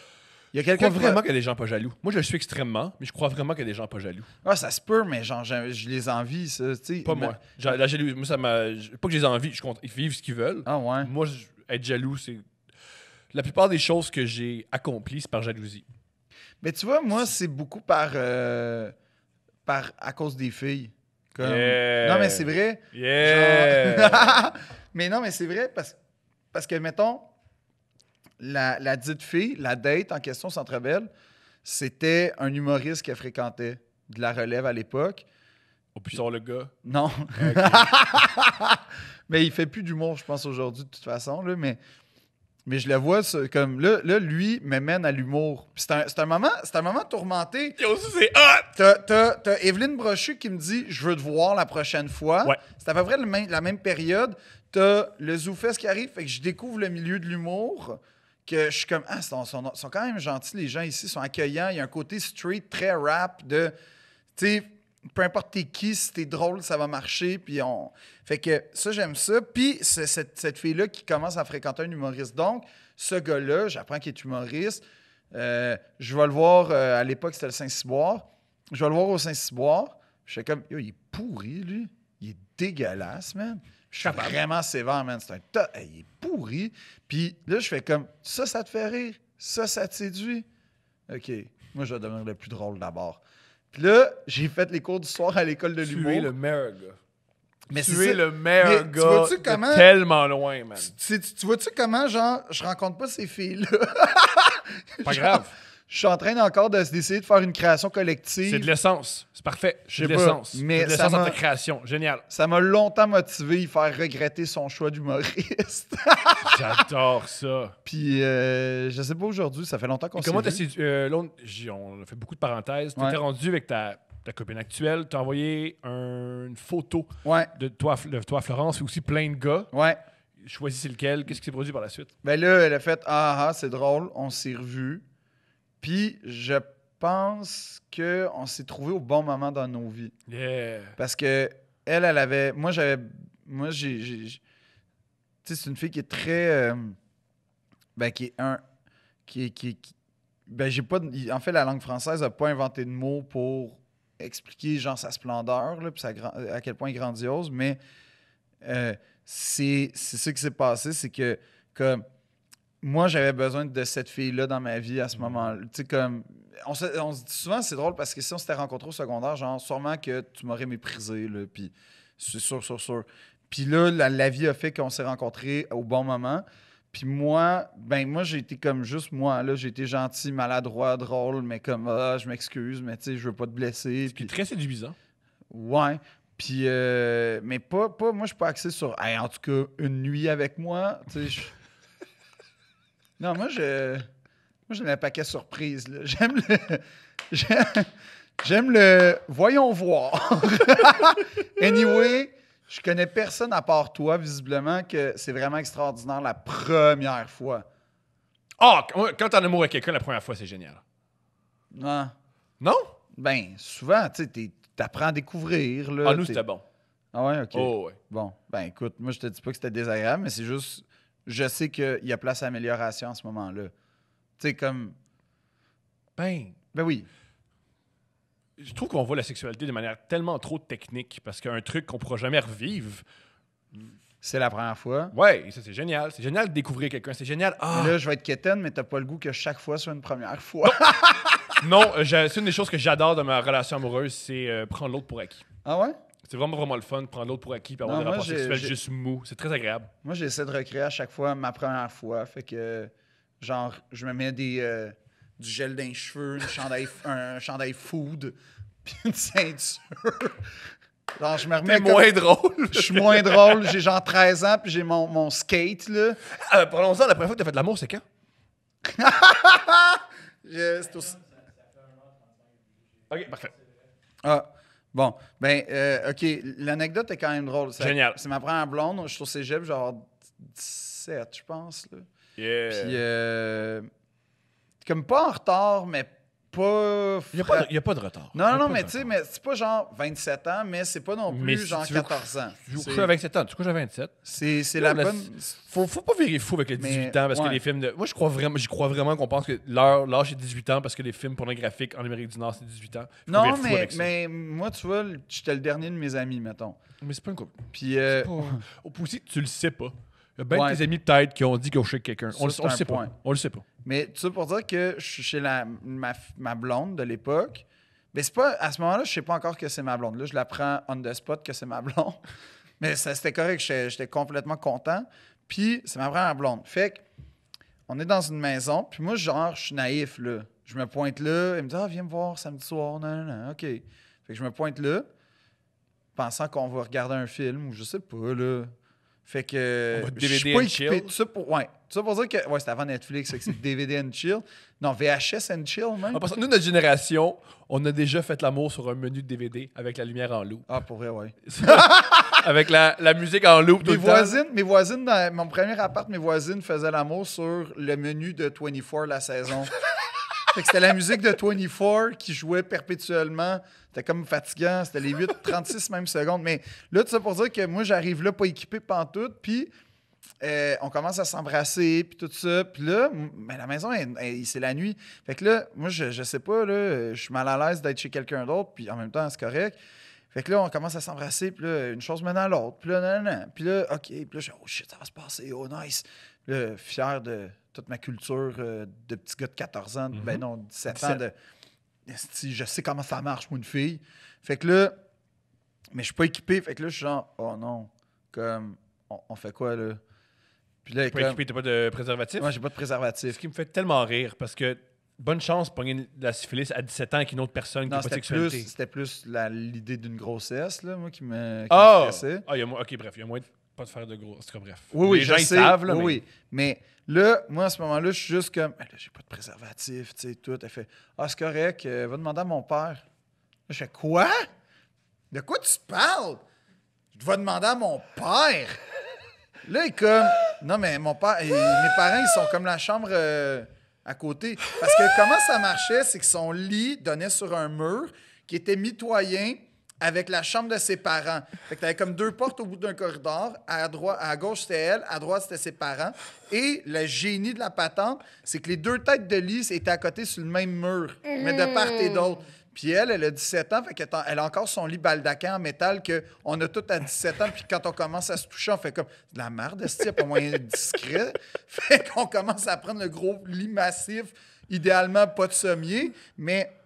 Speaker 2: Il y a quelqu'un
Speaker 3: je crois vraiment qu'il y a des gens pas jaloux. Moi, je le suis extrêmement, mais je crois vraiment qu'il y a des gens pas jaloux.
Speaker 2: Ah, ça se peut, mais genre, je les envie, ça. T'sais,
Speaker 3: pas moi. La jalousie, moi, ça m'a... Pas que je les envie, ils vivent ce qu'ils veulent.
Speaker 2: Ah ouais?
Speaker 3: Moi, être jaloux, c'est... La plupart des choses que j'ai accomplies, c'est par jalousie.
Speaker 2: Mais tu vois, moi, c'est beaucoup à cause des filles. Comme...
Speaker 3: Yeah.
Speaker 2: Non, mais c'est vrai.
Speaker 3: Yeah.
Speaker 2: Genre... mais non, mais c'est vrai parce que, mettons, la dite fille, la date en question, Centre Bell, c'était un humoriste qu'elle fréquentait de la relève à l'époque.
Speaker 3: Au plus le gars.
Speaker 2: Non. Okay. Mais il fait plus d'humour, je pense, aujourd'hui, de toute façon. Là, mais je le vois comme... Là, lui me mène à l'humour. Puis c'est un moment tourmenté.
Speaker 3: Et aussi, c'est hot!
Speaker 2: T'as Evelyne Brochu qui me dit « Je veux te voir la prochaine fois.
Speaker 3: Ouais. » C'est
Speaker 2: à peu près la même période. T'as le ZooFest qui arrive, fait que je découvre le milieu de l'humour, que je suis comme « Ah, ils sont quand même gentils, les gens ici, sont accueillants. » Il y a un côté street, très rap, de... Tu sais, peu importe t'es qui, si t'es drôle, ça va marcher. Puis Fait que ça, j'aime ça. Puis cette fille-là qui commence à fréquenter un humoriste. Donc, ce gars-là, j'apprends qu'il est humoriste. Je vais le voir, à l'époque, c'était le Saint-Cyboire. Je vais le voir au Saint-Cyboire. Je fais comme, yo, il est pourri, lui. Il est dégueulasse, man. Je suis vraiment sévère, man. Il est pourri. Puis là, je fais comme, ça te fait rire? Ça te séduit? OK. Moi, je vais devenir le plus drôle d'abord. Puis là, j'ai fait les cours d'histoire à l'école de l'humour.
Speaker 3: Tu es le meilleur gars.
Speaker 2: Mais
Speaker 3: tu
Speaker 2: c'est
Speaker 3: es
Speaker 2: ça.
Speaker 3: le meilleur
Speaker 2: Mais tu
Speaker 3: gars
Speaker 2: vois-tu
Speaker 3: de
Speaker 2: comment-
Speaker 3: tellement loin, man.
Speaker 2: Tu vois-tu comment, genre, je rencontre pas ces filles-là?
Speaker 3: Pas
Speaker 2: Genre,
Speaker 3: grave.
Speaker 2: Je suis en train encore d'essayer de faire une création
Speaker 3: C'est
Speaker 2: collective.
Speaker 3: de l'essence. C'est parfait.
Speaker 2: Je
Speaker 3: C'est de
Speaker 2: sais pas,
Speaker 3: l'essence.
Speaker 2: mais
Speaker 3: C'est de
Speaker 2: ça
Speaker 3: l'essence dans
Speaker 2: m'a-
Speaker 3: ta création. Génial.
Speaker 2: Ça m'a longtemps motivé, il faire regretter son choix d'humoriste.
Speaker 3: J'adore ça.
Speaker 2: Puis, je sais pas aujourd'hui, ça fait longtemps qu'on
Speaker 3: Et
Speaker 2: s'est
Speaker 3: comment t'as
Speaker 2: vu.
Speaker 3: on a fait beaucoup de parenthèses. Tu
Speaker 2: Ouais.
Speaker 3: étais rendu avec ta copine actuelle. Tu as envoyé une photo
Speaker 2: Ouais,
Speaker 3: de toi à Florence et aussi plein de gars.
Speaker 2: ouais.
Speaker 3: Choisis c'est lequel. Qu'est-ce qui s'est produit par la suite?
Speaker 2: Ben là, elle a fait « Ah, c'est drôle, on s'est revus. » Puis, je pense qu'on s'est trouvé au bon moment dans nos vies.
Speaker 3: Yeah.
Speaker 2: Parce que elle avait... Moi, j'ai... Tu sais, c'est une fille qui est très... ben, qui est un... Ben, j'ai pas... En fait, la langue française n'a pas inventé de mots pour expliquer, genre, sa splendeur, là, puis à quel point elle est grandiose, mais c'est ça qui s'est passé, c'est que, comme... Moi, j'avais besoin de cette fille-là dans ma vie à ce moment-là. Tu sais, comme... On se dit souvent, c'est drôle, parce que si on s'était rencontrés au secondaire, genre, sûrement que tu m'aurais méprisé, là, puis c'est sûr. Puis là, la vie a fait qu'on s'est rencontrés au bon moment. Puis moi, j'ai été comme juste moi, là. J'ai été gentil, maladroit, drôle, mais comme, je m'excuse, mais tu sais, je veux pas te blesser.
Speaker 3: Ce qui est très séduisant.
Speaker 2: Ouais. Puis, mais pas, moi, je suis pas axé sur, hey, en tout cas, une nuit avec moi. Tu sais, non, moi, j'aime le paquet surprise, là. J'aime le voyons voir. Anyway, je connais personne à part toi, visiblement, que c'est vraiment extraordinaire la première fois.
Speaker 3: Ah, quand t'es en amour avec quelqu'un la première fois, c'est génial.
Speaker 2: Ah.
Speaker 3: Non?
Speaker 2: Ben, souvent, tu sais, t'apprends à découvrir. Là,
Speaker 3: Ah, nous, c'était bon.
Speaker 2: Ah ouais, OK.
Speaker 3: Oh, ouais.
Speaker 2: Bon, ben écoute, moi, je te dis pas que c'était désagréable, mais c'est juste, je sais qu'il y a place à amélioration à ce moment-là. Tu sais, comme...
Speaker 3: Ben
Speaker 2: oui.
Speaker 3: je trouve qu'on voit la sexualité de manière tellement trop technique parce qu'un truc qu'on pourra jamais revivre.
Speaker 2: C'est la première fois.
Speaker 3: Ouais, et ça, c'est génial. C'est génial de découvrir quelqu'un. C'est génial. Ah!
Speaker 2: Mais là, je vais être quétaine, mais t'as pas le goût que chaque fois soit une première fois.
Speaker 3: Non, c'est une des choses que j'adore de ma relation amoureuse, c'est prendre l'autre pour acquis.
Speaker 2: Ah ouais?
Speaker 3: C'est vraiment, vraiment le fun de prendre l'autre pour acquis et avoir
Speaker 2: Non,
Speaker 3: des
Speaker 2: moi,
Speaker 3: rapports
Speaker 2: j'ai-
Speaker 3: sexuels
Speaker 2: j'ai-
Speaker 3: juste mous. C'est très agréable.
Speaker 2: Moi, j'essaie de recréer à chaque fois ma première fois. Fait que, genre, je me mets du gel dans les cheveux, un chandail food, puis une ceinture. Genre, je me remets
Speaker 3: C'est moins drôle.
Speaker 2: Je suis moins drôle. J'ai genre 13 ans, puis j'ai mon skate, là.
Speaker 3: Parlons-en, la première fois que t'as fait de l'amour, c'est quand?
Speaker 2: C'est aussi...
Speaker 3: Ok, parfait.
Speaker 2: Ah, bon. Ben, OK, l'anecdote est quand même drôle.
Speaker 3: Génial.
Speaker 2: C'est ma première blonde. Je suis au cégep, genre 17, je pense, là.
Speaker 3: Yeah.
Speaker 2: Puis, comme pas en retard, mais pas...
Speaker 3: Il n'y a pas de retard. Il y
Speaker 2: Non,
Speaker 3: a
Speaker 2: non,
Speaker 3: pas
Speaker 2: non,
Speaker 3: de
Speaker 2: mais tu sais,
Speaker 3: retard.
Speaker 2: mais c'est pas genre 27 ans, mais c'est pas non plus
Speaker 3: Mais si
Speaker 2: genre
Speaker 3: tu veux
Speaker 2: 14 ans.
Speaker 3: Je couche à 27 ans. Tu couches à 27.
Speaker 2: C'est la
Speaker 3: Là,
Speaker 2: bonne...
Speaker 3: Faut pas virer fou avec les 18
Speaker 2: Mais,
Speaker 3: ans parce que
Speaker 2: ouais.
Speaker 3: les films de. Moi, j'y crois vraiment qu'on pense que l'âge est 18 ans parce que les films pornographiques en Amérique du Nord, c'est 18 ans. Faut pas
Speaker 2: Non,
Speaker 3: virer fou
Speaker 2: mais,
Speaker 3: avec ça.
Speaker 2: mais moi, tu vois, j'étais le dernier de mes amis, mettons.
Speaker 3: Mais c'est pas une couple.
Speaker 2: Puis,
Speaker 3: Aussi, tu le sais pas. Il y a bien
Speaker 2: Ouais.
Speaker 3: de tes amis peut-être qui ont dit qu'ils ont couché avec quelqu'un.
Speaker 2: Ça,
Speaker 3: On
Speaker 2: c'est
Speaker 3: le
Speaker 2: un
Speaker 3: sait
Speaker 2: point.
Speaker 3: pas. On le sait pas.
Speaker 2: mais tu sais, pour dire que je suis chez ma blonde de l'époque, mais c'est pas, à ce moment-là, je sais pas encore que c'est ma blonde. Là, je l'apprends on the spot que c'est ma blonde. Mais c'était correct, j'étais complètement content. Puis, c'est ma première blonde. Fait que, on est dans une maison, puis moi, genre, je suis naïf, là. Je me pointe là, elle me dit « Ah, viens me voir samedi soir. » Non, OK. Fait que je me pointe là, pensant qu'on va regarder un film, ou je sais pas, là. Fait que
Speaker 3: On va
Speaker 2: je suis
Speaker 3: DVD
Speaker 2: pas
Speaker 3: and
Speaker 2: équipé.
Speaker 3: chill.
Speaker 2: Tout ça pour dire que... Ouais, c'était avant Netflix, fait que c'est DVD and chill. Non, VHS and chill, même.
Speaker 3: En passant, nous, notre génération, on a déjà fait l'amour sur un menu de DVD avec la lumière en loop.
Speaker 2: Ah, pour vrai, ouais.
Speaker 3: Avec la musique en loop tout le temps.
Speaker 2: Mes voisines, dans mon premier appart, mes voisines faisaient l'amour sur le menu de 24 la saison. Fait que c'était la musique de 24 qui jouait perpétuellement. C'était comme fatigant. C'était les 36 mêmes secondes. Mais là, tout ça pour dire que moi, j'arrive là pas équipé pantoute. Puis on commence à s'embrasser, puis tout ça. Puis là, mais la maison, c'est la nuit. Fait que là, moi, je sais pas, là, je suis mal à l'aise d'être chez quelqu'un d'autre. Puis en même temps, c'est correct. Fait que là, on commence à s'embrasser, puis là, une chose mène à l'autre. Puis là, non. Puis là, OK. Puis là, je dis, oh shit, ça va se passer. Oh, nice. Puis là, fier de toute ma culture de petit gars de 14 ans, ben non, 17 ans, de esti, je sais comment ça marche, moi, une fille. Fait que là, Mais je suis pas équipé. Fait que là, je suis genre, oh non. Comme, on fait quoi, là? Puis là,
Speaker 3: Pas équipé, t'as pas de préservatif?
Speaker 2: Moi, j'ai pas de préservatif.
Speaker 3: Ce qui me fait tellement rire, parce que bonne chance pour pogner de la syphilis à 17 ans avec une autre personne qui
Speaker 2: Non,
Speaker 3: n'a pas de sexualité.
Speaker 2: c'était plus l'idée d'une grossesse, là, moi, qui me
Speaker 3: Ah!
Speaker 2: stressait.
Speaker 3: Ah, OK, bref, il y a moins de pas de faire de gros. En tout cas, bref.
Speaker 2: Oui,
Speaker 3: Les gens,
Speaker 2: je
Speaker 3: ils
Speaker 2: sais,
Speaker 3: savent, là,
Speaker 2: oui. Mais là, moi, à ce moment-là, je suis juste comme, là, j'ai pas de préservatif, tu sais, tout. Elle fait, ah, c'est correct, va demander à mon père. Là, je fais, quoi? De quoi tu parles? Je dois demander à mon père. Là, il est comme, non, mais mon père, mes parents, ils sont comme la chambre à côté. Parce que comment ça marchait, c'est que son lit donnait sur un mur qui était mitoyen avec la chambre de ses parents. Fait que t'avais comme 2 portes au bout d'un corridor. À gauche, c'était elle. À droite, c'était ses parents. Et le génie de la patente, c'est que les 2 têtes de lit étaient à côté sur le même mur, mais de part et d'autre. Puis elle a 17 ans, fait qu'elle a encore son lit baldaquin en métal qu'on a tout à 17 ans. Puis quand on commence à se toucher, on fait comme de la merde, c'est pas moyen discret. Fait qu'on commence à prendre le gros lit massif, idéalement pas de sommier, mais...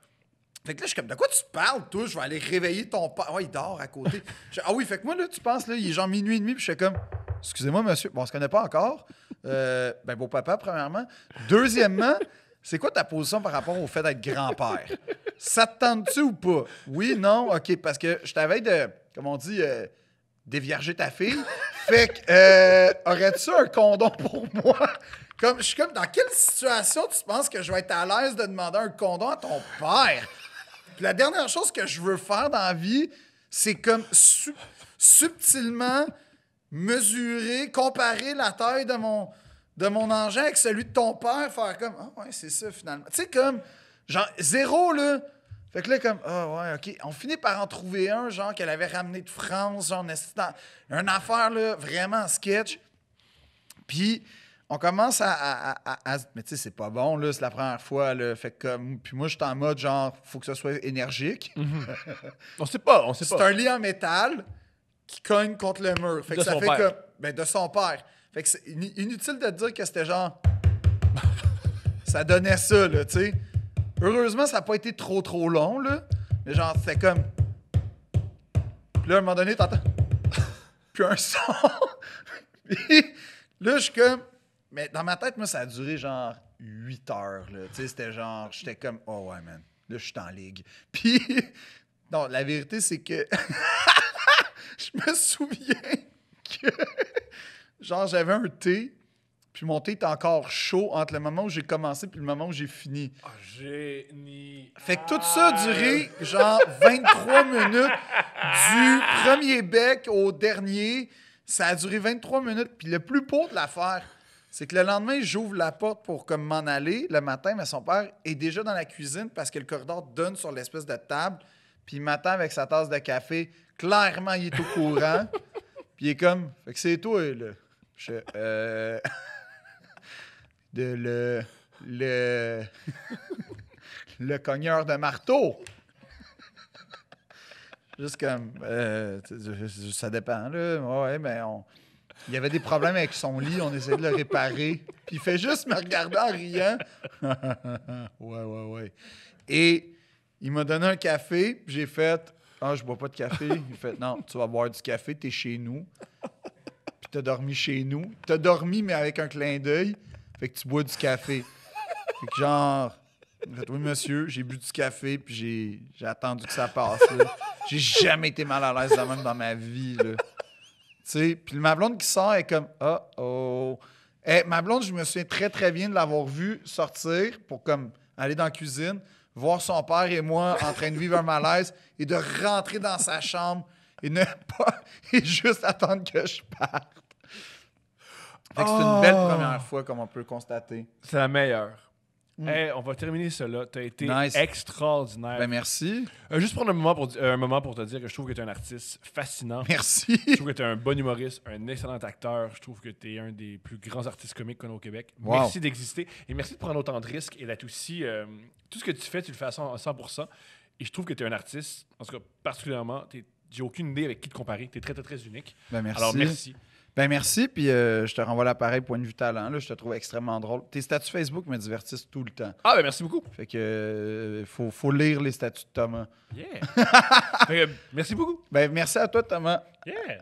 Speaker 2: Fait que là, je suis comme, de quoi tu parles, toi? Je vais aller réveiller ton père. Ouais, il dort à côté. Ah oui, fait que moi, là, tu penses, là, il est genre minuit et demi, puis je suis comme, excusez-moi, monsieur, bon, on se connaît pas encore. Ben, beau papa, premièrement. Deuxièmement, c'est quoi ta position par rapport au fait d'être grand-père? Ça te tente-tu ou pas? Oui, non, OK, parce que je t'avais de, comme on dit, dévierger ta fille. Fait que, aurais-tu un condom pour moi? Comme, je suis comme, dans quelle situation tu penses que je vais être à l'aise de demander un condom à ton père? Puis la dernière chose que je veux faire dans la vie, c'est comme subtilement mesurer, comparer la taille de mon engin avec celui de ton père, faire comme, ah ouais, c'est ça finalement. Tu sais, comme, genre, 0, là. Fait que là, comme, ah ouais, OK. On finit par en trouver un, genre, qu'elle avait ramené de France, genre, une affaire, là, vraiment sketch. Puis, on commence mais tu sais, c'est pas bon, là, c'est la première fois, là. Fait que, puis moi, je suis en mode, genre, faut que ça soit énergique.
Speaker 3: On sait pas.
Speaker 2: C'est un lit en métal qui cogne contre le mur. Fait que ça fait comme, ben, de son père. Fait que c'est inutile de te dire que c'était genre, ça donnait ça, là, tu sais. Heureusement, ça n'a pas été trop long, là. Mais genre, c'était comme, puis là, à un moment donné, t'entends, puis un son. Puis là, je suis comme, mais dans ma tête, moi, ça a duré genre 8 heures. Là. Tu sais, c'était genre, j'étais comme, oh ouais, man, là, je suis en ligue. Puis, non, la vérité, c'est que je me souviens que, genre, j'avais un thé, puis mon thé était encore chaud entre le moment où j'ai commencé puis le moment où j'ai fini.
Speaker 3: Oh, génie.
Speaker 2: Fait que tout ça a duré, genre, 23 minutes du premier bec au dernier. Ça a duré 23 minutes. Puis le plus beau de l'affaire, c'est que le lendemain, j'ouvre la porte pour comme m'en aller le matin, mais son père est déjà dans la cuisine parce que le corridor donne sur l'espèce de table. Puis il m'attend avec sa tasse de café. Clairement, il est au courant. Puis il est comme, fait que c'est toi, là. Le cogneur de marteau. Juste comme, ça dépend, là. Ouais, mais il y avait des problèmes avec son lit, on essayait de le réparer. Puis il fait juste me regarder en riant. Ouais. Et il m'a donné un café, puis j'ai fait, je bois pas de café. Il fait, non, tu vas boire du café, t'es chez nous. Puis t'as dormi chez nous. T'as dormi, mais avec un clin d'œil. Fait que tu bois du café. Fait que genre, oui, monsieur, j'ai bu du café, puis j'ai attendu que ça passe, là. J'ai jamais été mal à l'aise de même dans ma vie, là. Tu sais, puis ma blonde qui sort est comme, oh. Ma blonde, je me souviens très, très bien de l'avoir vue sortir pour comme aller dans la cuisine, voir son père et moi en train de vivre un malaise et de rentrer dans sa chambre et ne pas, et juste attendre que je parte. Fait que c'est une belle première fois, comme on peut le constater.
Speaker 3: C'est la meilleure. Hey, on va terminer cela. Tu as été extraordinaire.
Speaker 2: Ben merci.
Speaker 3: Juste prendre un moment pour te dire que je trouve que tu es un artiste fascinant.
Speaker 2: Merci.
Speaker 3: Je trouve que tu es un bon humoriste, un excellent acteur. Je trouve que tu es un des plus grands artistes comiques qu'on a au Québec.
Speaker 2: Wow.
Speaker 3: Merci d'exister et merci de prendre autant de risques et d'être aussi... tout ce que tu fais, tu le fais à 100%. Et je trouve que tu es un artiste, en tout cas particulièrement, j'ai aucune idée avec qui te comparer. Tu es très, très, très unique.
Speaker 2: Ben merci.
Speaker 3: Alors merci.
Speaker 2: Ben merci, puis je te renvoie l'appareil point de vue talent. Là, je te trouve extrêmement drôle. Tes statuts Facebook me divertissent tout le temps.
Speaker 3: Ah, ben merci beaucoup.
Speaker 2: Fait que faut lire les statuts de Thomas.
Speaker 3: Yeah. Fait que, merci beaucoup.
Speaker 2: Ben merci à toi, Thomas.
Speaker 3: Yeah.